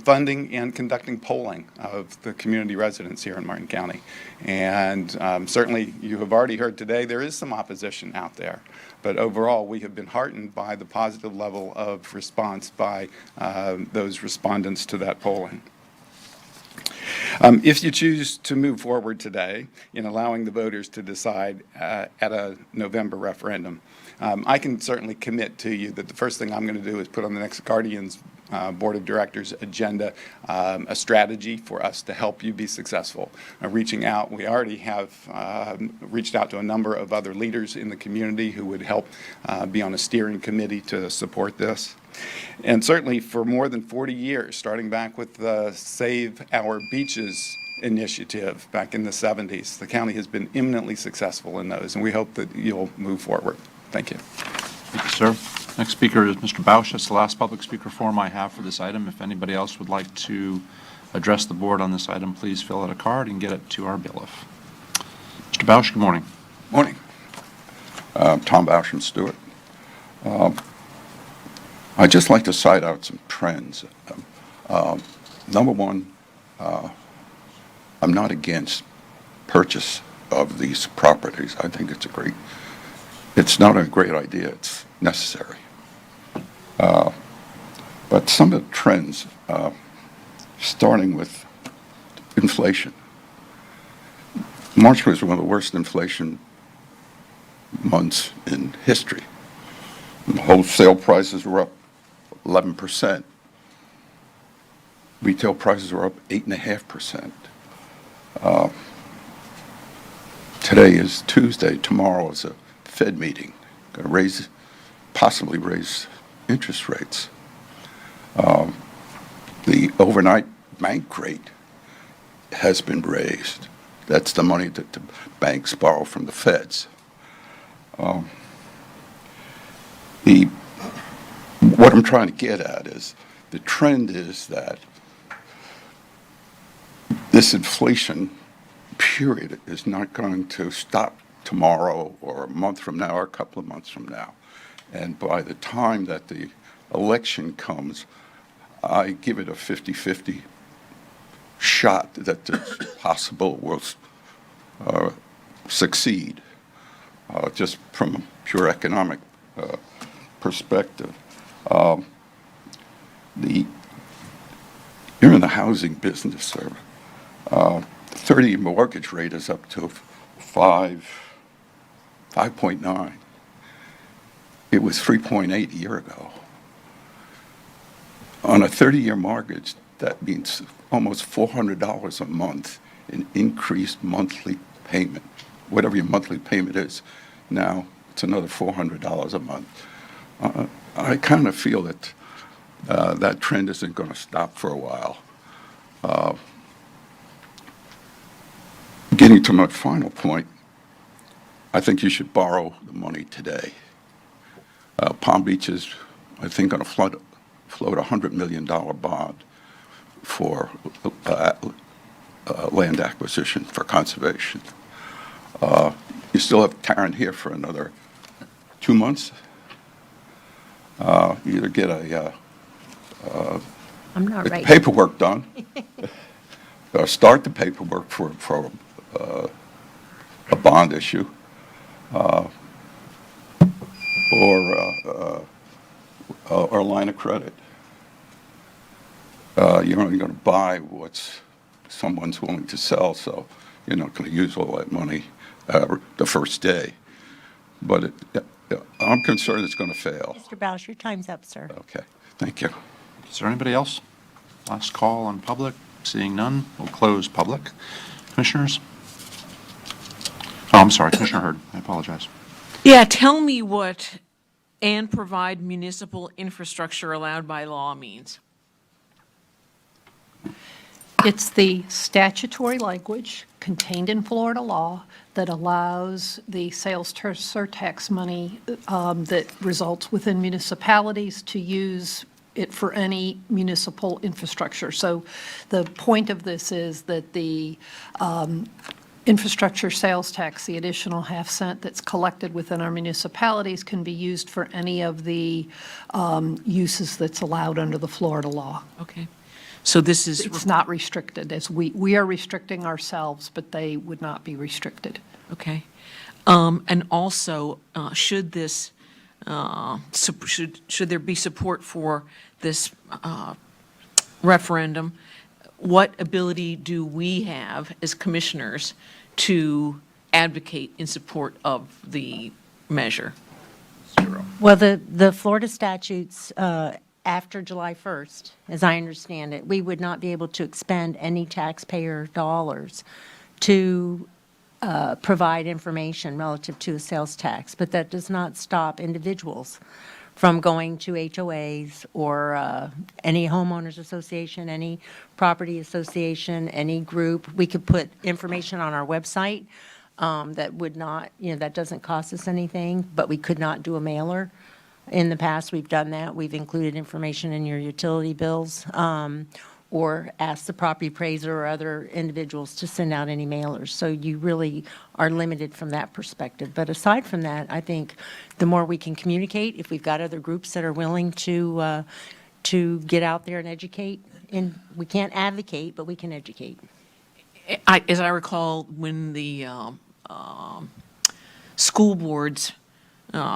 Speaker 8: funding and conducting polling of the community residents here in Martin County. And certainly, you have already heard today, there is some opposition out there. But overall, we have been heartened by the positive level of response by those respondents to that polling. If you choose to move forward today in allowing the voters to decide at a November referendum, I can certainly commit to you that the first thing I'm going to do is put on the next Guardians Board of Directors agenda a strategy for us to help you be successful. Reaching out, we already have reached out to a number of other leaders in the community who would help be on a steering committee to support this. And certainly for more than 40 years, starting back with the Save Our Beaches initiative back in the 70s, the county has been eminently successful in those, and we hope that you'll move forward. Thank you.
Speaker 1: Thank you, sir. Next speaker is Mr. Bausch. That's the last public speaker forum I have for this item. If anybody else would like to address the board on this item, please fill out a card and get it to our bailiff. Mr. Bausch, good morning.
Speaker 22: Morning. Tom Bausch from Stewart. I'd just like to cite out some trends. Number one, I'm not against purchase of these properties. I think it's not a great idea, it's necessary. But some of the trends, starting with inflation. March was one of the worst inflation months in history. Wholesale prices were up 11%. Retail prices were up 8.5%. Today is Tuesday. Tomorrow is a Fed meeting. Going to possibly raise interest rates. The overnight bank rate has been raised. That's the money that the banks borrow from the feds. What I'm trying to get at is the trend is that this inflation period is not going to stop tomorrow or a month from now or a couple of months from now. And by the time that the election comes, I give it a 50-50 shot that it's possible will succeed, just from a pure economic perspective. You're in the housing business, sir. The 30-year mortgage rate is up to 5.9. It was 3.8 a year ago. On a 30-year mortgage, that means almost $400 a month in increased monthly payment. Whatever your monthly payment is now, it's another $400 a month. I kind of feel that that trend isn't going to stop for a while. Getting to my final point, I think you should borrow the money today. Palm Beach is, I think, going to float a $100 million bond for land acquisition for conservation. You still have Karen here for another 2 months. Either get
Speaker 4: I'm not right.
Speaker 22: paperwork done, start the paperwork for a bond issue, or a line of credit. You're only going to buy what someone's willing to sell, so you're not going to use all that money the first day. But I'm concerned it's going to fail.
Speaker 4: Mr. Bausch, your time's up, sir.
Speaker 22: Okay, thank you.
Speaker 1: Is there anybody else? Last call on public. Seeing none, we'll close public. Commissioners? Oh, I'm sorry, Commissioner Hurd. I apologize.
Speaker 2: Yeah, tell me what "and provide municipal infrastructure allowed by law" means.
Speaker 21: It's the statutory language contained in Florida law that allows the sales surtax money that results within municipalities to use it for any municipal infrastructure. So the point of this is that the infrastructure sales tax, the additional half cent that's collected within our municipalities, can be used for any of the uses that's allowed under the Florida law.
Speaker 2: Okay. So this is...
Speaker 21: It's not restricted, as we are restricting ourselves, but they would not be restricted.
Speaker 2: Okay. And also, should this, should there be support for this referendum, what ability do we have as commissioners to advocate in support of the measure?
Speaker 4: Well, the Florida statutes, after July 1st, as I understand it, we would not be able to expend any taxpayer dollars to provide information relative to a sales tax, but that does not stop individuals from going to HOAs or any homeowners association, any property association, any group. We could put information on our website that would not, that doesn't cost us anything, but we could not do a mailer. In the past, we've done that. We've included information in your utility bills, or asked the property appraiser or other individuals to send out any mailers. So you really are limited from that perspective. But aside from that, I think the more we can communicate, if we've got other groups that are willing to get out there and educate, and we can't advocate, but we can educate.
Speaker 2: As I recall, when the school board's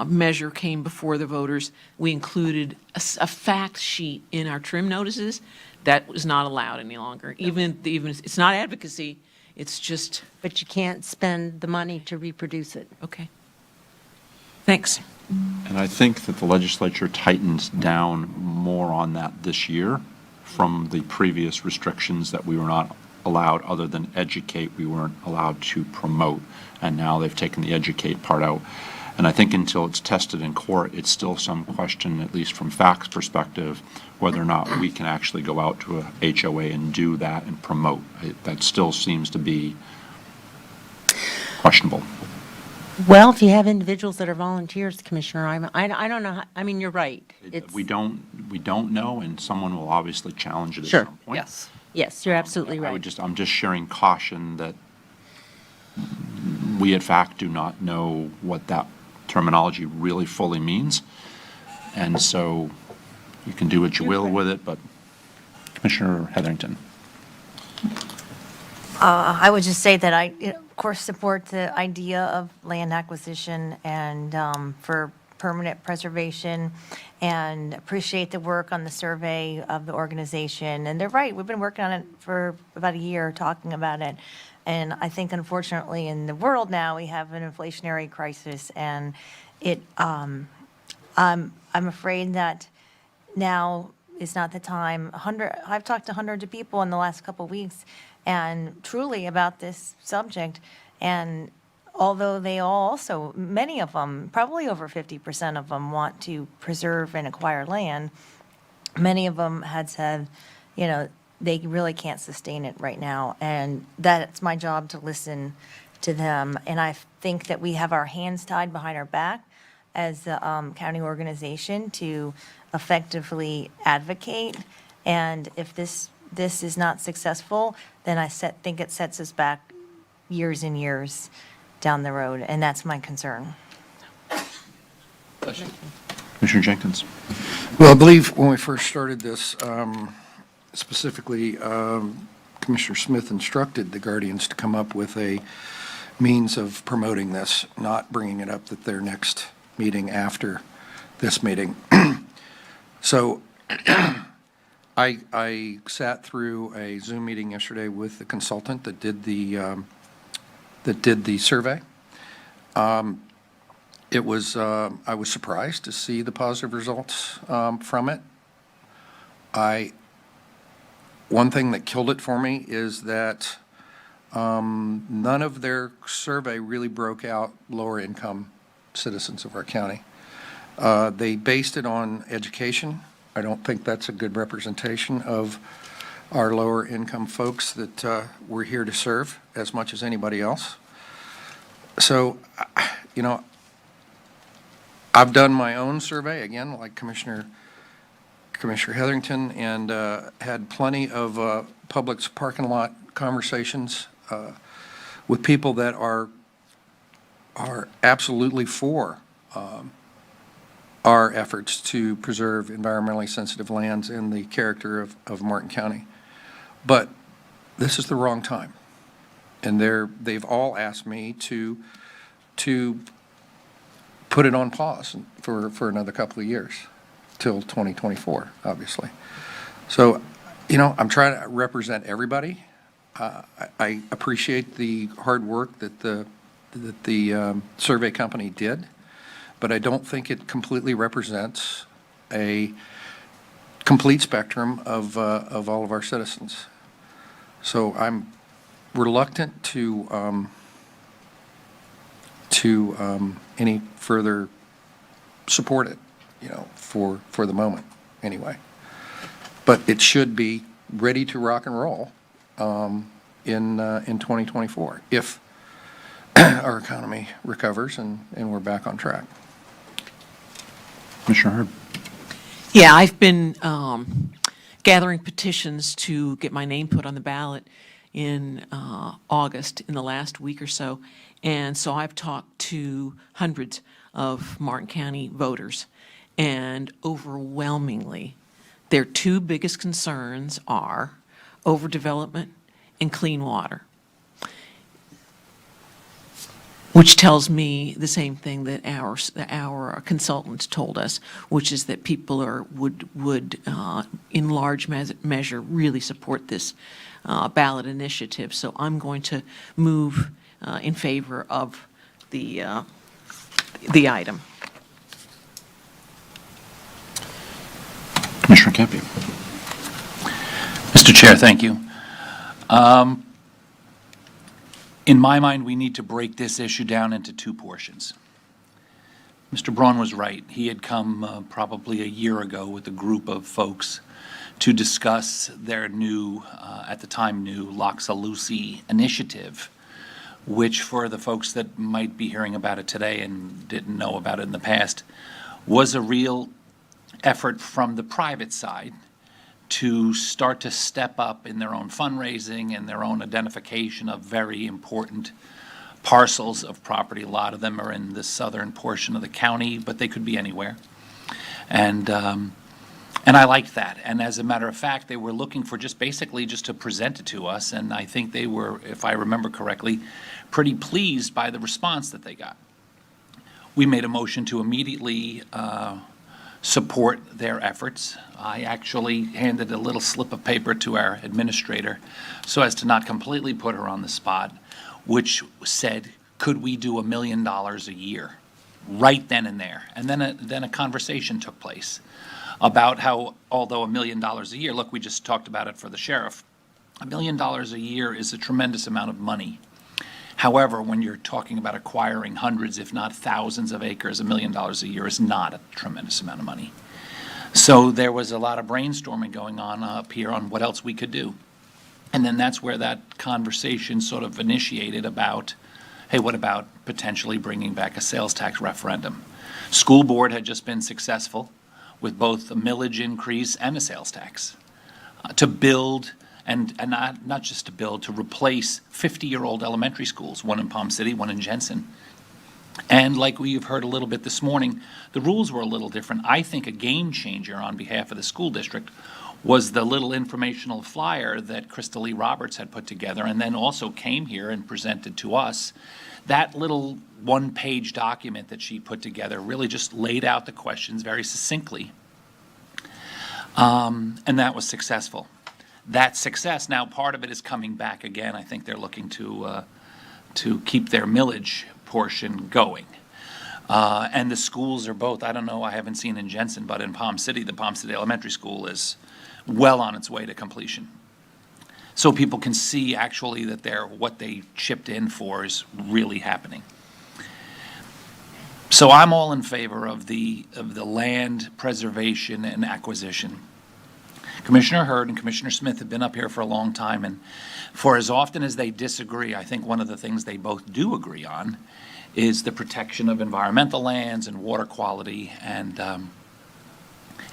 Speaker 2: measure came before the voters, we included a fact sheet in our trim notices That is not allowed any longer. Even, it's not advocacy, it's just,
Speaker 4: But you can't spend the money to reproduce it.
Speaker 2: okay. Thanks.
Speaker 1: And I think that the legislature tightened down more on that this year from the previous restrictions that we were not allowed, other than educate, we weren't allowed to promote. And now they've taken the educate part out. And I think until it's tested in court, it's still some question, at least from facts perspective, whether or not we can actually go out to a HOA and do that and promote. That still seems to be questionable.
Speaker 4: Well, if you have individuals that are volunteers, Commissioner, I don't know, I mean, you're right. It's-
Speaker 1: We don't know, and someone will obviously challenge it at
Speaker 4: Sure.
Speaker 1: some point.
Speaker 2: Yes.
Speaker 4: Yes, you're absolutely right.
Speaker 1: I'm just sharing caution that we at FACT do not know what that terminology really fully means. And so you can do what you will with it, but Commissioner Heatherington.
Speaker 3: I would just say that I, of course, support the idea of land acquisition and for permanent preservation, and appreciate the work on the survey of the organization. And they're right, we've been working on it for about a year, talking about it. And I think unfortunately in the world now, we have an inflationary crisis, and I'm afraid that now is not the time. I've talked to hundreds of people in the last couple of weeks, and truly about this subject. And although they all also, many of them, probably over 50% of them, want to preserve and acquire land, many of them had said, they really can't sustain it right now. And that's my job, to listen to them. And I think that we have our hands tied behind our back as a county organization to effectively advocate. And if this is not successful, then I think it sets us back years and years down the road, and that's my concern.
Speaker 1: Commissioner Jenkins.
Speaker 13: Well, I believe when we first started this, specifically, Commissioner Smith instructed the Guardians to come up with a means of promoting this, not bringing it up at their next meeting after this meeting. So I sat through a Zoom meeting yesterday with the consultant that did the survey. It was, I was surprised to see the positive results from it. One thing that killed it for me is that none of their survey really broke out lower income citizens of our county. They based it on education. I don't think that's a good representation of our lower income folks that we're here to serve as much as anybody else. So, I've done my own survey, again, like Commissioner Heatherington, and had plenty of Publix parking lot conversations with people that are absolutely for our efforts to preserve environmentally sensitive lands and the character of Martin County. But this is the wrong time. And they've all asked me to put it on pause for another couple of years, till 2024, obviously. So, I'm trying to represent everybody. I appreciate the hard work that the survey company did, but I don't think it completely represents a complete spectrum of all of our citizens. So I'm reluctant to any further support it, for the moment, anyway. But it should be ready to rock and roll in 2024, if our economy recovers and we're back on track.
Speaker 1: Commissioner Hurd.
Speaker 2: Yeah, I've been gathering petitions to get my name put on the ballot in August, in the last week or so. And so I've talked to hundreds of Martin County voters, and overwhelmingly, their two biggest concerns are overdevelopment and clean water. which tells me the same thing that our consultants told us, which is that people would in large measure really support this ballot initiative. So I'm going to move in favor of the item.
Speaker 1: Commissioner Campion.
Speaker 10: Mr. Chair, thank you. In my mind, we need to break this issue down into two portions. Mr. Braun was right. He had come probably a year ago with a group of folks to discuss their new, at the time new, Loxalucy initiative, which for the folks that might be hearing about it today and didn't know about it in the past, was a real effort from the private side to start to step up in their own fundraising and their own identification of very important parcels of property. A lot of them are in the southern portion of the county, but they could be anywhere. And I liked that. And as a matter of fact, they were looking for just basically just to present it to us. And I think they were, if I remember correctly, pretty pleased by the response that they got. We made a motion to immediately support their efforts. I actually handed a little slip of paper to our administrator so as to not completely put her on the spot, which said, could we do $1 million a year right then and there? And then a conversation took place about how, although $1 million a year, look, we just talked about it for the sheriff, $1 million a year is a tremendous amount of money. However, when you're talking about acquiring hundreds, if not thousands of acres, $1 million a year is not a tremendous amount of money. So there was a lot of brainstorming going on up here on what else we could do. And then that's where that conversation sort of initiated about, hey, what about potentially bringing back a sales tax referendum? School board had just been successful with both a millage increase and a sales tax to build and not just to build, to replace 50-year-old elementary schools, one in Palm City, one in Jensen. And like we've heard a little bit this morning, the rules were a little different. I think a game changer on behalf of the school district was the little informational flyer that Crystal Lee Roberts had put together and then also came here and presented to us. That little one-page document that she put together really just laid out the questions very succinctly. And that was successful. That success, now part of it is coming back again. I think they're looking to keep their millage portion going. And the schools are both, I don't know, I haven't seen in Jensen, but in Palm City, the Palm City Elementary School is well on its way to completion. So people can see actually that what they chipped in for is really happening. So I'm all in favor of the land preservation and acquisition. Commissioner Hurd and Commissioner Smith have been up here for a long time, and for as often as they disagree, I think one of the things they both do agree on is the protection of environmental lands and water quality, and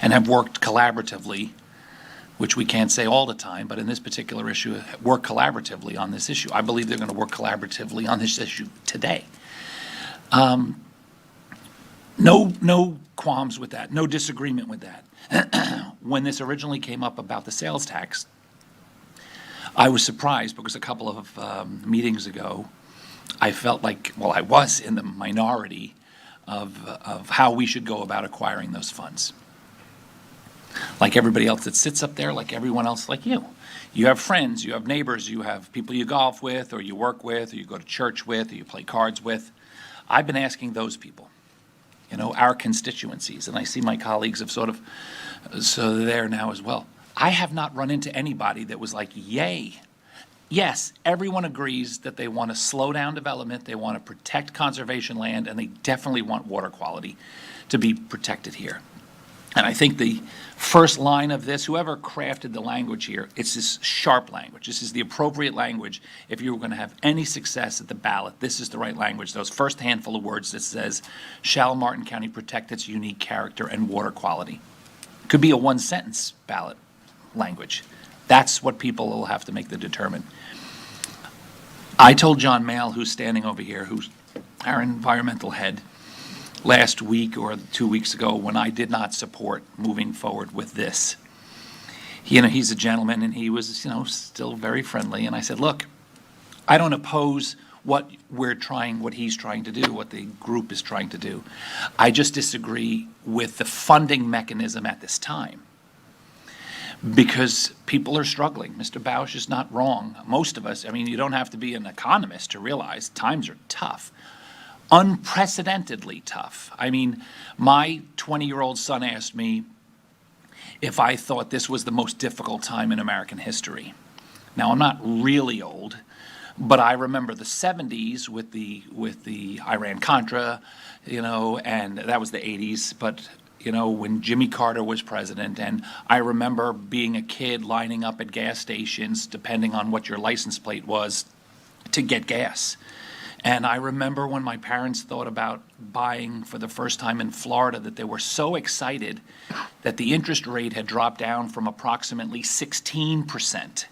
Speaker 10: have worked collaboratively, which we can't say all the time, but in this particular issue, work collaboratively on this issue. I believe they're going to work collaboratively on this issue today. No qualms with that, no disagreement with that. When this originally came up about the sales tax, I was surprised because a couple of meetings ago, I felt like, well, I was in the minority of how we should go about acquiring those funds. Like everybody else that sits up there, like everyone else like you. You have friends, you have neighbors, you have people you golf with, or you work with, or you go to church with, or you play cards with. I've been asking those people, our constituencies, and I see my colleagues have so they're there now as well. I have not run into anybody that was like, yay. Yes, everyone agrees that they want to slow down development, they want to protect conservation land, and they definitely want water quality to be protected here. And I think the first line of this, whoever crafted the language here, it's this sharp language. This is the appropriate language. If you were going to have any success at the ballot, this is the right language. Those first handful of words that says, shall Martin County protect its unique character and water quality? Could be a one-sentence ballot language. That's what people will have to make the determine. I told John Mayle, who's standing over here, who's our environmental head, last week or 2 weeks ago when I did not support moving forward with this. He's a gentleman and he was, still very friendly. And I said, look, I don't oppose what he's trying to do, what the group is trying to do. I just disagree with the funding mechanism at this time, because people are struggling. Mr. Bausch is not wrong. Most of us, I mean, you don't have to be an economist to realize times are tough, unprecedentedly tough. I mean, my 20-year-old son asked me if I thought this was the most difficult time in American history. Now, I'm not really old, but I remember the 70s with the Iran-Contra, and that was the 80s, but when Jimmy Carter was president, and I remember being a kid lining up at gas stations, depending on what your license plate was, to get gas. And I remember when my parents thought about buying for the first time in Florida, that they were so excited that the interest rate had dropped down from approximately 16%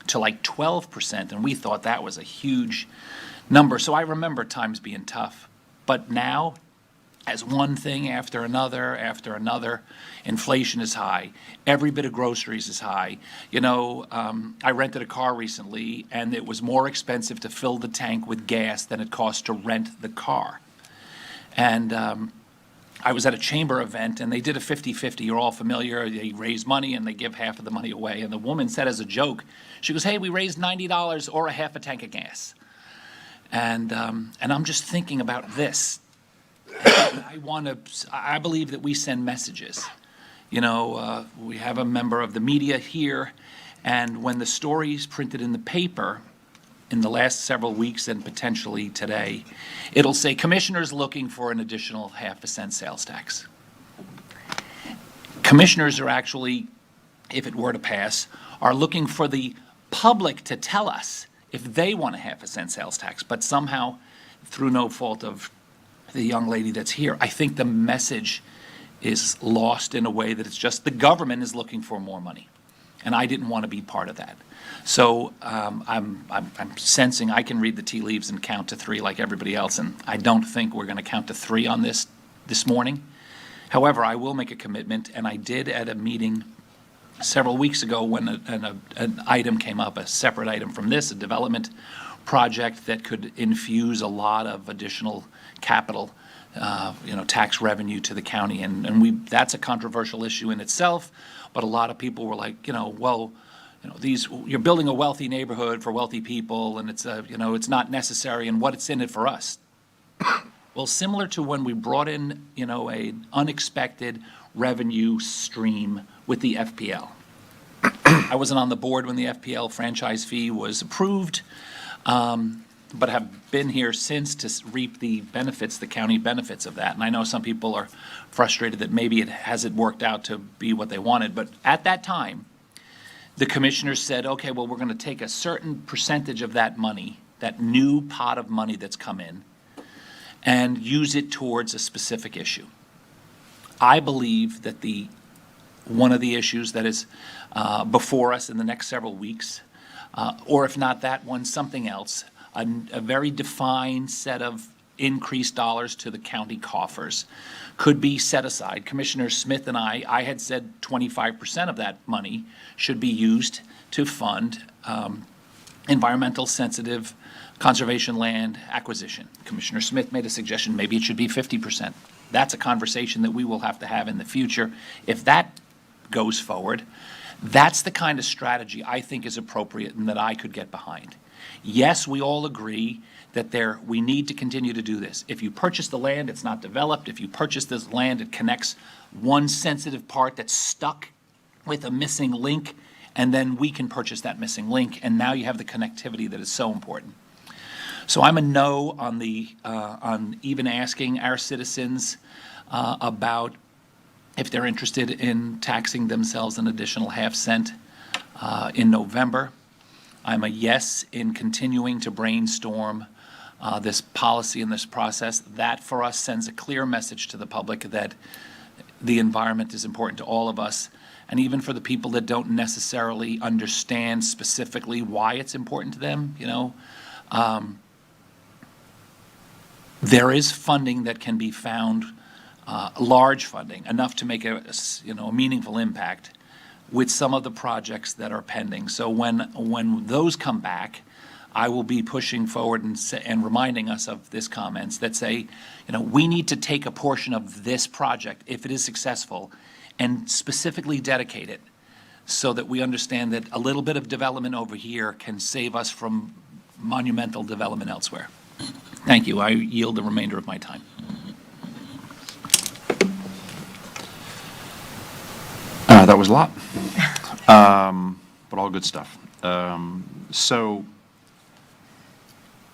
Speaker 10: to like 12%, and we thought that was a huge number. So I remember times being tough. But now, as one thing after another, inflation is high. Every bit of groceries is high. I rented a car recently, and it was more expensive to fill the tank with gas than it cost to rent the car. And I was at a chamber event, and they did a 50-50. You're all familiar. They raise money, and they give half of the money away. And the woman said as a joke, she goes, "Hey, we raised $90 or a half a tank of gas." And I'm just thinking about this. I believe that we send messages. We have a member of the media here, and when the story's printed in the paper in the last several weeks and potentially today, it'll say, "Commissioners looking for an additional 1/2 cent sales tax." Commissioners are actually, if it were to pass, are looking for the public to tell us if they want a 1/2 cent sales tax. But somehow, through no fault of the young lady that's here, I think the message is lost in a way that it's just the government is looking for more money. And I didn't want to be part of that. So I'm sensing I can read the tea leaves and count to 3 like everybody else, and I don't think we're going to count to 3 on this morning. However, I will make a commitment, and I did at a meeting several weeks ago when an item came up, a separate item from this, a development project that could infuse a lot of additional capital, tax revenue to the county. And that's a controversial issue in itself, but a lot of people were like, you're building a wealthy neighborhood for wealthy people, and it's not necessary, and what's in it for us? Well, similar to when we brought in, an unexpected revenue stream with the FPL. I wasn't on the board when the FPL franchise fee was approved, but have been here since to reap the benefits, the county benefits of that. And I know some people are frustrated that maybe it hasn't worked out to be what they wanted, but at that time, the commissioners said, okay, well, we're going to take a certain percentage of that money, that new pot of money that's come in, and use it towards a specific issue. I believe that one of the issues that is before us in the next several weeks, or if not that one, something else, a very defined set of increased dollars to the county coffers could be set aside. Commissioner Smith and I had said 25% of that money should be used to fund environmental sensitive conservation land acquisition. Commissioner Smith made a suggestion, maybe it should be 50%. That's a conversation that we will have to have in the future. If that goes forward, that's the kind of strategy I think is appropriate and that I could get behind. Yes, we all agree that we need to continue to do this. If you purchase the land, it's not developed. If you purchase this land, it connects one sensitive part that's stuck with a missing link, and then we can purchase that missing link, and now you have the connectivity that is so important. So I'm a no on even asking our citizens about if they're interested in taxing themselves an additional 1/2 cent in November. I'm a yes in continuing to brainstorm this policy and this process. That, for us, sends a clear message to the public that the environment is important to all of us. And even for the people that don't necessarily understand specifically why it's important to them, there is funding that can be found, large funding, enough to make a meaningful impact with some of the projects that are pending. So when those come back, I will be pushing forward and reminding us of this comments that say, we need to take a portion of this project, if it is successful, and specifically dedicate it so that we understand that a little bit of development over here can save us from monumental development elsewhere. Thank you. I yield the remainder of my time.
Speaker 1: That was a lot, but all good stuff. So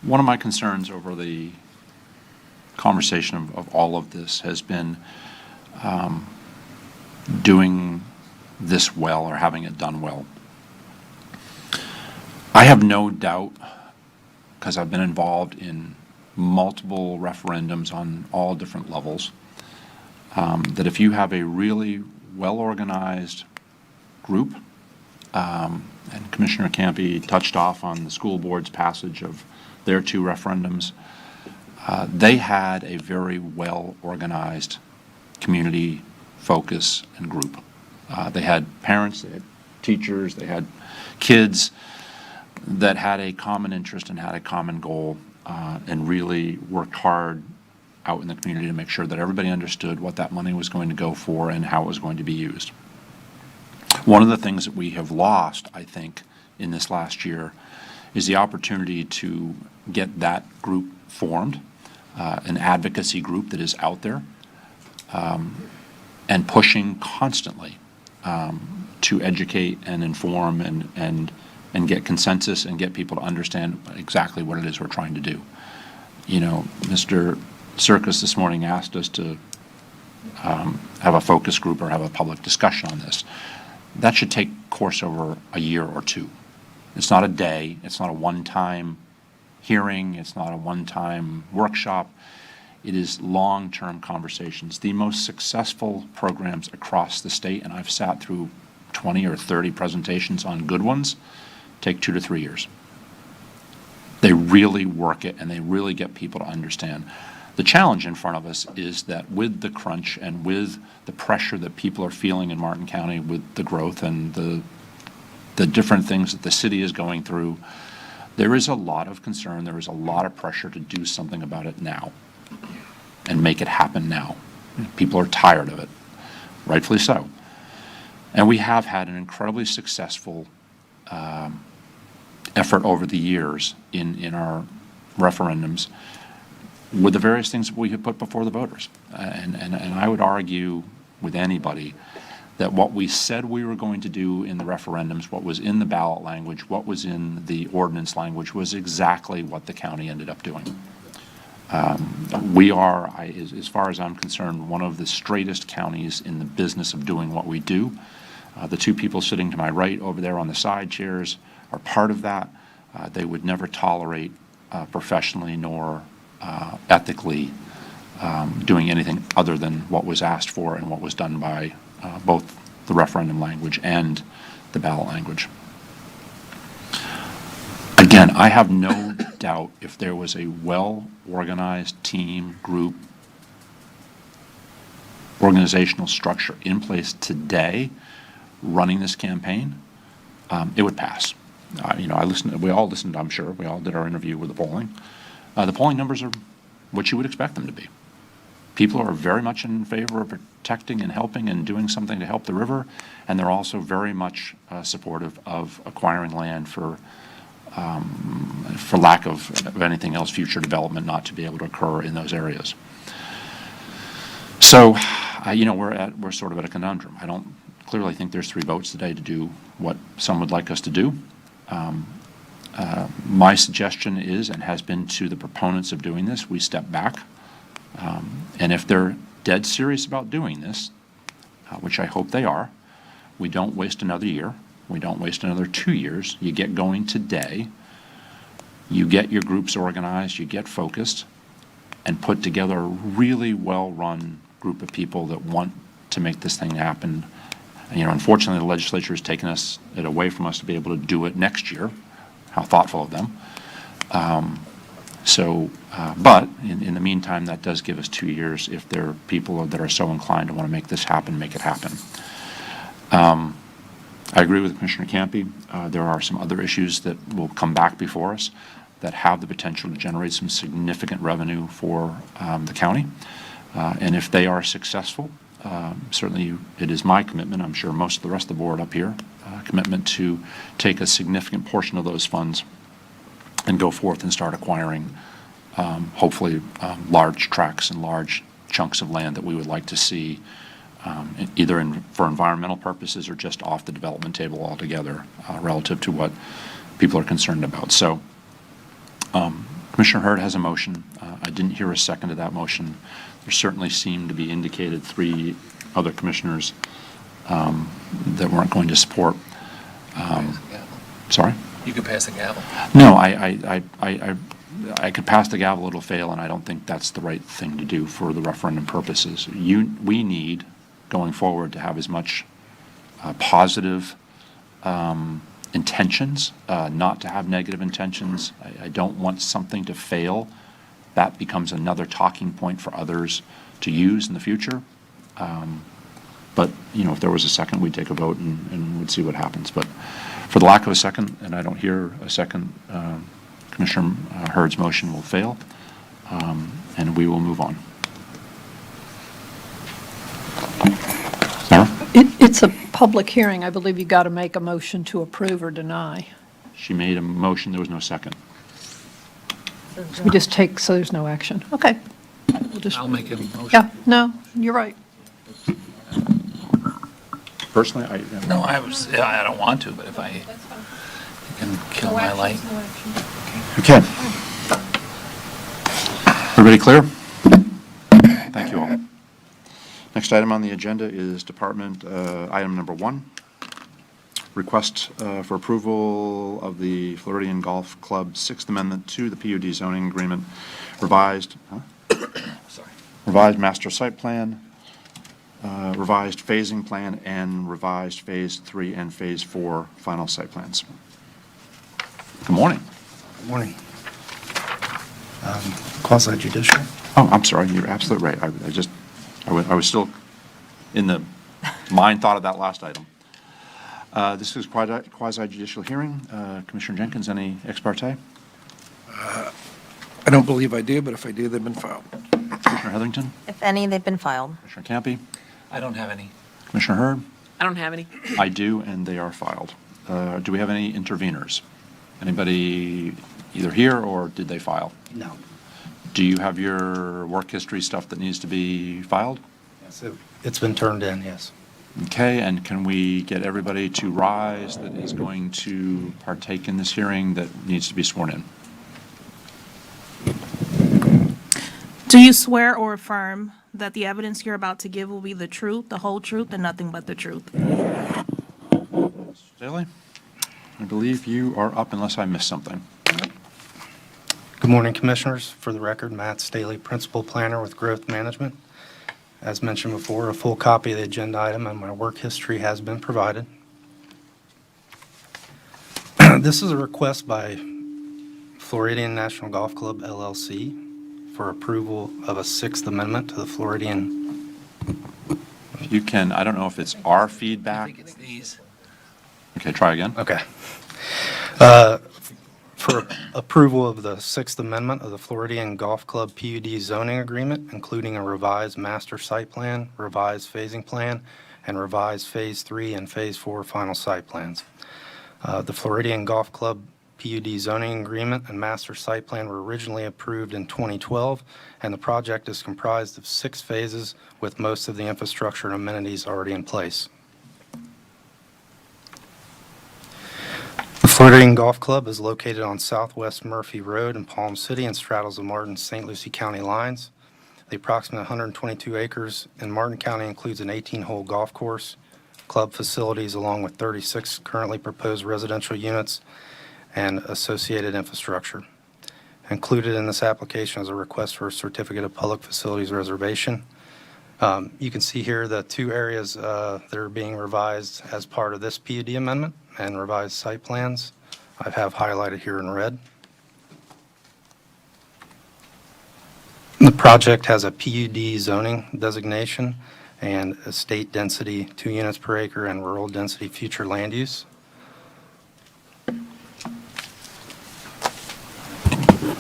Speaker 1: one of my concerns over the conversation of all of this has been doing this well or having it done well. I have no doubt, because I've been involved in multiple referendums on all different levels, that if you have a really well-organized group, and Commissioner Campy touched off on the school board's passage of their 2 referendums, they had a very well-organized community focus and group. They had parents, they had teachers, they had kids that had a common interest and had a common goal, and really worked hard out in the community to make sure that everybody understood what that money was going to go for and how it was going to be used. One of the things that we have lost, I think, in this last year is the opportunity to get that group formed, an advocacy group that is out there, and pushing constantly to educate and inform and get consensus and get people to understand exactly what it is we're trying to do. Mr. Circus this morning asked us to have a focus group or have a public discussion on this. That should take course over a year or 2. It's not a day. It's not a one-time hearing. It's not a one-time workshop. It is long-term conversations. The most successful programs across the state, and I've sat through 20 or 30 presentations on good ones, take 2 to 3 years. They really work it, and they really get people to understand. The challenge in front of us is that with the crunch and with the pressure that people are feeling in Martin County with the growth and the different things that the city is going through, there is a lot of concern, there is a lot of pressure to do something about it now and make it happen now. People are tired of it, rightfully so. And we have had an incredibly successful effort over the years in our referendums with the various things that we have put before the voters. And I would argue with anybody that what we said we were going to do in the referendums, what was in the ballot language, what was in the ordinance language, was exactly what the county ended up doing. We are, as far as I'm concerned, one of the straightest counties in the business of doing what we do. The 2 people sitting to my right over there on the side chairs are part of that. They would never tolerate professionally nor ethically doing anything other than what was asked for and what was done by both the referendum language and the ballot language. Again, I have no doubt if there was a well-organized team, group, organizational structure in place today running this campaign, it would pass. We all listened, I'm sure, we all did our interview with the polling. The polling numbers are what you would expect them to be. People are very much in favor of protecting and helping and doing something to help the river, and they're also very much supportive of acquiring land for lack of anything else, future development not to be able to occur in those areas. So, we're sort of at a conundrum. I don't clearly think there's 3 votes today to do what some would like us to do. My suggestion is, and has been to the proponents of doing this, we step back. And if they're dead serious about doing this, which I hope they are, we don't waste another year. We don't waste another 2 years. You get going today. You get your groups organized. You get focused and put together a really well-run group of people that want to make this thing happen. And, unfortunately, the legislature has taken it away from us to be able to do it next year. How thoughtful of them. But in the meantime, that does give us 2 years if there are people that are so inclined to want to make this happen, make it happen. I agree with Commissioner Campy. There are some other issues that will come back before us that have the potential to generate some significant revenue for the county. And if they are successful, certainly it is my commitment, I'm sure most of the rest of the board up here, commitment to take a significant portion of those funds and go forth and start acquiring, hopefully, large tracts and large chunks of land that we would like to see either for environmental purposes or just off the development table altogether relative to what people are concerned about. So Commissioner Hurd has a motion. I didn't hear a second to that motion. There certainly seemed to be indicated 3 other commissioners that weren't going to support. Sorry?
Speaker 10: You could pass the gavel.
Speaker 1: No, I could pass the gavel, it'll fail, and I don't think that's the right thing to do for the referendum purposes. We need, going forward, to have as much positive intentions, not to have negative intentions. I don't want something to fail. That becomes another talking point for others to use in the future. But, if there was a second, we'd take a vote and we'd see what happens. But for the lack of a second, and I don't hear a second, Commissioner Hurd's motion will fail, and we will move on. Sarah?
Speaker 21: It's a public hearing. I believe you got to make a motion to approve or deny.
Speaker 1: She made a motion, there was no second.
Speaker 21: So we just take, so there's no action. Okay. We'll just-
Speaker 10: I'll make a motion.
Speaker 21: Yeah, no, you're right.
Speaker 1: Personally,
Speaker 10: No, I don't want to, but if I can kill my light.
Speaker 1: Okay. Everybody clear? Thank you all. Next item on the agenda is Department Item Number 1, request for approval of the Floridian Golf Club Sixth Amendment to the PUD zoning agreement, revised master site plan, revised phasing plan, and revised Phase 3 and Phase 4 final site plans. Good morning.
Speaker 5: Good morning. Quasi judicial.
Speaker 1: Oh, I'm sorry, you're absolutely right. I was still in the mind thought of that last item. This is quasi judicial hearing. Commissioner Jenkins, any ex parte?
Speaker 13: I don't believe I do, but if I do, they've been filed.
Speaker 1: Commissioner Heatherington?
Speaker 3: If any, they've been filed.
Speaker 1: Commissioner Campy?
Speaker 10: I don't have any.
Speaker 1: Commissioner Hurd?
Speaker 2: I don't have any.
Speaker 1: I do, and they are filed. Do we have any interveners? Anybody either here or did they file?
Speaker 5: No.
Speaker 1: Do you have your work history stuff that needs to be filed?
Speaker 5: Yes, it's been turned in, yes.
Speaker 1: Okay, and can we get everybody to rise that is going to partake in this hearing that needs to be sworn in?
Speaker 9: Do you swear or affirm that the evidence you're about to give will be the truth, the whole truth, and nothing but the truth?
Speaker 1: Staley? I believe you are up unless I missed something.
Speaker 5: Good morning, Commissioners. For the record, Matt Staley, Principal Planner with Growth Management. As mentioned before, a full copy of the agenda item and my work history has been provided. This is a request by Floridian National Golf Club, LLC, for approval of a Sixth Amendment to the Floridian.
Speaker 1: If you can, I don't know if it's our feedback.
Speaker 10: I think it's these.
Speaker 1: Okay, try again.
Speaker 5: Okay. For approval of the Sixth Amendment of the Floridian Golf Club PUD zoning agreement, including a revised master site plan, revised phasing plan, and revised Phase 3 and Phase 4 final site plans. The Floridian Golf Club PUD zoning agreement and master site plan were originally approved in 2012, and the project is comprised of 6 phases with most of the infrastructure and amenities already in place. The Floridian Golf Club is located on Southwest Murphy Road in Palm City and straddles the Martin-St. Lucie County lines. The approximate 122 acres in Martin County includes an 18-hole golf course, club facilities, along with 36 currently proposed residential units and associated infrastructure. Included in this application is a request for a certificate of public facilities reservation. You can see here the 2 areas that are being revised as part of this PUD amendment and revised site plans. I have highlighted here in red. The project has a PUD zoning designation and estate density 2 units per acre and rural density future land use.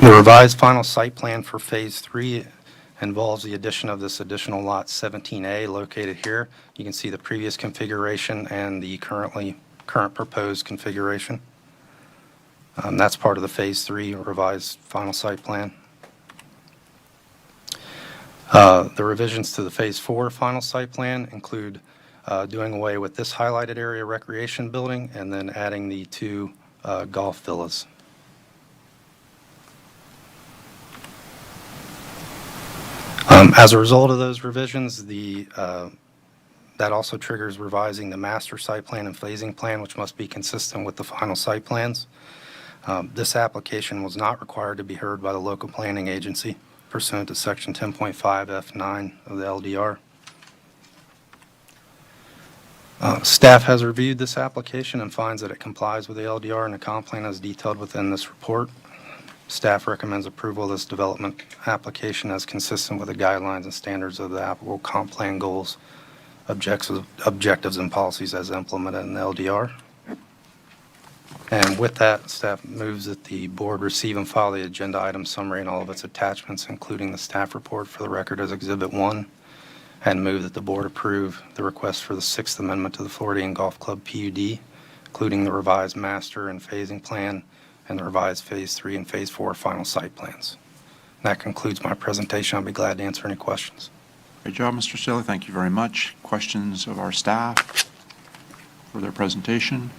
Speaker 5: The revised final site plan for Phase 3 involves the addition of this additional lot 17A located here. You can see the previous configuration and the current proposed configuration. That's part of the Phase 3 revised final site plan. The revisions to the Phase 4 final site plan include doing away with this highlighted area recreation building and then adding the 2 golf villas. As a result of those revisions, that also triggers revising the master site plan and phasing plan, which must be consistent with the final site plans. This application was not required to be heard by the local planning agency pursuant to Section 10.5 F9 of the LDR. Staff has reviewed this application and finds that it complies with the LDR and the comp plan as detailed within this report. Staff recommends approval of this development application as consistent with the guidelines and standards of the applicable comp plan goals, objectives, and policies as implemented in the LDR. And with that, staff moves that the board receive and file the agenda item summary and all of its attachments, including the staff report for the record as Exhibit 1, and move that the board approve the request for the Sixth Amendment to the Floridian Golf Club PUD, including the revised master and phasing plan and the revised Phase 3 and Phase 4 final site plans. That concludes my presentation. I'll be glad to answer any questions.
Speaker 1: Great job, Mr. Staley. Thank you very much. Questions of our staff for their presentation?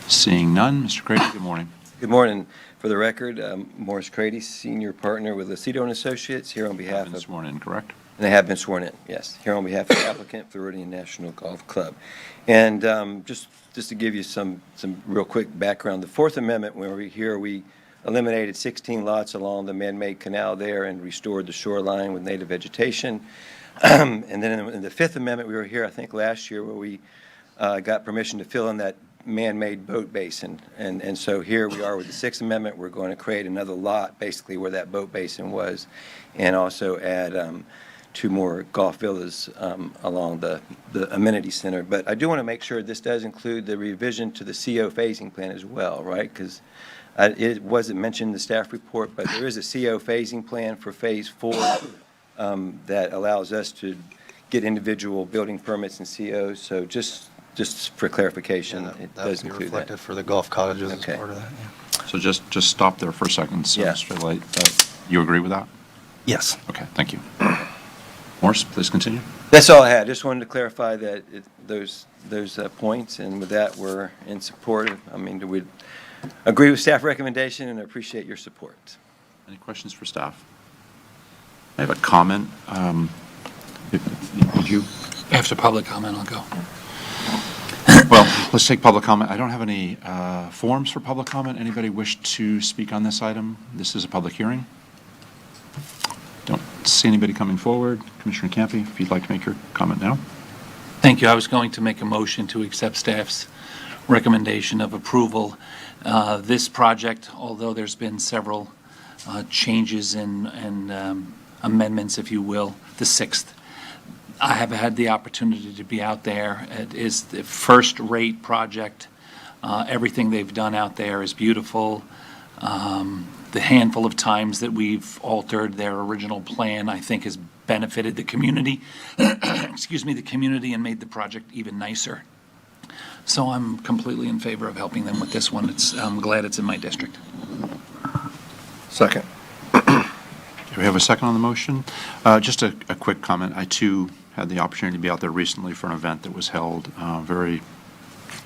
Speaker 1: Seeing none, Mr. Crady, good morning.
Speaker 14: Good morning. For the record, Morris Crady, senior partner with Aceto and Associates, here on behalf of...
Speaker 1: Sworn in, correct?
Speaker 14: And they have been sworn in, yes. Here on behalf of the applicant, Floridian National Golf Club. And just to give you some real quick background, the Fourth Amendment, when we were here, we eliminated 16 lots along the man-made canal there and restored the shoreline with native vegetation. And then in the Fifth Amendment, we were here, I think, last year, where we got permission to fill in that man-made boat basin. And so here we are with the Sixth Amendment. We're going to create another lot, basically, where that boat basin was, and also add 2 more golf villas along the amenity center. But I do want to make sure this does include the revision to the CO phasing plan as well, right? Because it wasn't mentioned in the staff report, but there is a CO phasing plan for Phase 4 that allows us to get individual building permits and COs. So just for clarification, it does include that.
Speaker 5: That would be reflected for the golf cottages as
Speaker 14: Okay.
Speaker 5: part of that, yeah.
Speaker 1: So just stop there for a second, so
Speaker 14: Yeah.
Speaker 1: Mr. Light. You agree with that?
Speaker 5: Yes.
Speaker 1: Okay, thank you. Morris, please continue.
Speaker 14: That's all I had. Just wanted to clarify that those points, and with that, we're in support. We agree with staff recommendation and appreciate your support.
Speaker 1: Any questions for staff? I have a comment. Would you?
Speaker 10: After public comment, I'll go.
Speaker 1: Well, let's take public comment. I don't have any forms for public comment. Anybody wish to speak on this item? This is a public hearing. Don't see anybody coming forward. Commissioner Campy, if you'd like to make your comment now.
Speaker 10: Thank you. I was going to make a motion to accept staff's recommendation of approval. This project, although there's been several changes and amendments, if you will, the sixth, I have had the opportunity to be out there. It is the first-rate project. Everything they've done out there is beautiful. The handful of times that we've altered their original plan, I think, has benefited the community, the community, and made the project even nicer. So I'm completely in favor of helping them with this one. I'm glad it's in my district.
Speaker 1: Second. Do we have a second on the motion? Just a quick comment. I, too, had the opportunity to be out there recently for an event that was held.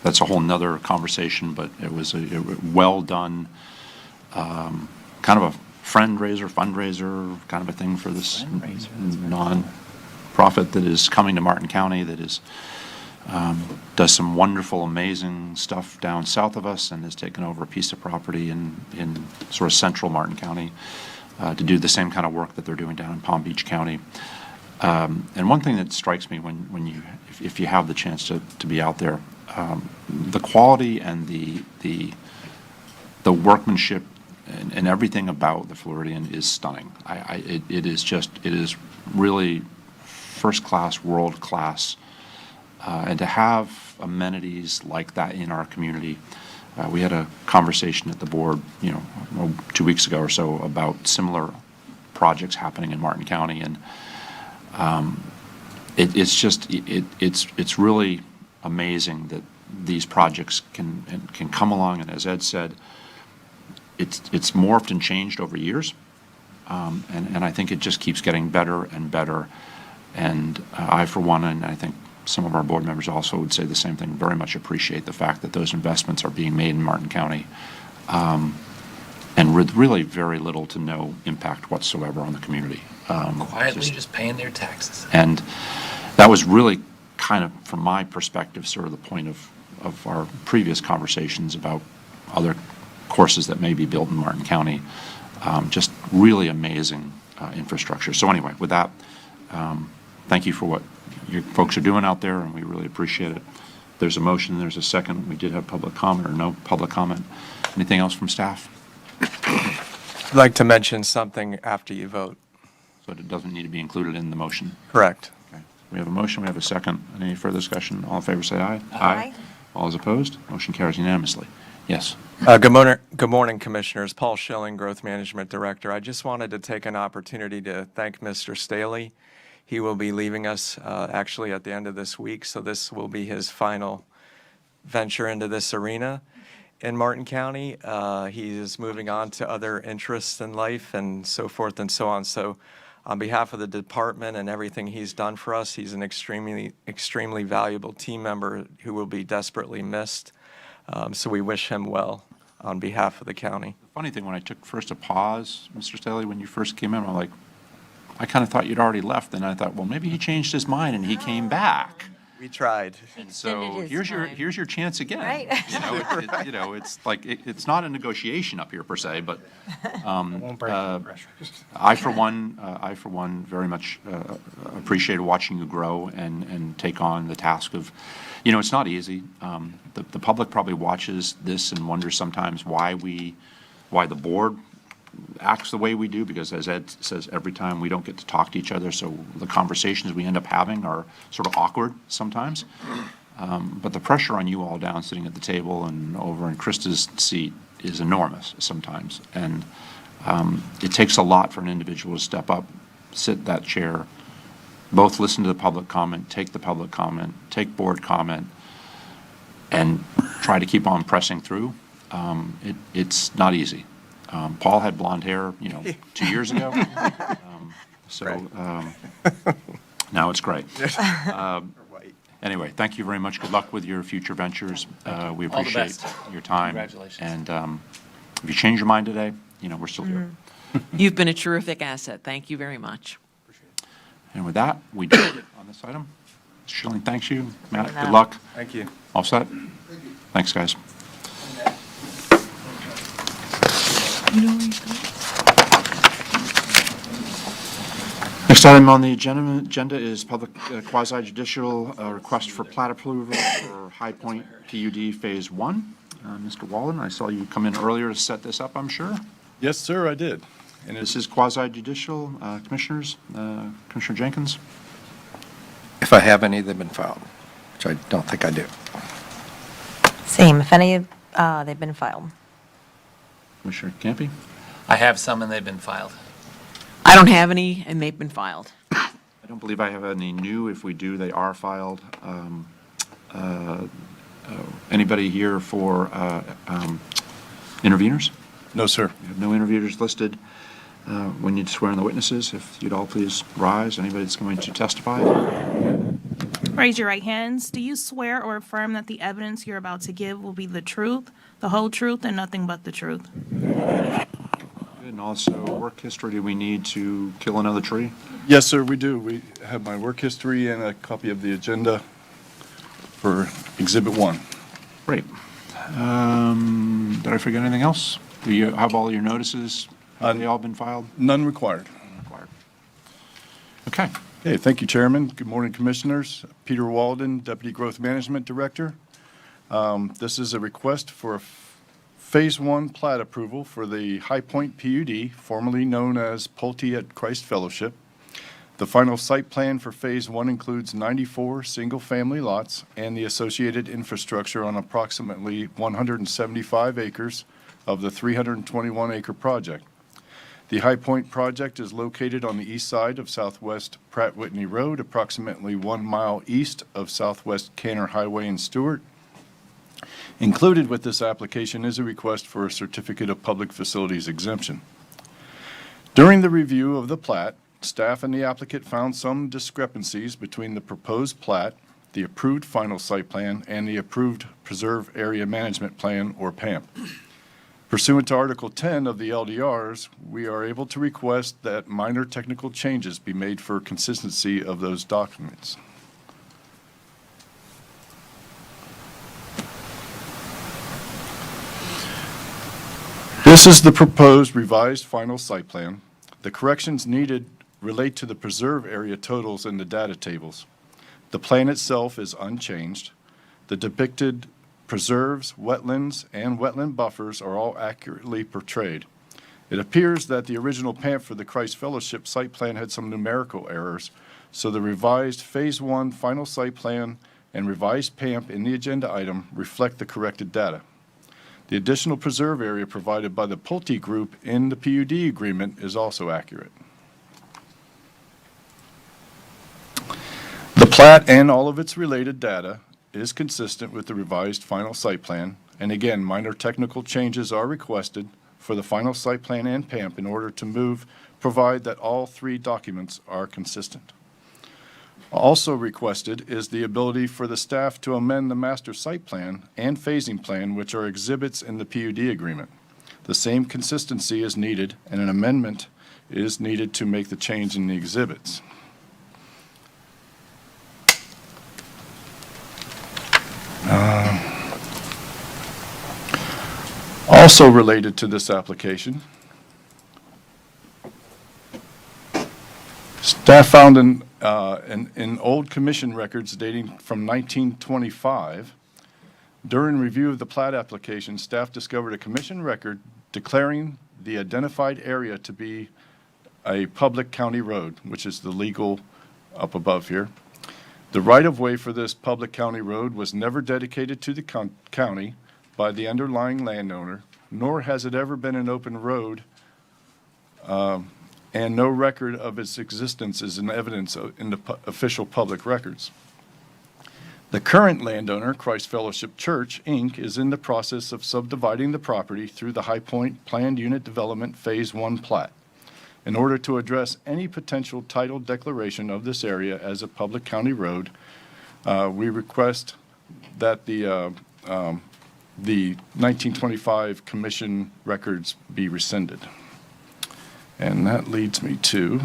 Speaker 1: That's a whole nother conversation, but it was a well-done, kind of a fundraiser kind of a thing for this non-profit that is coming to Martin County, that is does some wonderful, amazing stuff down south of us, and has taken over a piece of property in sort of central Martin County to do the same kind of work that they're doing down in Palm Beach County. And one thing that strikes me if you have the chance to be out there, the quality and the workmanship and everything about the Floridian is stunning. It is really first-class, world-class, and to have amenities like that in our community. We had a conversation at the board, 2 weeks ago or so about similar projects happening in Martin County, and it's really amazing that these projects can come along, and as Ed said, it's morphed and changed over years, and I think it just keeps getting better and better. And I, for one, and I think some of our board members also would say the same thing, very much appreciate the fact that those investments are being made in Martin County, and with really very little to no impact whatsoever on the community.
Speaker 10: Quietly just paying their taxes.
Speaker 1: And that was really kind of, from my perspective, sort of the point of our previous conversations about other courses that may be built in Martin County. Just really amazing infrastructure. So anyway, with that, thank you for what you folks are doing out there, and we really appreciate it. There's a motion, there's a second. We did have public comment or no public comment. Anything else from staff?
Speaker 6: I'd like to mention something after you vote.
Speaker 1: So it doesn't need to be included in the motion?
Speaker 6: Correct.
Speaker 1: Okay. We have a motion, we have a second. Any further discussion? All in favor, say aye.
Speaker 3: Aye.
Speaker 1: All is opposed? Motion carries unanimously. Yes.
Speaker 6: Good morning, Commissioners. Paul Schilling, Growth Management Director. I just wanted to take an opportunity to thank Mr. Staley. He will be leaving us actually at the end of this week, so this will be his final venture into this arena in Martin County. He is moving on to other interests in life and so forth and so on. So on behalf of the department and everything he's done for us, he's an extremely valuable team member who will be desperately missed. So we wish him well on behalf of the county.
Speaker 1: The funny thing, when I took first a pause, Mr. Staley, when you first came in, I'm like, I kind of thought you'd already left, and I thought, well, maybe he changed his mind and he came back.
Speaker 6: We tried.
Speaker 1: And so here's your chance again.
Speaker 3: Right.
Speaker 1: It's like it's not a negotiation up here per se, but
Speaker 5: Won't break any pressure.
Speaker 1: I for one very much appreciated watching you grow and take on the task of, it's not easy. The public probably watches this and wonders sometimes why the board acts the way we do, because as Ed says, every time we don't get to talk to each other, so the conversations we end up having are sort of awkward sometimes. But the pressure on you all down sitting at the table and over in Krista's seat is enormous sometimes. And it takes a lot for an individual to step up, sit that chair, both listen to the public comment, take the public comment, take board comment, and try to keep on pressing through. It's not easy. Paul had blonde hair, 2 years ago. Now it's gray. Anyway, thank you very much. Good luck with your future ventures. We appreciate
Speaker 10: best.
Speaker 1: your time.
Speaker 10: Congratulations.
Speaker 1: And if you change your mind today, we're still here.
Speaker 2: You've been a terrific asset. Thank you very much.
Speaker 1: And with that, we do it on this item. Mr. Schilling, thanks you. Matt, good luck.
Speaker 6: Thank you.
Speaker 1: All set? Thanks, guys. Next item on the agenda is public quasi-judicial request for plat approval for High Point PUD Phase 1. Mr. Wallen, I saw you come in earlier to set this up, I'm sure.
Speaker 15: Yes, sir, I did.
Speaker 1: And this is quasi-judicial, Commissioners, Commissioner Jenkins?
Speaker 13: If I have any, they've been filed, which I don't think I do.
Speaker 3: Same, if any, they've been filed.
Speaker 1: Commissioner Campy?
Speaker 10: I have some and they've been filed.
Speaker 2: I don't have any, and they've been filed.
Speaker 1: I don't believe I have any new. If we do, they are filed. Anybody here for interveners?
Speaker 15: No, sir.
Speaker 1: We have no interveners listed. We need to swear in the witnesses. If you'd all please rise. Anybody that's going to testify?
Speaker 9: Raise your right hands. Do you swear or affirm that the evidence you're about to give will be the truth, the whole truth, and nothing but the truth?
Speaker 1: Good. And also, work history, do we need to kill another tree?
Speaker 15: Yes, sir, we do. We have my work history and a copy of the agenda for Exhibit 1.
Speaker 1: Great. Did I forget anything else? Do you have all your notices? Have they all been filed?
Speaker 15: None required.
Speaker 1: None required. Okay.
Speaker 15: Okay, thank you, Chairman. Good morning, Commissioners. Peter Walden, Deputy Growth Management Director. This is a request for a Phase 1 plat approval for the High Point PUD, formerly known as Pulte at Christ Fellowship. The final site plan for Phase 1 includes 94 single-family lots and the associated infrastructure on approximately 175 acres of the 321-acre project. The High Point project is located on the east side of Southwest Pratt Whitney Road, approximately 1 mile east of Southwest Canner Highway in Stewart. Included with this application is a request for a Certificate of Public Facilities exemption. During the review of the plat, staff and the applicant found some discrepancies between the proposed plat, the approved final site plan, and the approved Preserve Area Management Plan, or PAMP. Pursuant to Article 10 of the LDRs, we are able to request that minor technical changes be made for consistency of those documents. This is the proposed revised final site plan. The corrections needed relate to the preserve area totals in the data tables. The plan itself is unchanged. The depicted preserves, wetlands, and wetland buffers are all accurately portrayed. It appears that the original PAMP for the Christ Fellowship site plan had some numerical errors, so the revised Phase 1 final site plan and revised PAMP in the agenda item reflect the corrected data. The additional preserve area provided by the Pulte Group in the PUD agreement is also accurate. The plat and all of its related data is consistent with the revised final site plan, and again, minor technical changes are requested for the final site plan and PAMP in order to provide that all three documents are consistent. Also requested is the ability for the staff to amend the master site plan and phasing plan, which are exhibits in the PUD agreement. The same consistency is needed, and an amendment is needed to make the change in the exhibits. Also related to this application, staff found in old commission records dating from 1925, during review of the plat application, staff discovered a commission record declaring the identified area to be a public county road, which is the legal up above here. The right-of-way for this public county road was never dedicated to the county by the underlying landowner, nor has it ever been an open road, and no record of its existence is in evidence in the official public records. The current landowner, Christ Fellowship Church, Inc., is in the process of subdividing the property through the High Point Planned Unit Development Phase 1 plat. In order to address any potential title declaration of this area as a public county road, we request that the 1925 commission records be rescinded. And that leads me to,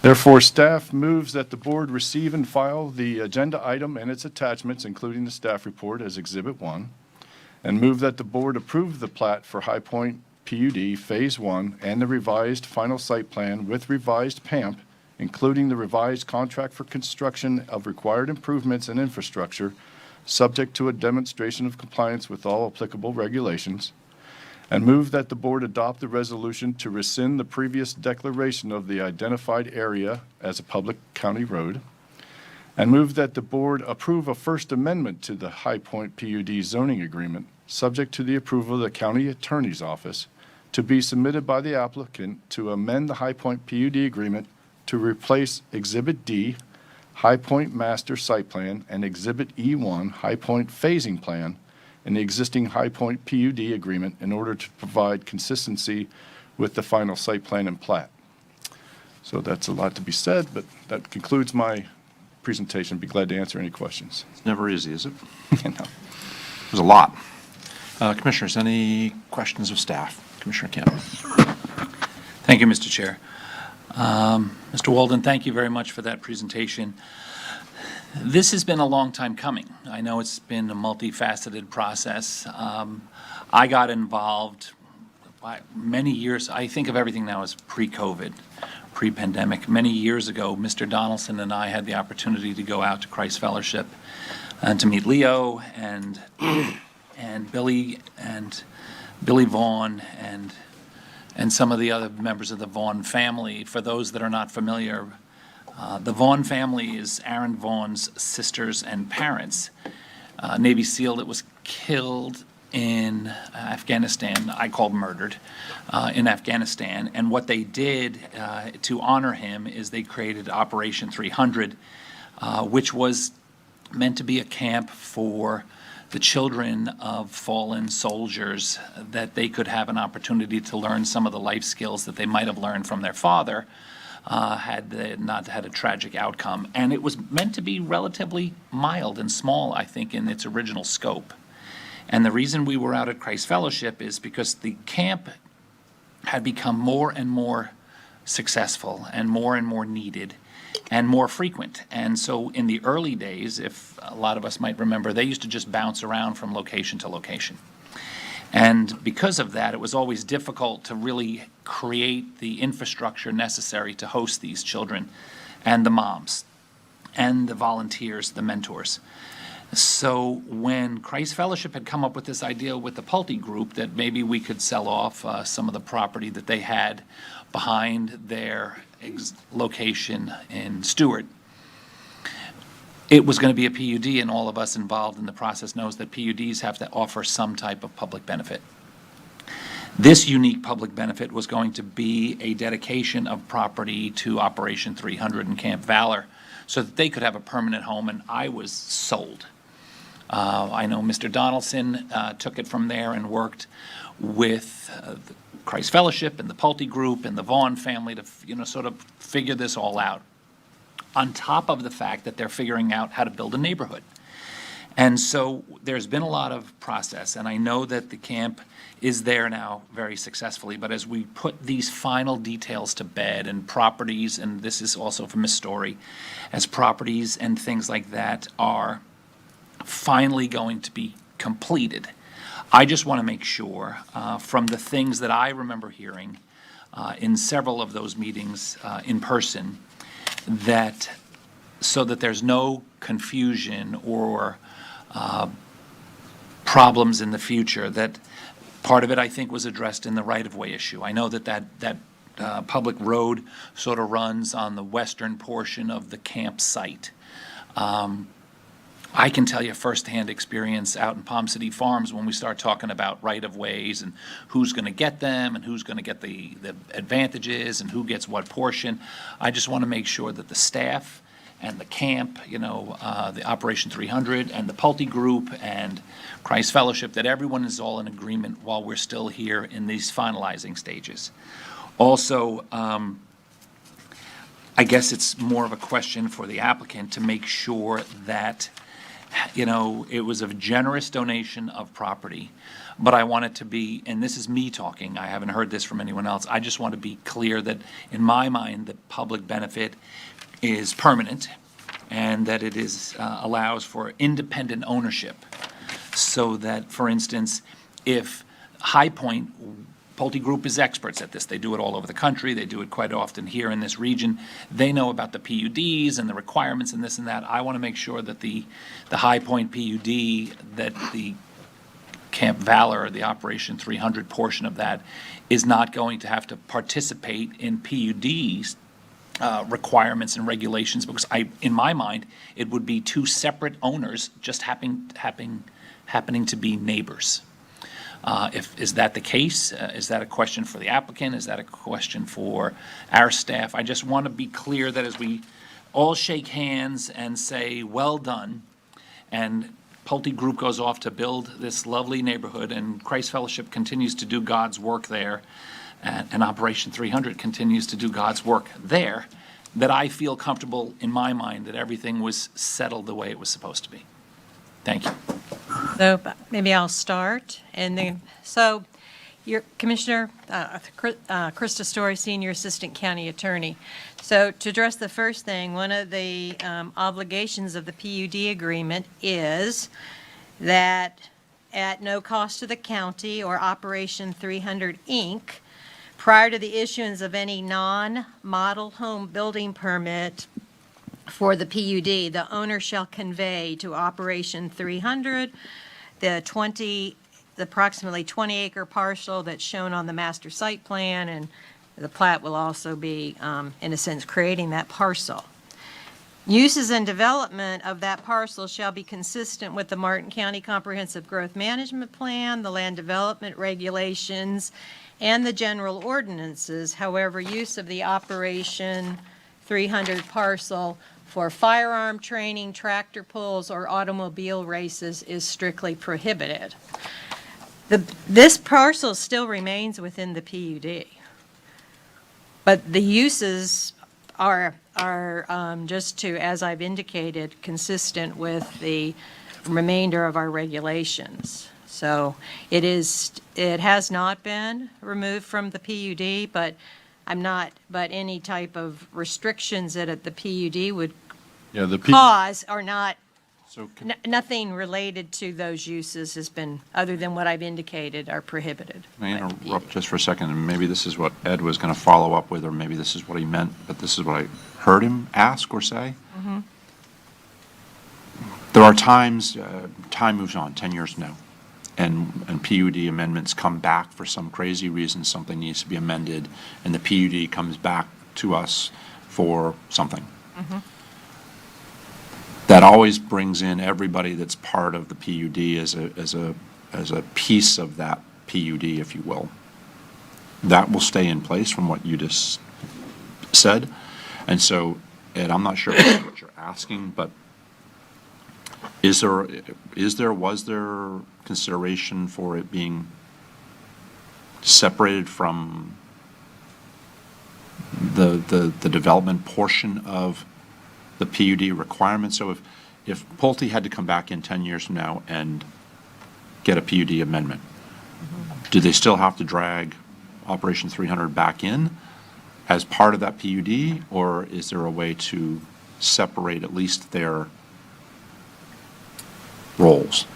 Speaker 15: therefore, staff moves that the board receive and file the agenda item and its attachments, including the staff report, as Exhibit 1, and move that the board approve the plat for High Point PUD Phase 1 and the revised final site plan with revised PAMP, including the revised contract for construction of required improvements and infrastructure, subject to a demonstration of compliance with all applicable regulations, and move that the board adopt the resolution to rescind the previous declaration of the identified area as a public county road, and move that the board approve a first amendment to the High Point PUD zoning agreement, subject to the approval of the county attorney's office, to be submitted by the applicant to amend the High Point PUD agreement to replace Exhibit D, High Point Master Site Plan, and Exhibit E1, High Point Phasing Plan, in the existing High Point PUD agreement in order to provide consistency with the final site plan and plat. So that's a lot to be said, but that concludes my presentation. Be glad to answer any questions.
Speaker 1: It's never easy, is it?
Speaker 15: No.
Speaker 1: There's a lot. Commissioners, any questions of staff? Commissioner Kemp.
Speaker 10: Thank you, Mr. Chair. Mr. Walden, thank you very much for that presentation. This has been a long time coming. I know it's been a multifaceted process. I got involved many years. I think of everything now as pre-COVID, pre-pandemic. Many years ago, Mr. Donaldson and I had the opportunity to go out to Christ Fellowship and to meet Leo and Billy Vaughn and and some of the other members of the Vaughn family. For those that are not familiar, the Vaughn family is Aaron Vaughn's sisters and parents. Navy SEAL that was killed in Afghanistan, I call murdered, in Afghanistan. And what they did to honor him is they created Operation 300, which was meant to be a camp for the children of fallen soldiers, that they could have an opportunity to learn some of the life skills that they might have learned from their father had they not had a tragic outcome. And it was meant to be relatively mild and small, I think, in its original scope. And the reason we were out at Christ Fellowship is because the camp had become more and more successful and more needed and more frequent. And so in the early days, if a lot of us might remember, they used to just bounce around from location to location. And because of that, it was always difficult to really create the infrastructure necessary to host these children and the moms and the volunteers, the mentors. So when Christ Fellowship had come up with this idea with the Pulte Group that maybe we could sell off some of the property that they had behind their location in Stewart, it was going to be a PUD, and all of us involved in the process knows that PUDs have to offer some type of public benefit. This unique public benefit was going to be a dedication of property to Operation 300 and Camp Valor so that they could have a permanent home, and I was sold. I know Mr. Donaldson took it from there and worked with the Christ Fellowship and the Pulte Group and the Vaughn family to sort of figure this all out, on top of the fact that they're figuring out how to build a neighborhood. And so there's been a lot of process, and I know that the camp is there now very successfully, but as we put these final details to bed and properties, and this is also from Ms. Story, as properties and things like that are finally going to be completed, I just want to make sure, from the things that I remember hearing in several of those meetings in person, that so that there's no confusion or problems in the future, that part of it, I think, was addressed in the right-of-way issue. I know that public road sort of runs on the western portion of the campsite. I can tell you firsthand experience out in Palm City Farms when we start talking about right-of-ways and who's going to get them and who's going to get the advantages and who gets what portion. I just want to make sure that the staff and the camp, the Operation 300 and the Pulte Group and Christ Fellowship, that everyone is all in agreement while we're still here in these finalizing stages. Also, I guess it's more of a question for the applicant to make sure that it was a generous donation of property, but I want it to be, and this is me talking, I haven't heard this from anyone else, I just want to be clear that in my mind, the public benefit is permanent and that it is allows for independent ownership, so that, for instance, if High Point, Pulte Group is experts at this. They do it all over the country. They do it quite often here in this region. They know about the PUDs and the requirements and this and that. I want to make sure that the High Point PUD, that the Camp Valor, or the Operation 300 portion of that, is not going to have to participate in PUDs requirements and regulations, because in my mind, it would be two separate owners just happening to be neighbors. Is that the case? Is that a question for the applicant? Is that a question for our staff? I just want to be clear that as we all shake hands and say, well done, and Pulte Group goes off to build this lovely neighborhood, and Christ Fellowship continues to do God's work there, and Operation 300 continues to do God's work there, that I feel comfortable in my mind that everything was settled the way it was supposed to be. Thank you.
Speaker 4: So maybe I'll start. And then, so your Commissioner, Krista Story, Senior Assistant County Attorney. So to address the first thing, one of the obligations of the PUD agreement is that at no cost to the county or Operation 300, Inc., prior to the issuance of any non-model home building permit for the PUD, the owner shall convey to Operation 300 the 20
Speaker 11: the approximately 20-acre parcel that's shown on the master site plan, and the plat will also be, in a sense, creating that parcel. Uses and development of that parcel shall be consistent with the Martin County Comprehensive Growth Management Plan, the land development regulations, and the general ordinances. However, use of the Operation 300 parcel for firearm training, tractor pulls, or automobile races is strictly prohibited. This parcel still remains within the PUD, but the uses are just to, as I've indicated, consistent with the remainder of our regulations. So it has not been removed from the PUD, but any type of restrictions that the PUD would cause are not, nothing related to those uses has been, other than what I've indicated, are prohibited.
Speaker 1: May I interrupt just for a second, and maybe this is what Ed was going to follow up with, or maybe this is what he meant, but this is what I heard him ask or say.
Speaker 11: Mm-hmm.
Speaker 1: There are times, time moves on, 10 years now, and PUD amendments come back for some crazy reason, something needs to be amended, and the PUD comes back to us for something.
Speaker 11: Mm-hmm.
Speaker 1: That always brings in everybody that's part of the PUD as a piece of that PUD, if you will. That will stay in place from what you just said. And so, Ed, I'm not sure what you're asking, but was there consideration for it being separated from the development portion of the PUD requirements? So if Pulte had to come back in 10 years from now and get a PUD amendment, do they still have to drag Operation 300 back in as part of that PUD, or is there a way to separate at least their roles?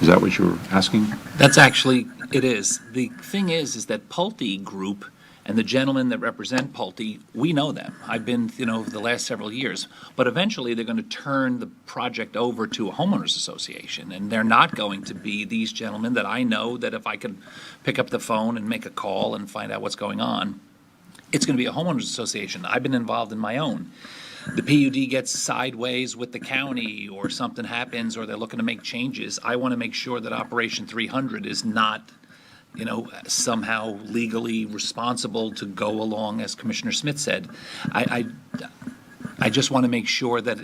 Speaker 1: Is that what you were asking?
Speaker 10: That's actually, it is. The thing is that Pulte Group and the gentlemen that represent Pulte, we know them. I've been, over the last several years. But eventually, they're going to turn the project over to a homeowners association, and they're not going to be these gentlemen that I know that if I could pick up the phone and make a call and find out what's going on, it's going to be a homeowners association. I've been involved in my own. The PUD gets sideways with the county, or something happens, or they're looking to make changes. I want to make sure that Operation 300 is not somehow legally responsible to go along, as Commissioner Smith said. I just want to make sure that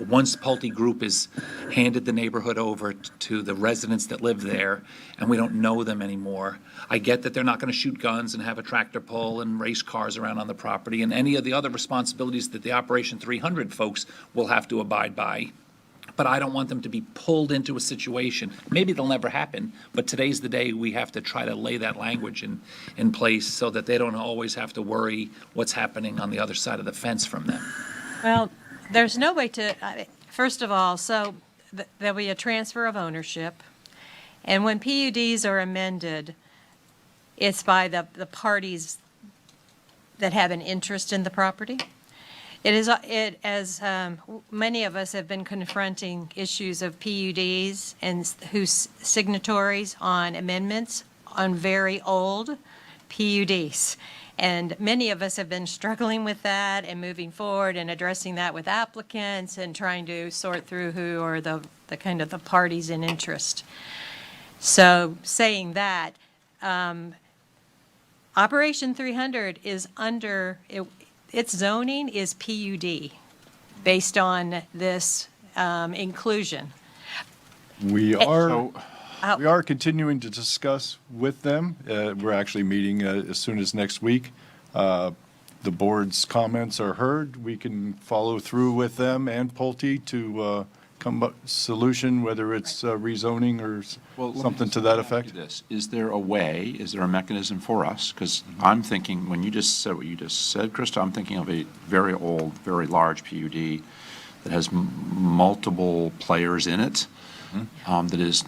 Speaker 10: once Pulte Group is handed the neighborhood over to the residents that live there, and we don't know them anymore, I get that they're not going to shoot guns and have a tractor pull and race cars around on the property, and any of the other responsibilities that the Operation 300 folks will have to abide by. But I don't want them to be pulled into a situation. Maybe it'll never happen, but today's the day we have to try to lay that language in place so that they don't always have to worry what's happening on the other side of the fence from them.
Speaker 11: Well, there's no way to, first of all, there'll be a transfer of ownership, and when PUDs are amended, it's by the parties that have an interest in the property. As many of us have been confronting issues of PUDs and who's signatories on amendments on very old PUDs. And many of us have been struggling with that and moving forward and addressing that with applicants and trying to sort through who are the kind of the parties in interest. So saying that, Operation 300 is under, its zoning is PUD based on this inclusion.
Speaker 15: We are continuing to discuss with them. We're actually meeting as soon as next week. The board's comments are heard. We can follow through with them and Pulte to come up with a solution, whether it's rezoning or something to that effect.
Speaker 1: Is there a way, is there a mechanism for us? Because I'm thinking, when you just said what you just said, Krista, I'm thinking of a very old, very large PUD that has multiple players in it, that is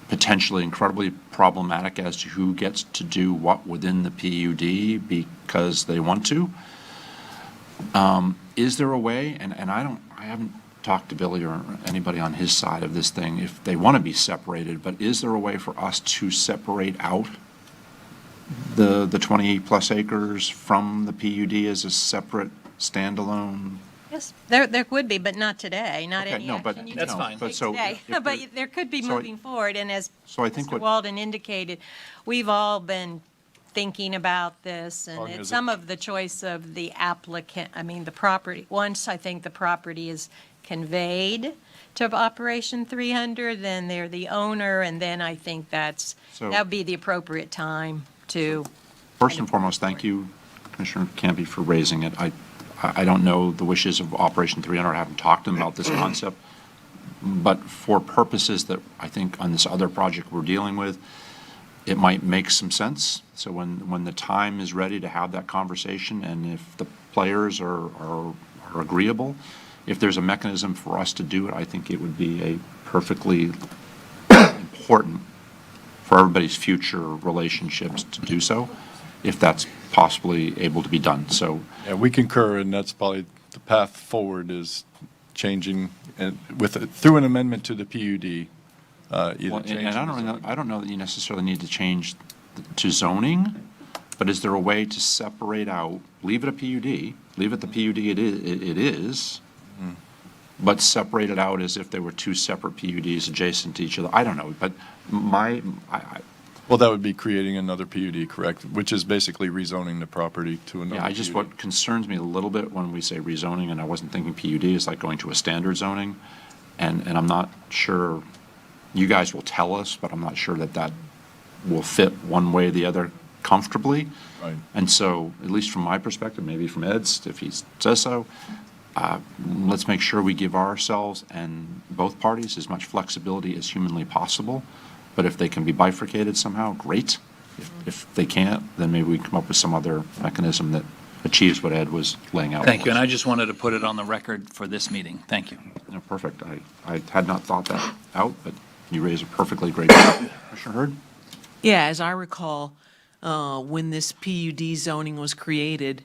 Speaker 1: potentially incredibly problematic as to who gets to do what within the PUD because they want to. Is there a way, and I haven't talk to Billy or anybody on his side of this thing if they want to be separated, but is there a way for us to separate out the 20-plus acres from the PUD as a separate standalone?
Speaker 11: Yes, there would be, but not today, not
Speaker 1: Okay,
Speaker 11: any
Speaker 1: no, but-
Speaker 11: action you
Speaker 1: That's
Speaker 11: can
Speaker 1: fine. But
Speaker 11: take
Speaker 1: so
Speaker 11: today.
Speaker 1: if
Speaker 11: But
Speaker 1: there-
Speaker 11: there could be
Speaker 1: so I-
Speaker 11: moving forward, and as
Speaker 1: So I think
Speaker 11: Mr.
Speaker 1: what-
Speaker 11: Walden indicated, we've all been thinking about this, and
Speaker 15: Long as
Speaker 11: it's
Speaker 15: it-
Speaker 11: some of the choice of the applicant, I mean, the property. Once I think the property is conveyed to Operation 300, then they're the owner, and then I think that
Speaker 1: So-
Speaker 11: would be the appropriate time to,
Speaker 1: First and foremost, thank you, Commissioner Campy, for raising it. I don't know the wishes of Operation 300. I haven't talked to them about this concept. But for purposes that I think on this other project we're dealing with, it might make some sense. So when the time is ready to have that conversation, and if the players are agreeable, if there's a mechanism for us to do it, I think it would be a perfectly important for everybody's future relationships to do so, if that's possibly able to be done. So
Speaker 15: Yeah, we concur, and that's probably the path forward is changing, and through an amendment to the PUD, either
Speaker 1: Well,
Speaker 15: change.
Speaker 1: and I don't know that you necessarily need to change to zoning, but is there a way to separate out, leave it a PUD, leave it the PUD it is, but separate it out as if they were two separate PUDs adjacent to each other? I don't know, but
Speaker 15: Well, that would be creating another PUD, correct? Which is basically rezoning the property to another
Speaker 1: yeah,
Speaker 15: PUD.
Speaker 1: what concerns me a little bit when we say rezoning, and I wasn't thinking PUD, is like going to a standard zoning, and I'm not sure, you guys will tell us, but I'm not sure that will fit one way or the other comfortably.
Speaker 15: Right.
Speaker 1: And so, at least from my perspective, maybe from Ed's, if he says so, let's make sure we give ourselves and both parties as much flexibility as humanly possible. But if they can be bifurcated somehow, great. If they can't, then maybe we come up with some other mechanism that achieves what Ed was laying out.
Speaker 10: Thank
Speaker 1: for
Speaker 10: you, and
Speaker 1: us.
Speaker 10: I just wanted to put it on the record for this meeting. Thank you.
Speaker 1: No, perfect. I had not thought that out, but you raise a perfectly great point. Commissioner Hurd?
Speaker 2: Yeah, as I recall, when this PUD zoning was created,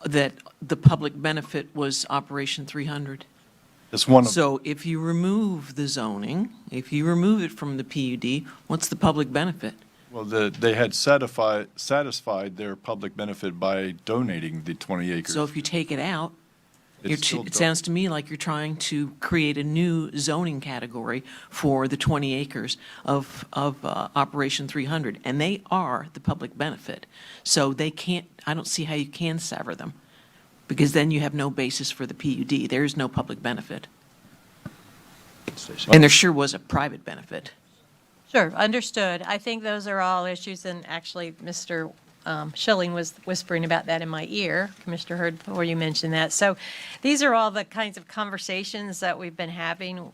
Speaker 2: that the public benefit was Operation 300.
Speaker 15: It's one of,
Speaker 2: So if you remove the zoning, if you remove it from the PUD, what's the public benefit?
Speaker 15: well, they had satisfied their public benefit by donating the 20 acres.
Speaker 2: So if you take it out,
Speaker 15: It's still
Speaker 2: it
Speaker 15: done.
Speaker 2: sounds to me like you're trying to create a new zoning category for the 20 acres of Operation 300, and they are the public benefit. So they can't, I don't see how you can sever them, because then you have no basis for the PUD. There is no public benefit. And there sure was a private benefit.
Speaker 11: sure, understood. I think those are all issues, and actually, Mr. Schilling was whispering about that in my ear, Commissioner Hurd, before you mentioned that. So these are all the kinds of conversations that we've been having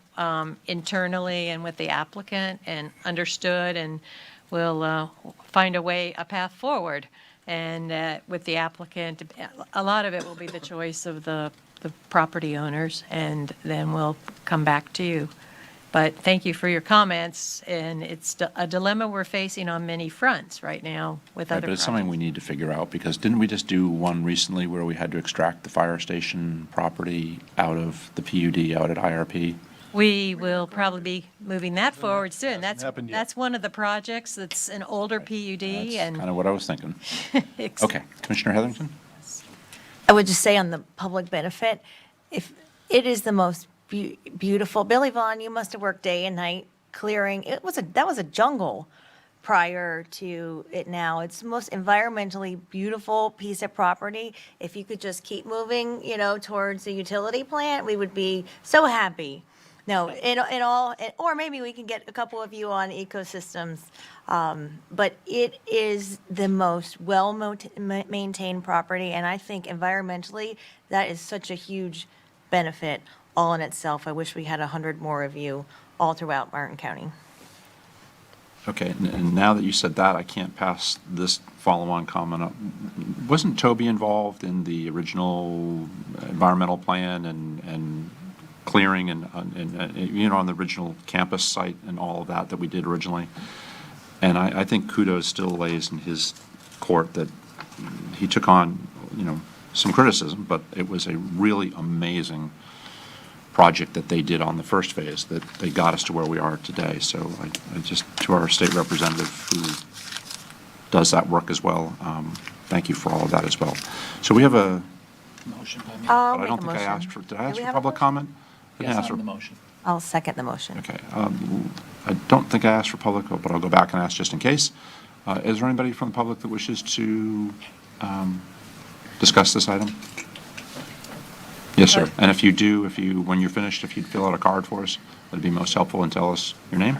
Speaker 11: internally and with the applicant, and understood, and we'll find a path forward. And with the applicant, a lot of it will be the choice of the property owners, and then we'll come back to you. But thank you for your comments, and it's a dilemma we're facing on many fronts right now with
Speaker 1: Right,
Speaker 11: other
Speaker 1: but it's something
Speaker 11: projects.
Speaker 1: we need to figure out, because didn't we just do one recently where we had to extract the fire station property out of the PUD, out at IRP?
Speaker 11: We will probably be moving that forward soon.
Speaker 15: happened yet.
Speaker 11: That's one of the projects that's an older PUD,
Speaker 1: Kind
Speaker 11: and
Speaker 1: of what I was thinking. Okay, Commissioner Heatherington?
Speaker 3: I would just say on the public benefit, if it is the most beautiful, Billy Vaughn, you must have worked day and night clearing. That was a jungle prior to it now. It's the most environmentally beautiful piece of property. If you could just keep moving, towards the utility plant, we would be so happy. No, or maybe we can get a couple of you on ecosystems. But it is the most well-maintained property, and I think environmentally, that is such a huge benefit all in itself. I wish we had 100 more of you all throughout Martin County.
Speaker 1: Okay, and now that you said that, I can't pass this follow-on comment up. Wasn't Toby involved in the original environmental plan and clearing and on the original campus site and all of that we did originally? And I think kudos still lays in his court that he took on, some criticism, but it was a really amazing project that they did on the first phase, that they got us to where we are today. So I just, to our state representative who does that work as well, thank you for all of that as well. So we have a,
Speaker 10: Motion by me.
Speaker 3: I'll
Speaker 1: but I
Speaker 3: make
Speaker 1: don't
Speaker 3: a
Speaker 1: think I
Speaker 3: motion.
Speaker 1: asked for, did I ask
Speaker 3: we
Speaker 1: for
Speaker 3: have a
Speaker 1: public
Speaker 3: motion?
Speaker 1: comment? I didn't
Speaker 10: Yes,
Speaker 1: ask for-
Speaker 10: on the motion.
Speaker 3: I'll second the motion.
Speaker 1: Okay. I don't think I asked for public, but I'll go back and ask just in case. Is there anybody from the public that wishes to discuss this item? Yes, sir. And if you do, when you're finished, if you'd fill out a card for us, that'd be most helpful, and tell us your name.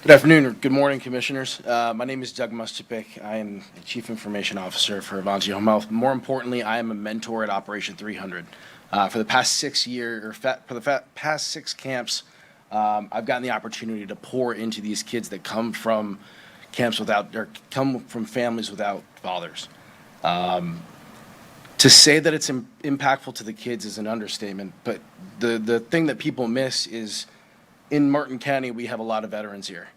Speaker 12: Good afternoon, or good morning, Commissioners. My name is Doug Mustapik. I am the Chief Information Officer for Avanti Home Health. More importantly, I am a mentor at Operation 300. For the past 6 years, or for the past 6 camps, I've gotten the opportunity to pour into these kids that come from camps without, or come from families without fathers. To say that it's impactful to the kids is an understatement, but the thing that people miss is in Martin County, we have a lot of veterans here.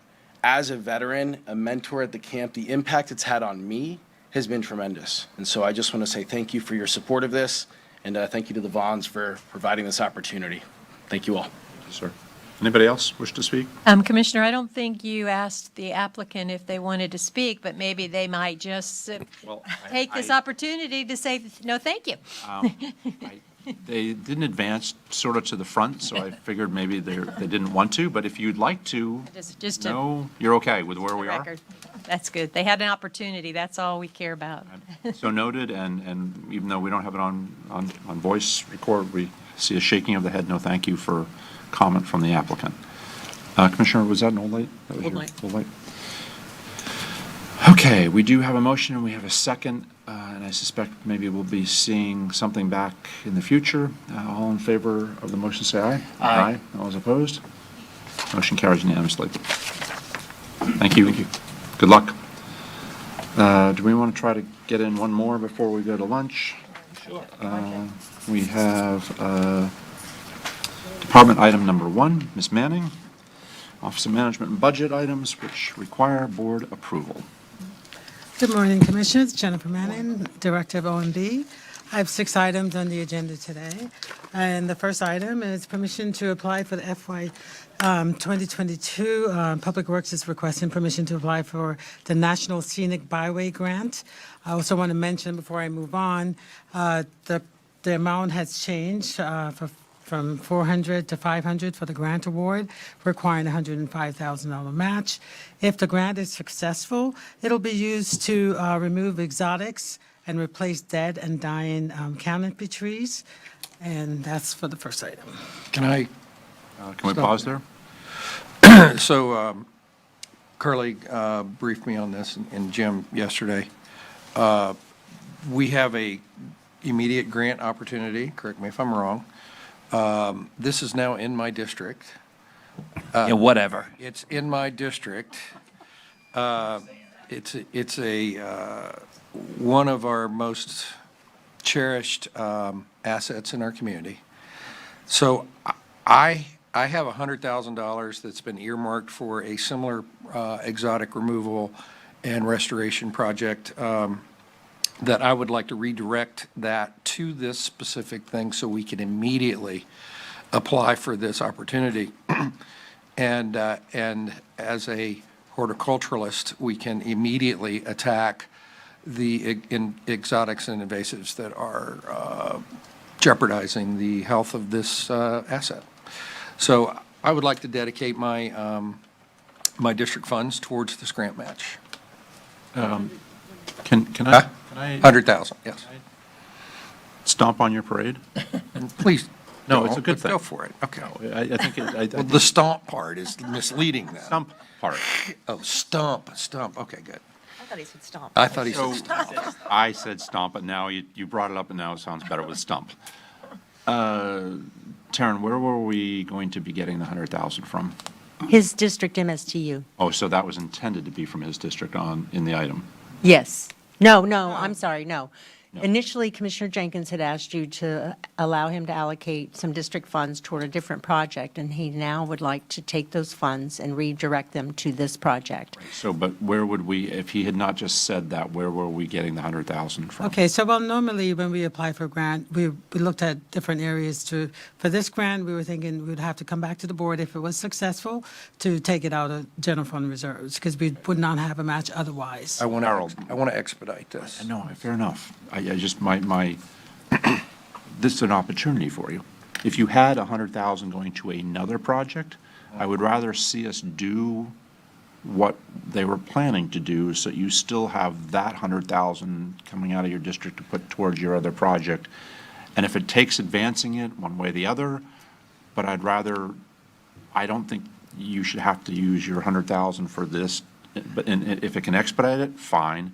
Speaker 12: As a veteran, a mentor at the camp, the impact it's had on me has been tremendous. And so I just want to say thank you for your support of this, and thank you to the Vaughns for providing this opportunity. Thank you all.
Speaker 1: Thank you, sir. Anybody else wish to speak?
Speaker 11: Commissioner, I don't think you asked the applicant if they wanted to speak, but maybe they might just take this opportunity to say, no, thank you.
Speaker 1: They didn't advance sort of to the front, so I figured maybe they didn't want to, but if you'd like to,
Speaker 11: Just to
Speaker 1: no, you're okay with where we are?
Speaker 11: record. That's good. They had an opportunity. That's all we care about.
Speaker 1: So noted, and even though we don't have it on voice record, we see a shaking of the head, no thank you for comment from the applicant. Commissioner, was that an Old Light? That was
Speaker 2: Old
Speaker 1: your-
Speaker 2: Light.
Speaker 1: Old Light. Okay, we do have a motion and we have a second, and I suspect maybe we'll be seeing something back in the future. All in favor of the motion, say aye.
Speaker 10: Aye.
Speaker 1: All those opposed? Motion carries unanimously. Thank you. Good luck. Do we want to try to get in one more before we go to lunch?
Speaker 10: Sure.
Speaker 1: We have department item number 1, Ms. Manning, Office of Management and Budget items which require board approval.
Speaker 17: Good morning, Commissioners. Jennifer Manning, Director of OMB. I have 6 items on the agenda today. And the first item is permission to apply for the FY 2022. Public Works is requesting permission to apply for the National Scenic Byway Grant. I also want to mention before I move on, the amount has changed from 400 to 500 for the grant award, requiring a $105,000 match. If the grant is successful, it'll be used to remove exotics and replace dead and dying canopy trees. And that's for the first item.
Speaker 13: Can I?
Speaker 1: Can we pause there?
Speaker 13: So Curly briefed me on this and Jim yesterday. We have a immediate grant opportunity, correct me if I'm wrong. This is now in my district.
Speaker 10: Yeah, whatever.
Speaker 13: It's in my district. It's one of our most cherished assets in our community. So I have $100,000 that's been earmarked for a similar exotic removal and restoration project that I would like to redirect that to this specific thing so we can immediately apply for this opportunity. And as a horticulturalist, we can immediately attack the exotics and invasives that are jeopardizing the health of this asset. So I would like to dedicate my my district funds towards this grant match.
Speaker 1: Can I?
Speaker 13: Huh? 100,000, yes.
Speaker 1: Stomp on your parade?
Speaker 13: Please.
Speaker 1: No,
Speaker 13: don't,
Speaker 1: it's a good
Speaker 13: but
Speaker 1: thing.
Speaker 13: Go for it. Okay.
Speaker 1: I think
Speaker 13: Well, the stomp part is misleading then.
Speaker 1: Stump part.
Speaker 13: Oh, stomp. Okay, good.
Speaker 3: I thought he said stomp.
Speaker 13: I thought he said stomp.
Speaker 1: I said stomp, but now you brought it up, and now it sounds better with stump. Taryn, where were we going to be getting the 100,000 from?
Speaker 4: His district MSTU.
Speaker 1: Oh, so that was intended to be from his district in the item.
Speaker 4: Yes. No, I'm sorry, no. Initially, Commissioner Jenkins had asked you to allow him to allocate some district funds toward a different project, and he now would like to take those funds and redirect them to this project.
Speaker 1: So, but where would we, if he had not just said that, where were we getting the 100,000 from?
Speaker 17: Okay, so well, normally when we apply for a grant, we looked at different areas for this grant, we were thinking we would have to come back to the board if it was successful to take it out of general fund reserves, because we would not have a match otherwise.
Speaker 13: I want to expedite this.
Speaker 1: No, fair enough. I just, this is an opportunity for you. If you had 100,000 going to another project, I would rather see us do what they were planning to do, so you still have that 100,000 coming out of your district to put towards your other project. And if it takes advancing it one way or the other, but I don't think you should have to use your 100,000 for this, but if it can expedite it, fine.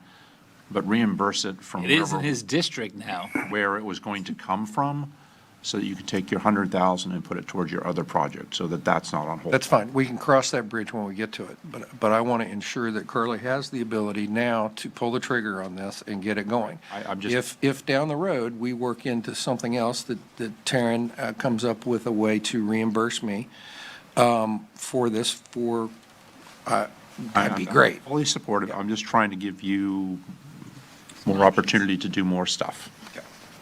Speaker 1: But reimburse it from
Speaker 10: It is in
Speaker 1: wherever,
Speaker 10: his district now.
Speaker 1: where it was going to come from, so that you can take your 100,000 and put it towards your other project, so that that's not on hold.
Speaker 13: That's fine. We can cross that bridge when we get to it. But I want to ensure that Curly has the ability now to pull the trigger on this and get it going.
Speaker 1: I'm just.
Speaker 13: If down the road, we work into something else that Taryn comes up with a way to reimburse me for this, that'd be great.
Speaker 1: I'm fully supportive. I'm just trying to give you more opportunity to do more stuff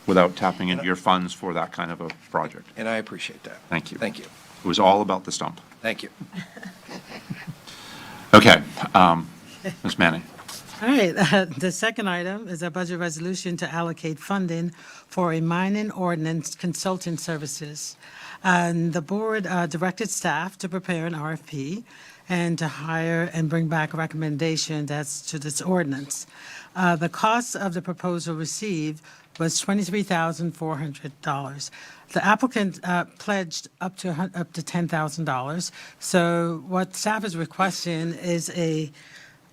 Speaker 1: without tapping into your funds for that kind of a project.
Speaker 13: And I appreciate that.
Speaker 1: Thank you.
Speaker 13: Thank you.
Speaker 1: It was all about the stump.
Speaker 13: Thank you.
Speaker 1: Okay, Ms. Manning.
Speaker 17: All right, the second item is a budget resolution to allocate funding for a mining ordinance consultant services. And the board directed staff to prepare an RFP and to hire and bring back a recommendation as to this ordinance. The cost of the proposal received was $23,400. The applicant pledged up to $10,000. So what staff is requesting is a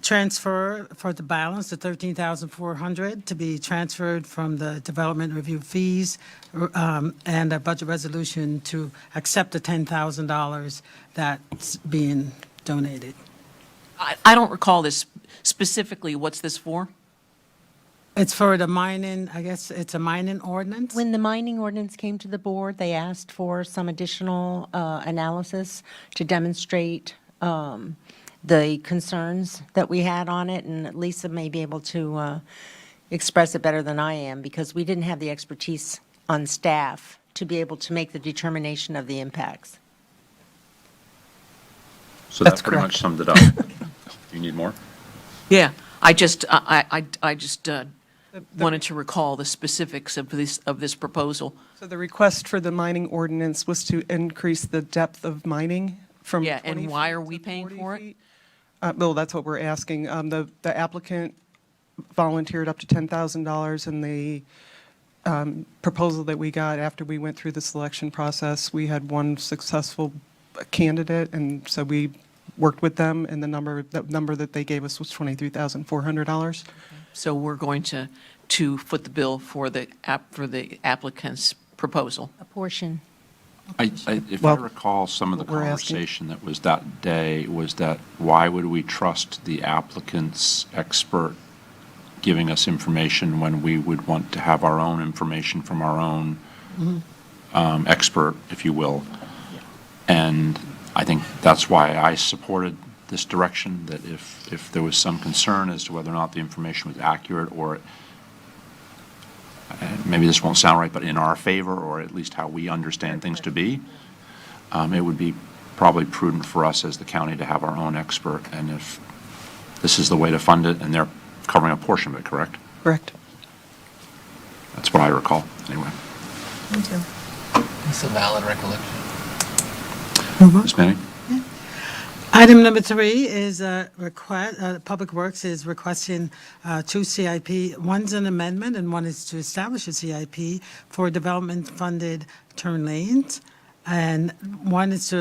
Speaker 17: transfer for the balance, the $13,400, to be transferred from the development review fees, and a budget resolution to accept the $10,000 that's being donated.
Speaker 2: I don't recall this specifically. What's this for?
Speaker 17: It's for the mining, I guess it's a mining ordinance?
Speaker 4: When the mining ordinance came to the board, they asked for some additional analysis to demonstrate the concerns that we had on it, and Lisa may be able to express it better than I am, because we didn't have the expertise on staff to be able to make the determination of the impacts.
Speaker 1: So that pretty much summed it up. You need more?
Speaker 2: Yeah, I just wanted to recall the specifics of this proposal.
Speaker 18: So the request for the mining ordinance was to increase the depth of mining from 20
Speaker 2: Yeah, and why
Speaker 18: feet
Speaker 2: are
Speaker 18: to
Speaker 2: we paying
Speaker 18: 40
Speaker 2: for it?
Speaker 18: feet. Well, that's what we're asking. The applicant volunteered up to $10,000, and the proposal that we got after we went through the selection process, we had one successful candidate, and so we worked with them, and the number that they gave us was $23,400.
Speaker 2: So we're going to foot the bill for the applicant's proposal.
Speaker 4: A portion.
Speaker 1: If I recall, some of the conversation that was that day was that why would we trust the applicant's expert giving us information when we would want to have our own information from our own expert, if you will. And I think that's why I supported this direction, that if there was some concern as to whether or not the information was accurate, or maybe this won't sound right, but in our favor, or at least how we understand things to be, it would be probably prudent for us as the county to have our own expert. And if this is the way to fund it, and they're covering a portion of it, correct?
Speaker 18: Correct.
Speaker 1: That's what I recall, anyway.
Speaker 18: Me too.
Speaker 19: It's a valid recollection.
Speaker 1: Ms. Manning?
Speaker 17: Item number 3 is a request, Public Works is requesting 2 CIP. One's an amendment, and one is to establish a CIP for development-funded turn lanes. And one is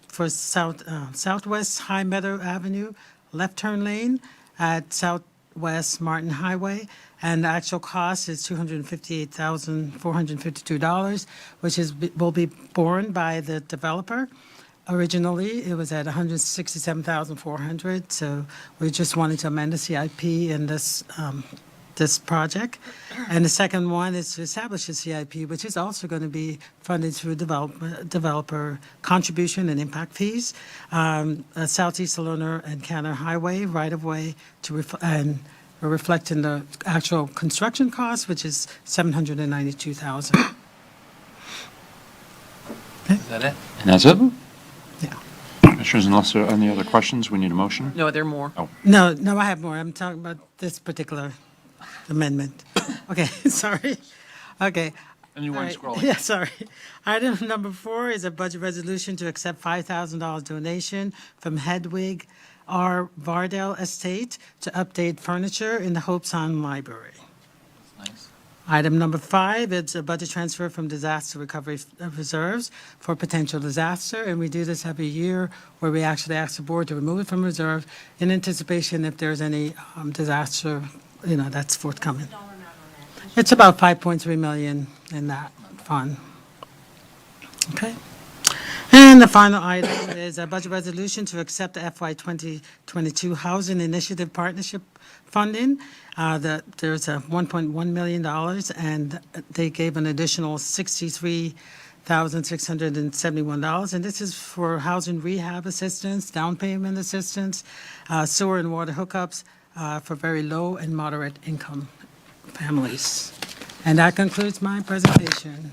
Speaker 17: for Southwest High Meadow Avenue, left turn lane at Southwest Martin Highway. And the actual cost is $258,452, which will be borne by the developer. Originally, it was at $167,400, so we just wanted to amend the CIP in this this project. And the second one is to establish a CIP, which is also going to be funded through developer contribution and impact fees. Southeast Salona and Canner Highway right-of-way and reflecting the actual construction cost, which is $792,000.
Speaker 10: Is that it?
Speaker 1: And that's it?
Speaker 17: Yeah.
Speaker 1: Commissioners, unless there are any other questions, we need a motion?
Speaker 2: No, there are more.
Speaker 1: Oh,
Speaker 17: No, I have more. I'm talking about this particular amendment. Okay, sorry. Okay.
Speaker 15: And you weren't
Speaker 17: All right.
Speaker 15: scrolling.
Speaker 17: Yeah, sorry. Item number 4 is a budget resolution to accept $5,000 donation from Hedwig R. Vardell Estate to update furniture in the Hope Sound Library.
Speaker 10: Nice.
Speaker 17: Item number 5, it's a budget transfer from disaster recovery reserves for potential disaster, and we do this every year where we actually ask the board to remove it from reserve in anticipation if there's any disaster, that's forthcoming. It's about 5.3 million in that fund. Okay. And the final item is a budget resolution to accept the FY 2022 Housing Initiative Partnership funding. There's a $1.1 million, and they gave an additional $63,671. And this is for housing rehab assistance, down payment assistance, sewer and water hookups for very low and moderate income families. And that concludes my presentation.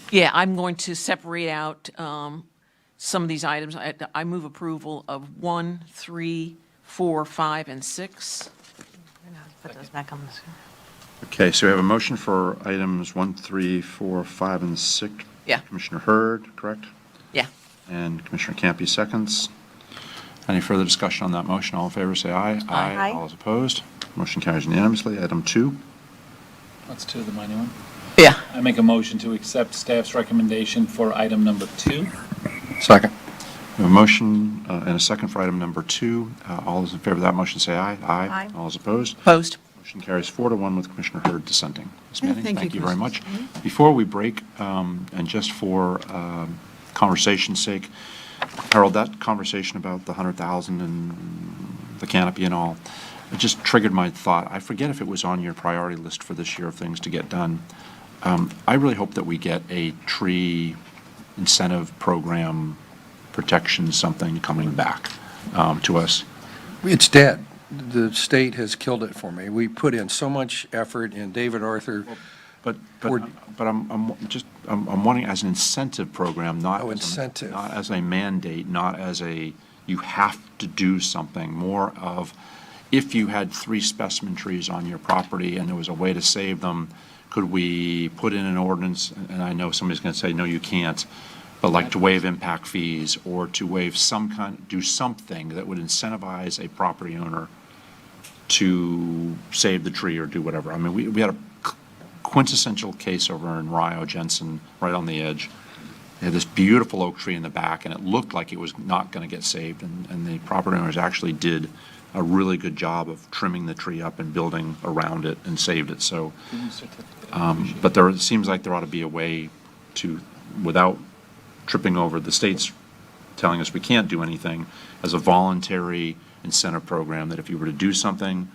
Speaker 2: Yeah, I'm going to separate out some of these items. I move approval of 1, 3, 4, 5, and 6.
Speaker 3: Put those back on the screen.
Speaker 1: okay, so we have a motion for items 1, 3, 4, 5, and 6.
Speaker 2: Yeah.
Speaker 1: Commissioner Hurd, correct?
Speaker 2: Yeah.
Speaker 1: And Commissioner Campy seconds. Any further discussion on that motion? All in favor, say aye.
Speaker 3: Aye.
Speaker 1: All is opposed. Motion carries unanimously. Item 2.
Speaker 10: Let's do the money one.
Speaker 2: Yeah.
Speaker 10: I make a motion to accept staff's recommendation for item number 2.
Speaker 1: Second. We have a motion and a second for item number 2. All those in favor of that motion, say aye.
Speaker 3: Aye.
Speaker 1: All is opposed.
Speaker 2: Opposed.
Speaker 1: Motion carries 4-1 with Commissioner Hurd dissenting. Ms.
Speaker 17: Yeah,
Speaker 1: Manning,
Speaker 17: thank
Speaker 1: thank
Speaker 17: you,
Speaker 1: you very much.
Speaker 17: Commissioner.
Speaker 1: Before we break, and just for conversation's sake, Harold, that conversation about the 100,000 and the canopy and all, it just triggered my thought. I forget if it was on your priority list for this year of things to get done. I really hope that we get a tree incentive program protection, something coming back to us.
Speaker 13: It's dead. The state has killed it for me. We put in so much effort, and David Arthur,
Speaker 1: But I'm wanting as an incentive program, not
Speaker 13: Oh,
Speaker 1: as
Speaker 13: incentive.
Speaker 1: not as a mandate, not as a, you have to do something, more of, if you had 3 specimen trees on your property and there was a way to save them, could we put in an ordinance, and I know somebody's going to say, no, you can't, but like to waive impact fees or to waive do something that would incentivize a property owner to save the tree or do whatever. I mean, we had a quintessential case over in Rio, Jensen, right on the edge. They had this beautiful oak tree in the back, and it looked like it was not going to get saved, and the property owners actually did a really good job of trimming the tree up and building around it and saved it. So, but it seems like there ought to be a way to, without tripping over the state's telling us we can't do anything, as a voluntary incentive program, that if you were to do something,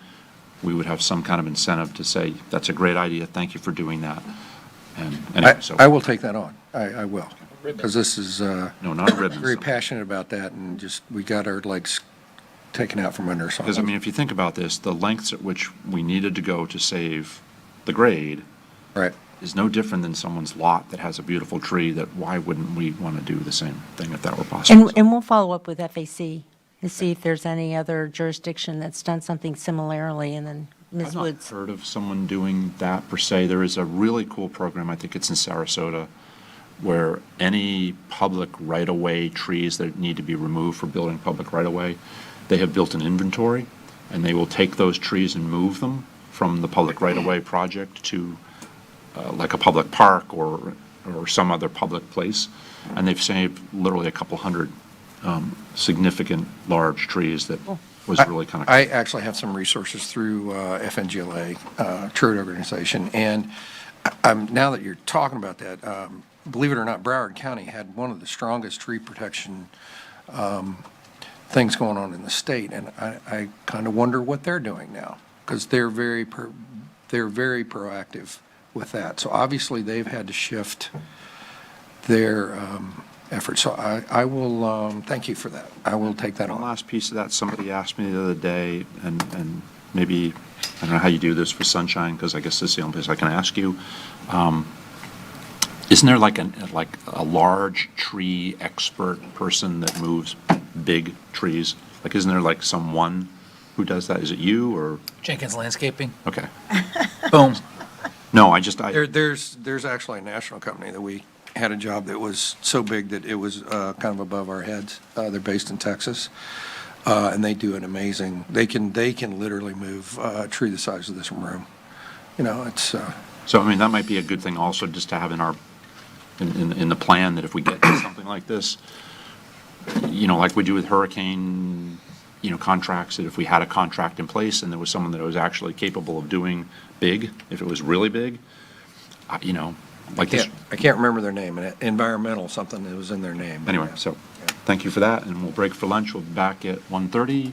Speaker 1: we would have some kind of incentive to say, that's a great idea, thank you for doing that. And anyway, so.
Speaker 13: I will take that on. I will. Because this is,
Speaker 1: No, not a ribbon.
Speaker 13: very passionate about that, and just, we got our legs taken out from under us.
Speaker 1: Because, I mean, if you think about this, the lengths at which we needed to go to save the grade
Speaker 13: Right.
Speaker 1: is no different than someone's lot that has a beautiful tree, that why wouldn't we want to do the same thing if that were possible?
Speaker 4: And we'll follow up with FAC to see if there's any other jurisdiction that's done something similarly, and then Ms.
Speaker 1: I've not
Speaker 4: Woods.
Speaker 1: heard of someone doing that per se. There is a really cool program, I think it's in Sarasota, where any public right-of-way trees that need to be removed for building public right-of-way, they have built an inventory, and they will take those trees and move them from the public right-of-way project to like a public park or some other public place. And they've saved literally a couple hundred significant large trees that was really kind of.
Speaker 13: I actually have some resources through FNGLA, trade organization, and now that you're talking about that, believe it or not, Broward County had one of the strongest tree protection things going on in the state, and I kind of wonder what they're doing now, because they're very they're very proactive with that. So obviously, they've had to shift their efforts. So I will, thank you for that. I will take that
Speaker 1: One
Speaker 13: on.
Speaker 1: last piece of that, somebody asked me the other day, and maybe, I don't know how you do this for Sunshine, because I guess this is the only place I can ask you. Isn't there like a large tree expert person that moves big trees? Like, isn't there like someone who does that? Is it you or?
Speaker 19: Jenkins Landscaping.
Speaker 1: Okay.
Speaker 19: Boom.
Speaker 1: No, I
Speaker 13: There's actually a national company that we had a job that was so big that it was kind of above our heads. They're based in Texas, and they do an amazing, they can literally move a tree the size of this room. You know, it's,
Speaker 1: So, I mean, that might be a good thing also just to have in our, in the plan, that if we get something like this, you know, like we do with hurricane, you know, contracts, that if we had a contract in place and there was someone that was actually capable of doing big, if it was really big, you know, like this.
Speaker 13: I can't remember their name, environmental something that was in their name.
Speaker 1: Anyway, so, thank you for that, and we'll break for lunch. We'll be back at 1:30.